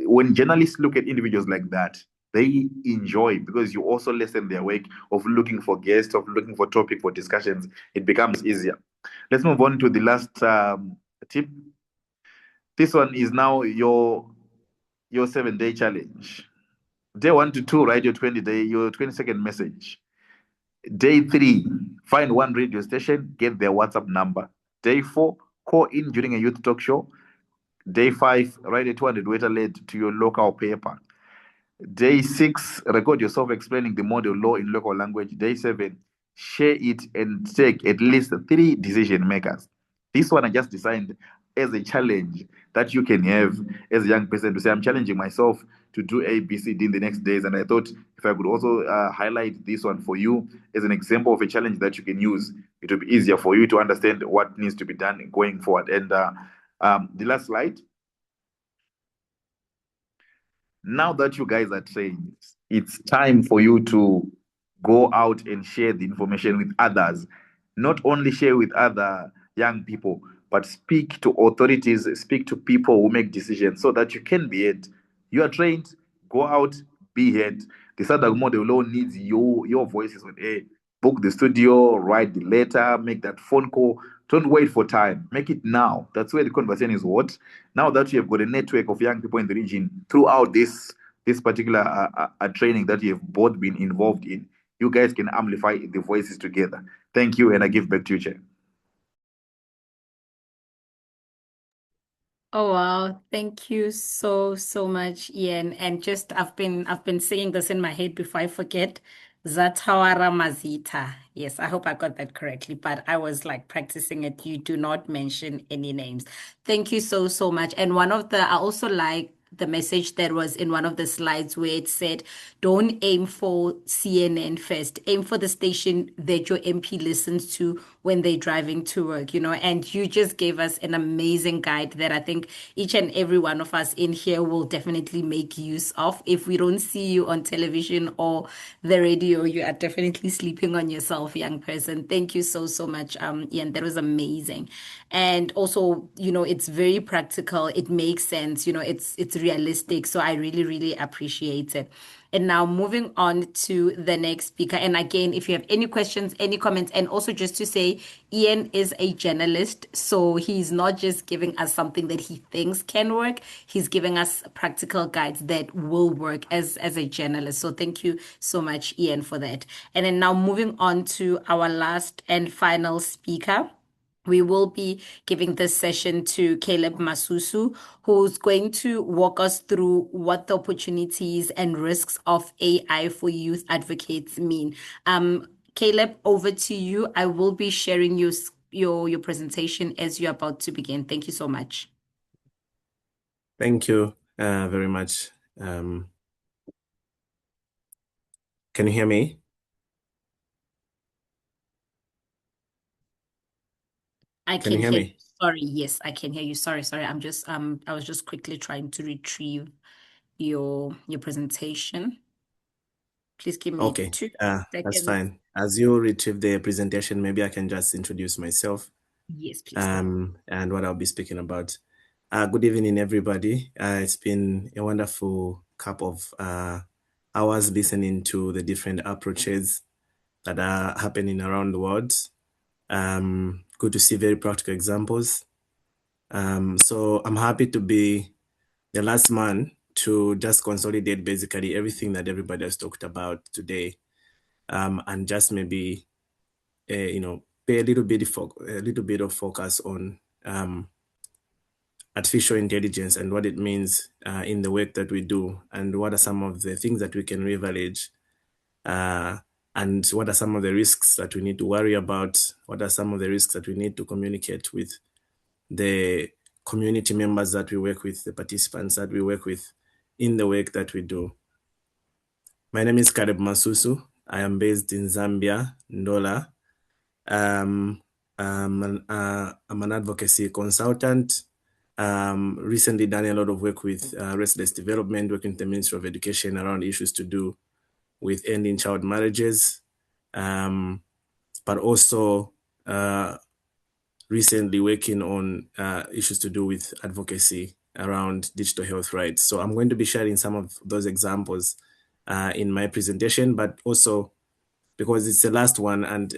When journalists look at individuals like that, they enjoy, because you also lessen their work of looking for guests, of looking for topic for discussions. It becomes easier. Let's move on to the last tip. This one is now your 7-day challenge. Day 1 to 2, write your 20-second message. Day 3, find one radio station, get their WhatsApp number. Day 4, call in during a youth talk show. Day 5, write a 200-word lead to your local paper. Day 6, record yourself explaining the model law in local language. Day 7, share it and take at least 3 decision makers. This one I just designed as a challenge that you can have as a young person to say, I'm challenging myself to do A, B, C, D in the next days. And I thought if I could also highlight this one for you as an example of a challenge that you can use, it will be easier for you to understand what needs to be done going forward. And the last slide. Now that you guys are trained, it's time for you to go out and share the information with others. Not only share with other young people, but speak to authorities, speak to people who make decisions so that you can be heard. You are trained, go out, be heard. The SADC model law needs your voices on air. Book the studio, write the letter, make that phone call. Don't wait for time. Make it now. That's where the conversation is what? Now that you have got a network of young people in the region throughout this particular training that you have both been involved in, you guys can amplify the voices together. Thank you, and I give back to you, Chair. Oh wow, thank you so much, Ian. And just I've been singing this in my head before I forget. Zatawara Mazita. Yes, I hope I got that correctly, but I was like practicing it. You do not mention any names. Thank you so, so much. And I also like the message that was in one of the slides where it said, don't aim for CNN first, aim for the station that your MP listens to when they're driving to work, and you just gave us an amazing guide that I think each and every one of us in here will definitely make use of. If we don't see you on television or the radio, you are definitely sleeping on yourself, young person. Thank you so, so much, Ian. That was amazing. And also, it's very practical. It makes sense. It's realistic. So I really, really appreciate it. And now moving on to the next speaker. And again, if you have any questions, any comments, and also just to say, Ian is a journalist. So he's not just giving us something that he thinks can work. He's giving us practical guides that will work as a journalist. So thank you so much, Ian, for that. And then now moving on to our last and final speaker. We will be giving this session to Caleb Masusu, who's going to walk us through what the opportunities and risks of AI for youth advocates mean. Caleb, over to you. I will be sharing your presentation as you're about to begin. Thank you so much. Thank you very much. Can you hear me? I can hear you. Sorry, yes, I can hear you. Sorry. I'm just I was just quickly trying to retrieve your presentation. Please give me 2 seconds. That's fine. As you retrieve the presentation, maybe I can just introduce myself. Yes, please. And what I'll be speaking about. Good evening, everybody. It's been a wonderful couple of hours listening to the different approaches that are happening around the world. Good to see very practical examples. So I'm happy to be the last man to just consolidate basically everything that everybody has talked about today, and just maybe, pay a little bit of focus on artificial intelligence and what it means in the work that we do, and what are some of the things that we can leverage, and what are some of the risks that we need to worry about, what are some of the risks that we need to communicate with the community members that we work with, the participants that we work with in the work that we do. My name is Caleb Masusu. I am based in Zambia, Ndola. I'm an advocacy consultant. Recently done a lot of work with race-based development, working with the Ministry of Education around issues to do with ending child marriages, but also recently working on issues to do with advocacy around digital health rights. So I'm going to be sharing some of those examples in my presentation, but also because it's the last one, and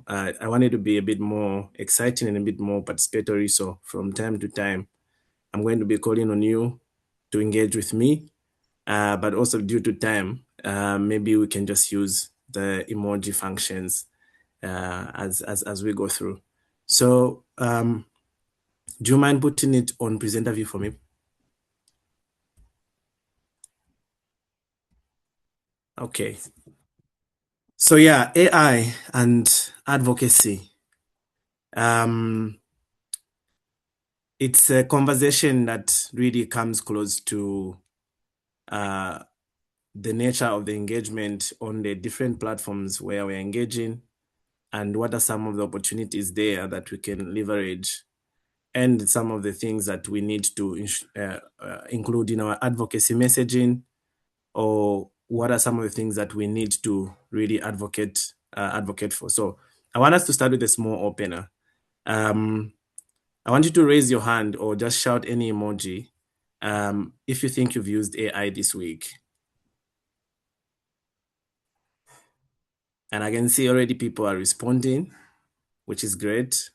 I wanted to be a bit more exciting and a bit more participatory. So from time to time, I'm going to be calling on you to engage with me, but also due to time, maybe we can just use the emoji functions as we go through. So do you mind putting it on presenter view for me? Okay. So yeah, AI and advocacy. It's a conversation that really comes close to the nature of the engagement on the different platforms where we're engaging, and what are some of the opportunities there that we can leverage, and some of the things that we need to include in our advocacy messaging, or what are some of the things that we need to really advocate for. So I want us to start with a small opener. I want you to raise your hand or just shout any emoji if you think you've used AI this week. And I can see already people are responding, which is great.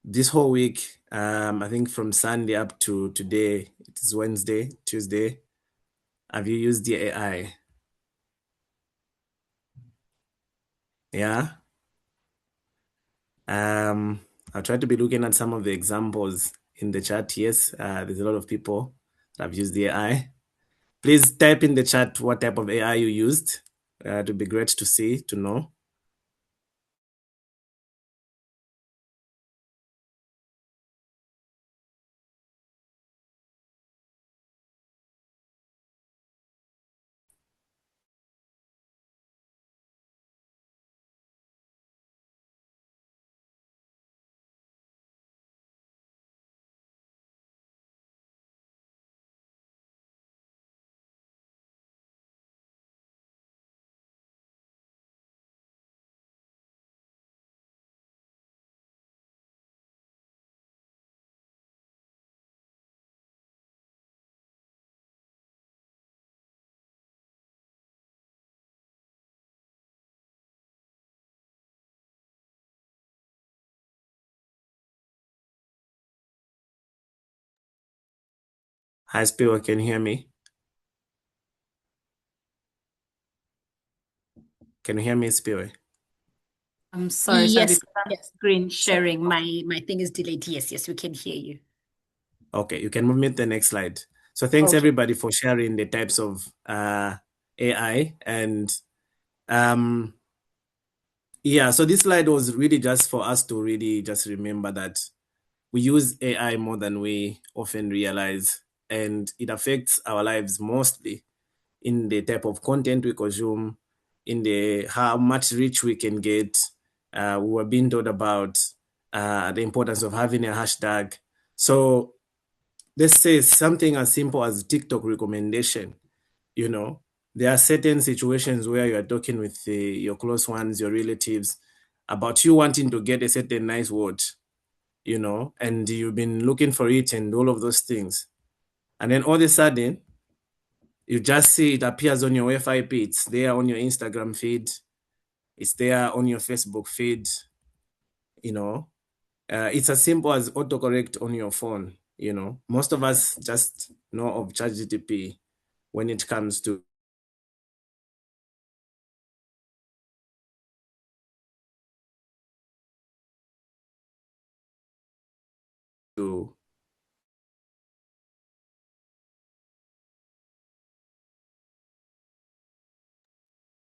This whole week, I think from Sunday up to today, it is Wednesday, Tuesday, have you used the AI? Yeah. I'll try to be looking at some of the examples in the chat. Yes, there's a lot of people that have used the AI. Please type in the chat what type of AI you used. It would be great to see, to know. Hi, Spiwa, can you hear me? Can you hear me, Spiwa? I'm sorry, Yes, because I'm yes. screen sharing. My thing is delayed. Yes, yes, we can hear you. Okay, you can move me to the next slide. So thanks Okay. everybody for sharing the types of AI. And yeah, so this slide was really just for us to really just remember that we use AI more than we often realize, and it affects our lives mostly in the type of content we consume, in the how much reach we can get. We were being told about the importance of having a hashtag. So let's say something as simple as TikTok recommendation. You know, there are certain situations where you are talking with your close ones, your relatives, about you wanting to get a certain nice watch, you know, and you've been looking for it and all of those things. And then all of a sudden, you just see it appears on your FIP. It's there on your Instagram feed. It's there on your Facebook feed. You know, it's as simple as autocorrect on your phone. You know, most of us just know of ChatGPT when it comes to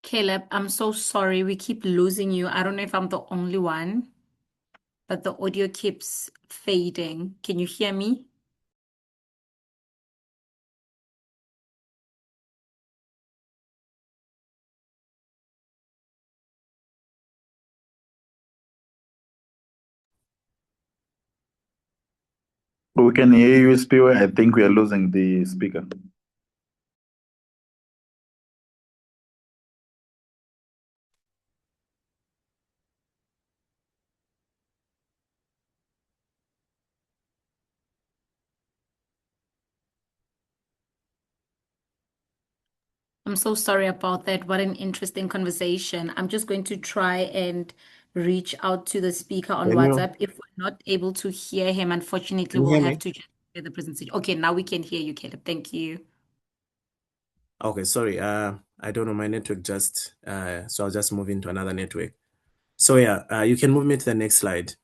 Caleb, I'm so sorry. We keep losing you. I don't know if I'm the only one, but the audio keeps fading. Can you hear me? We can hear you, Spiwa. I think we are losing the speaker. I'm so sorry about that. What an interesting conversation. I'm just going to try and reach out to the speaker on WhatsApp. If we're not able to hear him, unfortunately, Can you we'll hear have me? to just hear the presentation. Okay, now we can hear you, Caleb. Thank you. Okay, sorry. I don't know, my network just so I'll just move into another network. So yeah, you can move me to the next slide.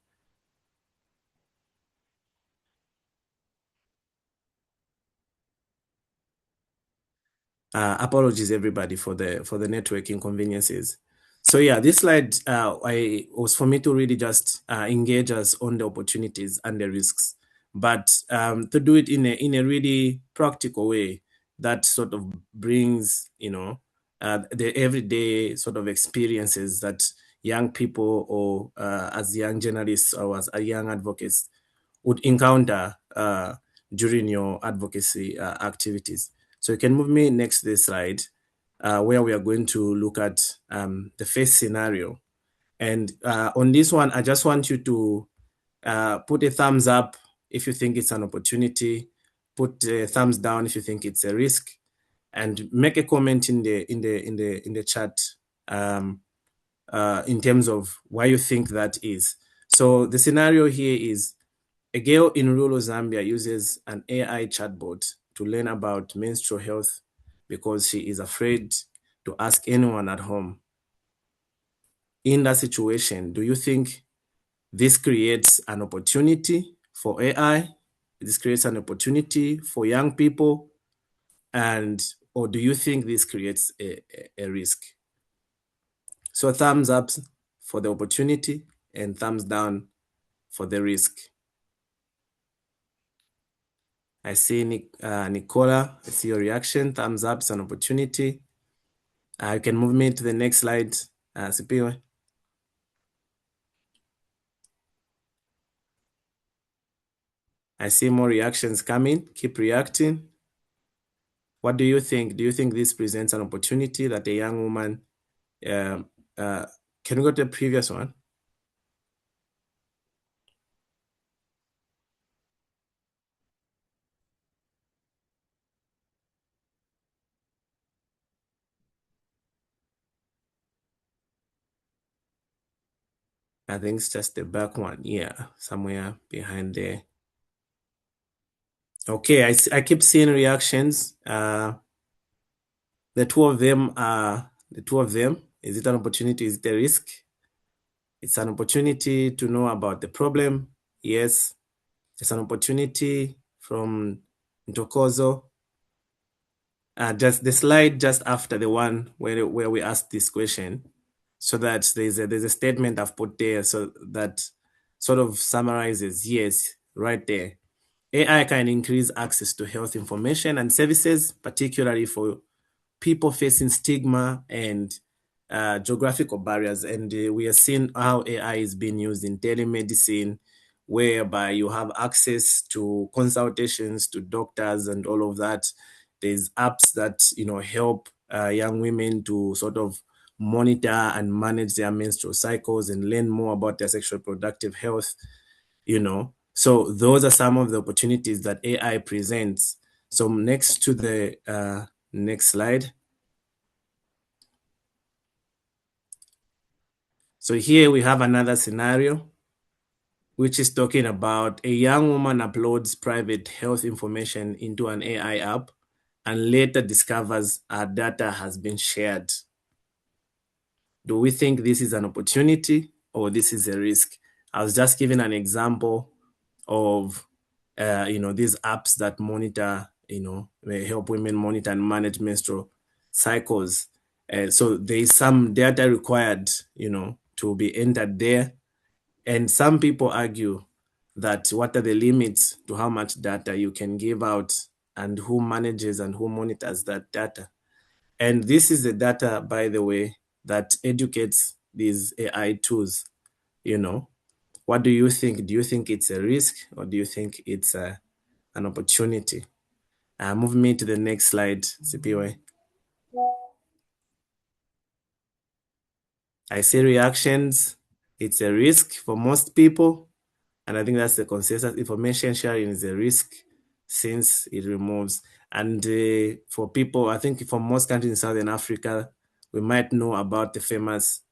Apologies everybody for the network inconveniences. So yeah, this slide was for me to really just engage us on the opportunities and the risks, but to do it in a really practical way that sort of brings, you know, the everyday sort of experiences that young people or as young journalists or as young advocates would encounter during your advocacy activities. So you can move me next to this slide where we are going to look at the first scenario. And on this one, I just want you to put a thumbs up if you think it's an opportunity, put a thumbs down if you think it's a risk, and make a comment in the chat in terms of why you think that is. So the scenario here is a girl in rural Zambia uses an AI chatbot to learn about menstrual health because she is afraid to ask anyone at home. In that situation, do you think this creates an opportunity for AI? This creates an opportunity for young people? Or do you think this creates a risk? So thumbs up for the opportunity and thumbs down for the risk. I see Nicola, I see your reaction. Thumbs up is an opportunity. You can move me to the next slide, Sipiwe. I see more reactions coming. Keep reacting. What do you think? Do you think this presents an opportunity that a young woman, can we go to the previous one? I think it's just the back one. Yeah, somewhere behind there. Okay, I keep seeing reactions. The two of them, is it an opportunity? Is it a risk? It's an opportunity to know about the problem. Yes. It's an opportunity from Ntokozo. Just the slide just after the one where we asked this question, so that there's a statement I've put there, so that sort of summarizes, yes, right there. AI can increase access to health information and services, particularly for people facing stigma and geographical barriers. And we are seeing how AI is being used in telemedicine, whereby you have access to consultations, to doctors and all of that. There's apps that, help young women to sort of monitor and manage their menstrual cycles and learn more about their sexual reproductive health, So those are some of the opportunities that AI presents. So next to the next slide. So here we have another scenario, which is talking about a young woman uploads private health information into an AI app and later discovers her data has been shared. Do we think this is an opportunity or this is a risk? I was just giving an example of, these apps that monitor, help women monitor and manage menstrual cycles. So there is some data required, to be entered there. And some people argue that what are the limits to how much data you can give out and who manages and who monitors that data. And this is the data, by the way, that educates these AI tools. What do you think? Do you think it's a risk or do you think it's an opportunity? Move me to the next slide, Sipiwe. I see reactions. It's a risk for most people. And I think that's the consensus. Information sharing is a risk since it removes. And for people, I think for most countries in Southern Africa, we might know about the famous,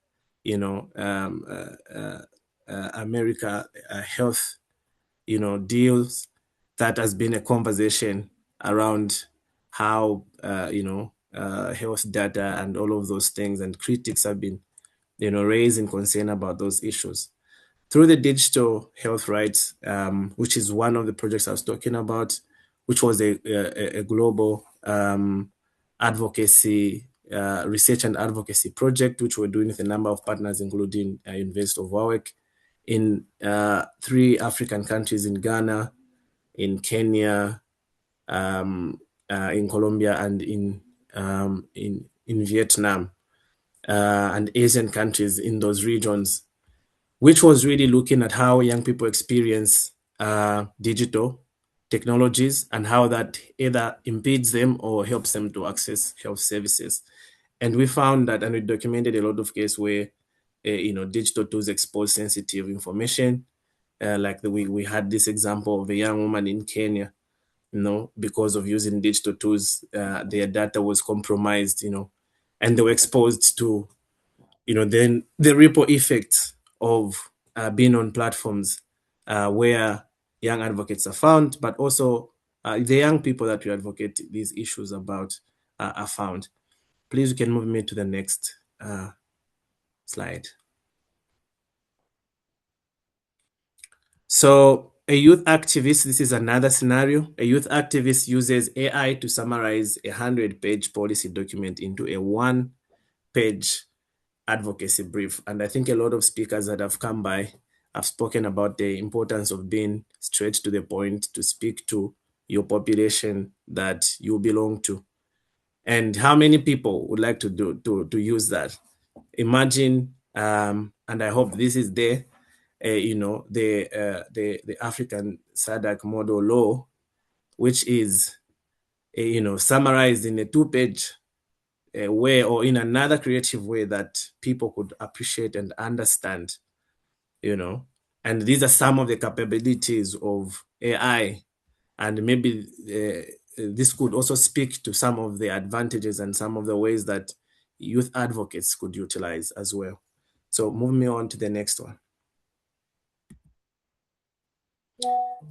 America health, deals. That has been a conversation around how, health data and all of those things, and critics have been, raising concern about those issues. Through the digital health rights, which is one of the projects I was talking about, which was a global advocacy, research and advocacy project, which we're doing with a number of partners, including University of Warwick, in 3 African countries, in Ghana, in Kenya, in Colombia, and in Vietnam, and Asian countries in those regions, which was really looking at how young people experience digital technologies and how that either impedes them or helps them to access health services. And we found that, and we documented a lot of cases where, digital tools expose sensitive information. Like we had this example of a young woman in Kenya, because of using digital tools, their data was compromised, and they were exposed to, then the ripple effects of being on platforms where young advocates are found, but also the young people that we advocate these issues about are found. Please, you can move me to the next slide. So a youth activist, this is another scenario. A youth activist uses AI to summarize a 100-page policy document into a 1-page advocacy brief. And I think a lot of speakers that have come by have spoken about the importance of being straight to the point to speak to your population that you belong to. And how many people would like to use that? Imagine, and I hope this is there, the African SADC Model Law, which is, summarized in a 2-page way or in another creative way that people could appreciate and understand, And these are some of the capabilities of AI, and maybe this could also speak to some of the advantages and some of the ways that youth advocates could utilize as well. So move me on to the next one.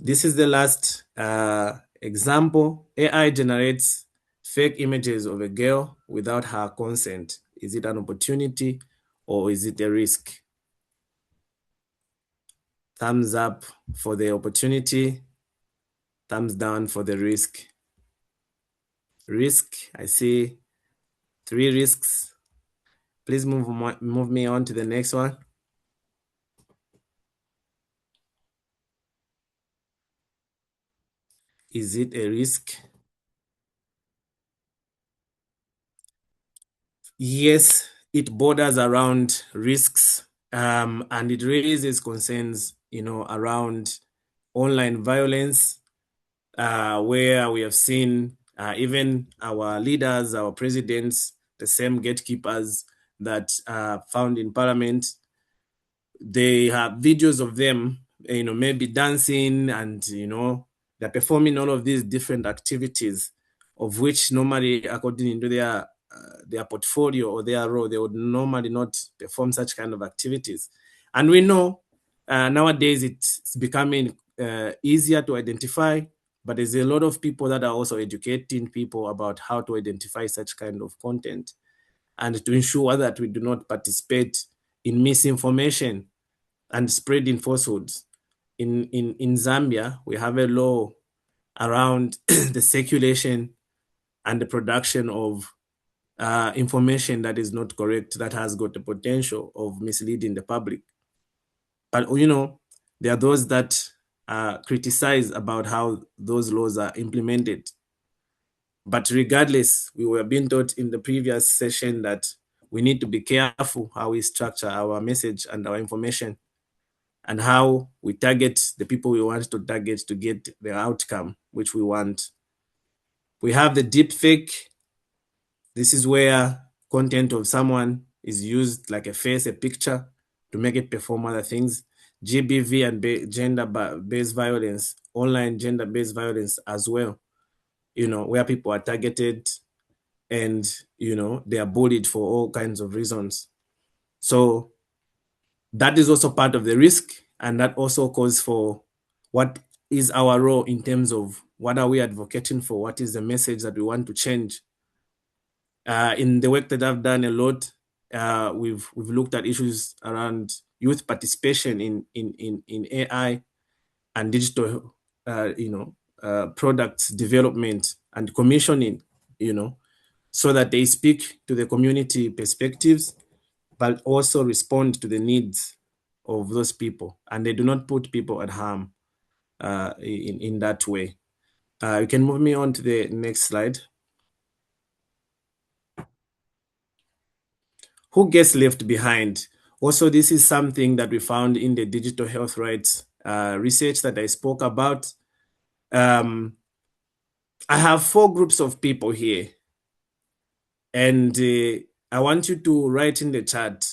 This is the last example. AI generates fake images of a girl without her consent. Is it an opportunity or is it a risk? Thumbs up for the opportunity, thumbs down for the risk. Risk, I see 3 risks. Please move me on to the next one. Is it a risk? Yes, it borders around risks, and it raises concerns, around online violence, where we have seen even our leaders, our presidents, the same gatekeepers that are found in Parliament. They have videos of them, maybe dancing and, they're performing all of these different activities, of which normally, according to their portfolio or their role, they would normally not perform such kind of activities. And we know nowadays it's becoming easier to identify, but there's a lot of people that are also educating people about how to identify such kind of content and to ensure that we do not participate in misinformation and spreading falsehoods. In Zambia, we have a law around the circulation and the production of information that is not correct, that has got the potential of misleading the public. But, there are those that criticize about how those laws are implemented. But regardless, we were being taught in the previous session that we need to be careful how we structure our message and our information and how we target the people we want to target to get the outcome which we want. We have the deep fake. This is where content of someone is used like a face, a picture, to make it perform other things. GBV and gender-based violence, online gender-based violence as well, where people are targeted and, they are bullied for all kinds of reasons. So that is also part of the risk, and that also calls for what is our role in terms of what are we advocating for, what is the message that we want to change. In the work that I've done a lot, we've looked at issues around youth participation in AI and digital, products development and commissioning, so that they speak to the community perspectives, but also respond to the needs of those people, and they do not put people at harm in that way. You can move me on to the next slide. Who gets left behind? Also, this is something that we found in the digital health rights research that I spoke about. I have 4 groups of people here, and I want you to write in the chat,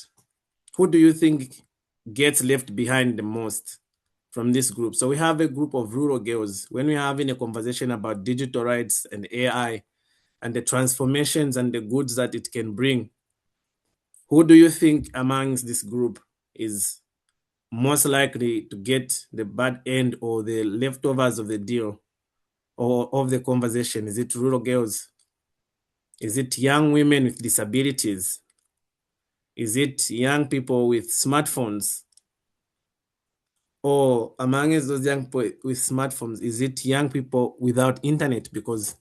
who do you think gets left behind the most from this group? So we have a group of rural girls. When we're having a conversation about digital rights and AI and the transformations and the goods that it can bring, who do you think amongst this group is most likely to get the bad end or the leftovers of the deal or of the conversation? Is it rural girls? Is it young women with disabilities? Is it young people with smartphones? Or among those young people with smartphones, is it young people without internet? Because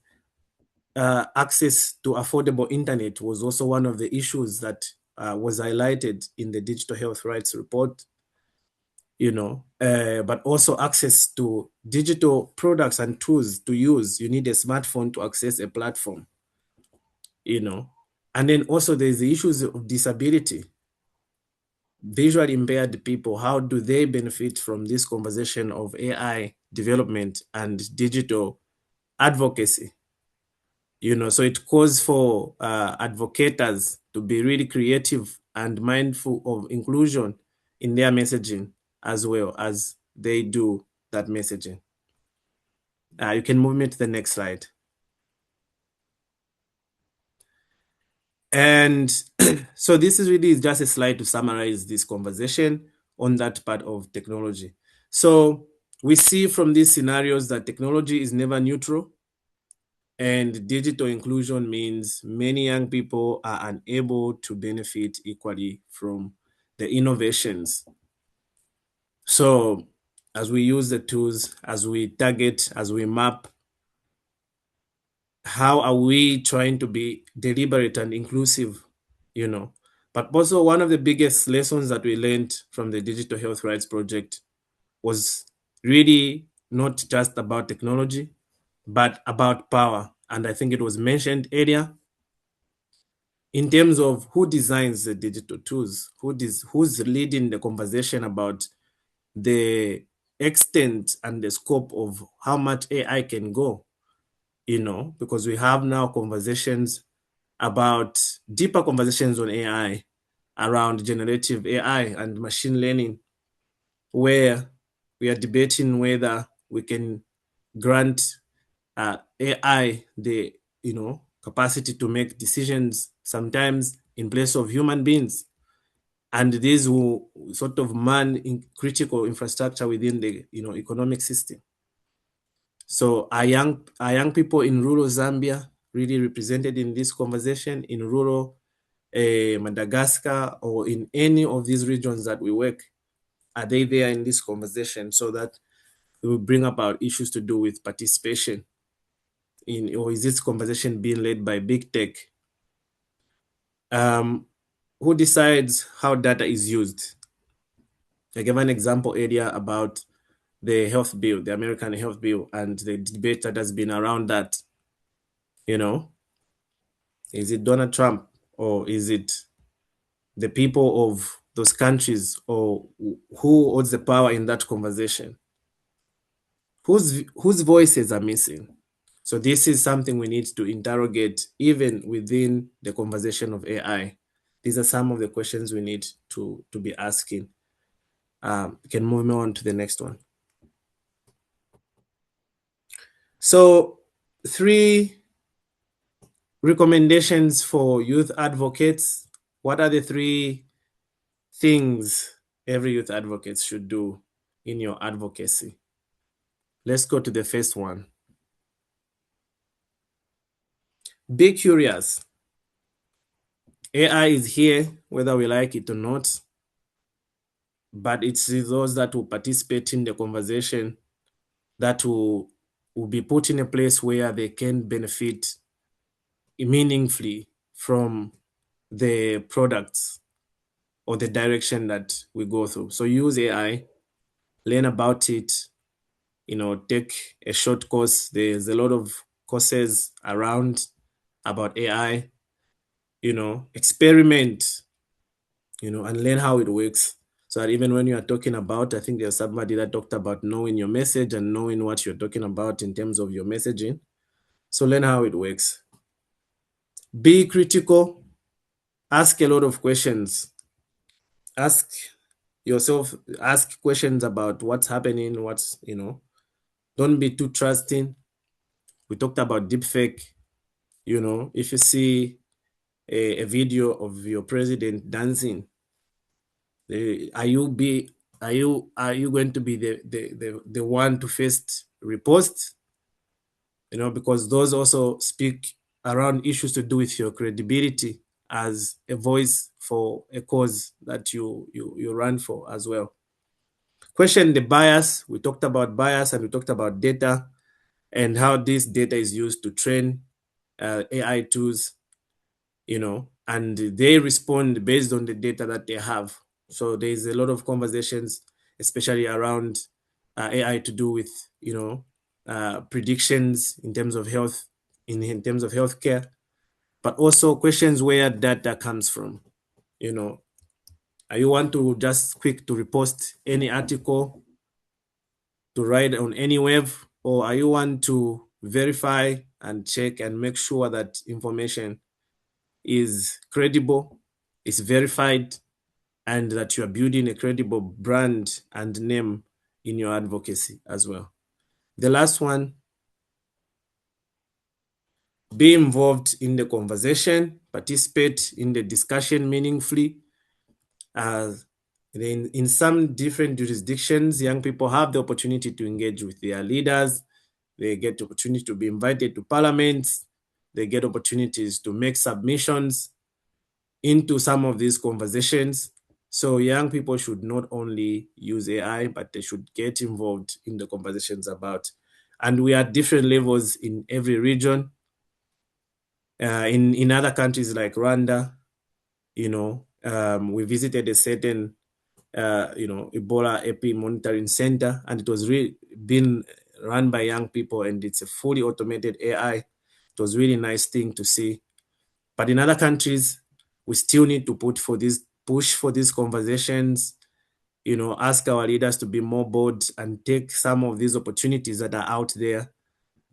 access to affordable internet was also one of the issues that was highlighted in the Digital Health Rights Report, but also access to digital products and tools to use. You need a smartphone to access a platform, And then also there's the issues of disability. Visually impaired people, how do they benefit from this conversation of AI development and digital advocacy? So it calls for advocates to be really creative and mindful of inclusion in their messaging as well as they do that messaging. You can move me to the next slide. And so this is really just a slide to summarize this conversation on that part of technology. So we see from these scenarios that technology is never neutral, and digital inclusion means many young people are unable to benefit equally from the innovations. So as we use the tools, as we target, as we map, how are we trying to be deliberate and inclusive, But also one of the biggest lessons that we learned from the Digital Health Rights Project was really not just about technology, but about power. And I think it was mentioned earlier in terms of who designs the digital tools, who's leading the conversation about the extent and the scope of how much AI can go, because we have now conversations about deeper conversations on AI around generative AI and machine learning, where we are debating whether we can grant AI the capacity to make decisions sometimes in place of human beings, and these will sort of man in critical infrastructure within the economic system. So are young people in rural Zambia really represented in this conversation, in rural Madagascar, or in any of these regions that we work? Are they there in this conversation, so that we will bring about issues to do with participation or is this conversation being led by big tech? Who decides how data is used? I gave an example earlier about the health bill, the American health bill, and the debate that has been around that. Is it Donald Trump, or is it the people of those countries, or who holds the power in that conversation? Whose voices are missing? So this is something we need to interrogate even within the conversation of AI. These are some of the questions we need to be asking. You can move on to the next one. So 3 recommendations for youth advocates. What are the 3 things every youth advocate should do in your advocacy? Let's go to the first one. Be curious. AI is here, whether we like it or not, but it's those that will participate in the conversation that will be put in a place where they can benefit meaningfully from the products or the direction that we go through. So use AI, learn about it, take a short course. There's a lot of courses around about AI, experiment, and learn how it works. So that even when you are talking about, I think there's somebody that talked about knowing your message and knowing what you're talking about in terms of your messaging. So learn how it works. Be critical. Ask a lot of questions. Ask questions about what's happening, don't be too trusting. We talked about deepfake. If you see a video of your president dancing, are you going to be the one to first repost? Because those also speak around issues to do with your credibility as a voice for a cause that you run for as well. Question the bias. We talked about bias and we talked about data and how this data is used to train AI tools, and they respond based on the data that they have. So there's a lot of conversations, especially around AI to do with, predictions in terms of health, in terms of healthcare, but also questions where data comes from. Are you want to just quick to repost any article to write on any web, or are you want to verify and check and make sure that information is credible, is verified, and that you are building a credible brand and name in your advocacy as well. The last one, be involved in the conversation, participate in the discussion meaningfully. In some different jurisdictions, young people have the opportunity to engage with their leaders. They get the opportunity to be invited to parliaments. They get opportunities to make submissions into some of these conversations. So young people should not only use AI, but they should get involved in the conversations about. And we are at different levels in every region. In other countries like Rwanda, we visited a certain, Ebola Epi Monitoring Center, and it was really being run by young people, and it's a fully automated AI. It was really nice thing to see. But in other countries, we still need to push for these conversations, ask our leaders to be more bold and take some of these opportunities that are out there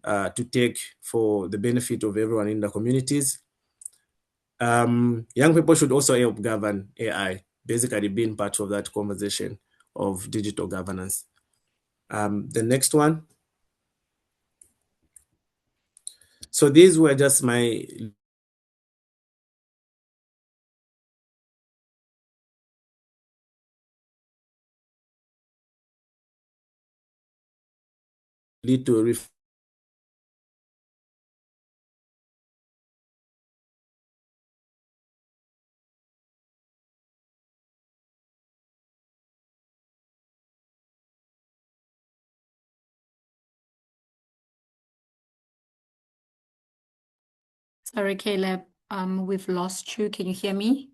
to take for the benefit of everyone in the communities. Young people should also help govern AI, basically being part of that conversation of digital governance. The next one. So these were just my little Sorry, Caleb, we've lost you. Can you hear me?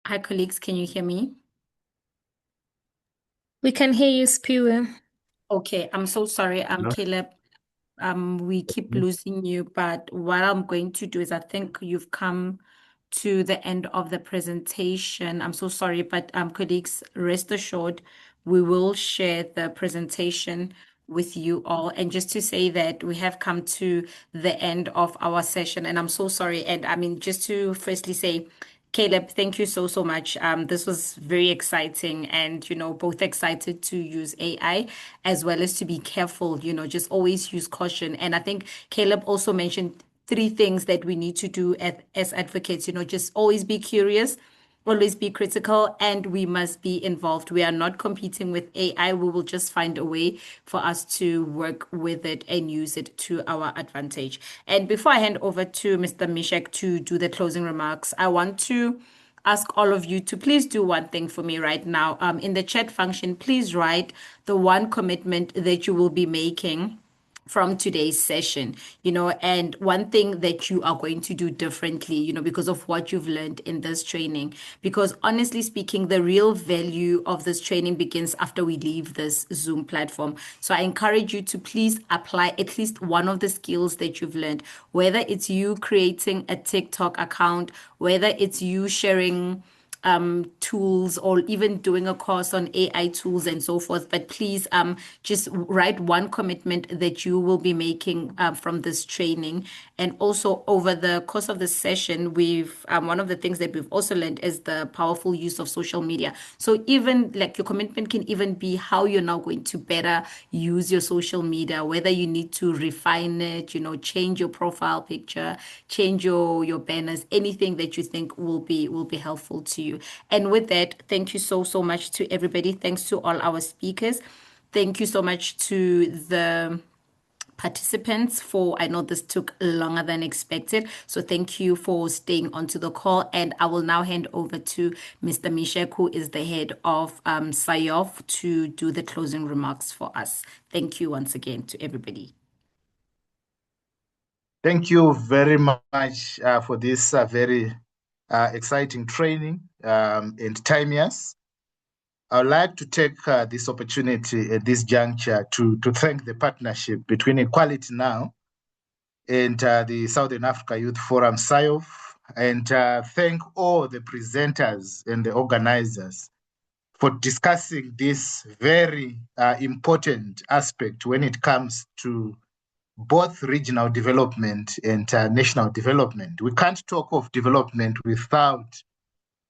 Hi, colleagues, can you hear me? We can hear you, Spiwe. Okay, I'm so sorry, Caleb. We keep losing you, but what I'm going to do is I think you've come to the end of the presentation. I'm so sorry, but colleagues, rest assured, we will share the presentation with you all. And just to say that we have come to the end of our session, and I'm so sorry. And I mean, just to firstly say, Caleb, thank you so much. This was very exciting, and both excited to use AI as well as to be careful, just always use caution. And I think Caleb also mentioned 3 things that we need to do as advocates, just always be curious, always be critical, and we must be involved. We are not competing with AI. We will just find a way for us to work with it and use it to our advantage. And before I hand over to Mr. Mishek to do the closing remarks, I want to ask all of you to please do one thing for me right now. In the chat function, please write the one commitment that you will be making from today's session, and one thing that you are going to do differently, because of what you've learned in this training. Because honestly speaking, the real value of this training begins after we leave this Zoom platform. So I encourage you to please apply at least one of the skills that you've learned, whether it's you creating a TikTok account, whether it's you sharing tools, or even doing a course on AI tools and so forth. But please just write one commitment that you will be making from this training. And also over the course of the session, we've one of the things that we've also learned is the powerful use of social media. So even like your commitment can even be how you're now going to better use your social media, whether you need to refine it, change your profile picture, change your banners, anything that you think will be helpful to you. And with that, thank you so much to everybody. Thanks to all our speakers. Thank you so much to the participants I know this took longer than expected. So thank you for staying onto the call. And I will now hand over to Mr. Mishek, who is the head of SAYoF, to do the closing remarks for us. Thank you once again to everybody. Thank you very much for this very exciting training and time years. I would like to take this opportunity at this juncture to thank the partnership between Equality Now and the Southern Africa Youth Forum, SAYoF, and thank all the presenters and the organizers for discussing this very important aspect when it comes to both regional development and national development. We can't talk of development without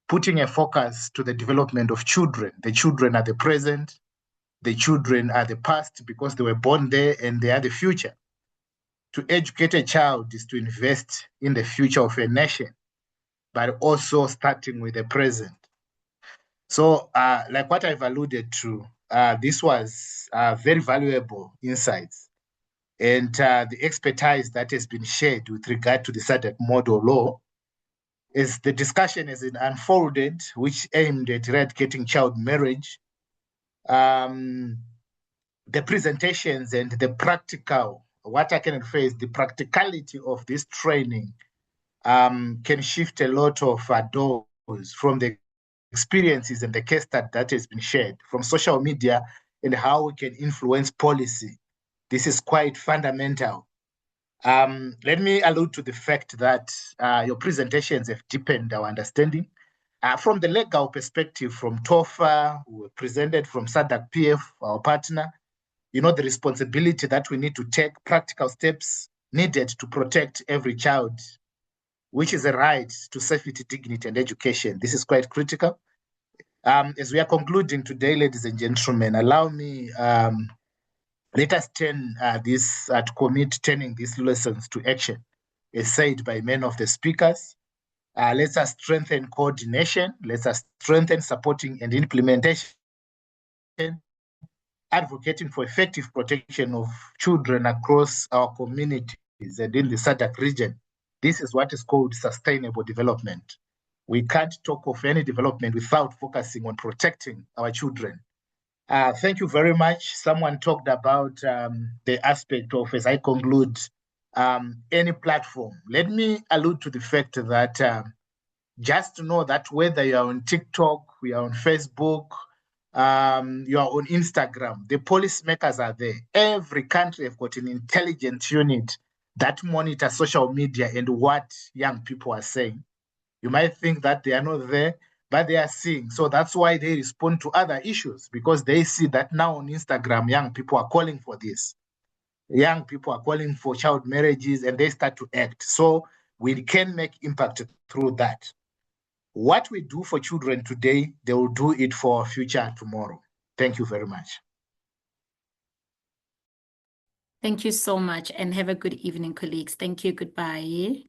putting a focus to the development of children. The children are the present, the children are the past because they were born there and they are the future. To educate a child is to invest in the future of a nation, but also starting with the present. So like what I've alluded to, this was very valuable insights. And the expertise that has been shared with regard to the SADC Model Law is the discussion as it unfolded, which aimed at eradicating child marriage. The presentations and the practical, what I can refer is the practicality of this training can shift a lot of doors from the experiences and the case study that has been shared from social media and how we can influence policy. This is quite fundamental. Let me allude to the fact that your presentations have deepened our understanding. From the legal perspective, from Tofa, who were presented from SADC PF, our partner, you know, the responsibility that we need to take, practical steps needed to protect every child, which is a right to safety, dignity, and education. This is quite critical. As we are concluding today, ladies and gentlemen, allow me, let us turn to commit turning these lessons to action, as said by many of the speakers. Let us strengthen coordination. Let us strengthen supporting and implementation, advocating for effective protection of children across our communities and in the SADC region. This is what is called sustainable development. We can't talk of any development without focusing on protecting our children. Thank you very much. Someone talked about the aspect of, as I conclude, any platform. Let me allude to the fact that just to know that whether you are on TikTok, you are on Facebook, you are on Instagram, the policymakers are there. Every country have got an intelligence unit that monitors social media and what young people are saying. You might think that they are not there, but they are seeing. So that's why they respond to other issues, because they see that now on Instagram, young people are calling for this. Young people are calling for child marriages and they start to act. So we can make impact through that. What we do for children today, they will do it for our future tomorrow. Thank you very much. Thank you so much and have a good evening, colleagues. Thank you. Goodbye.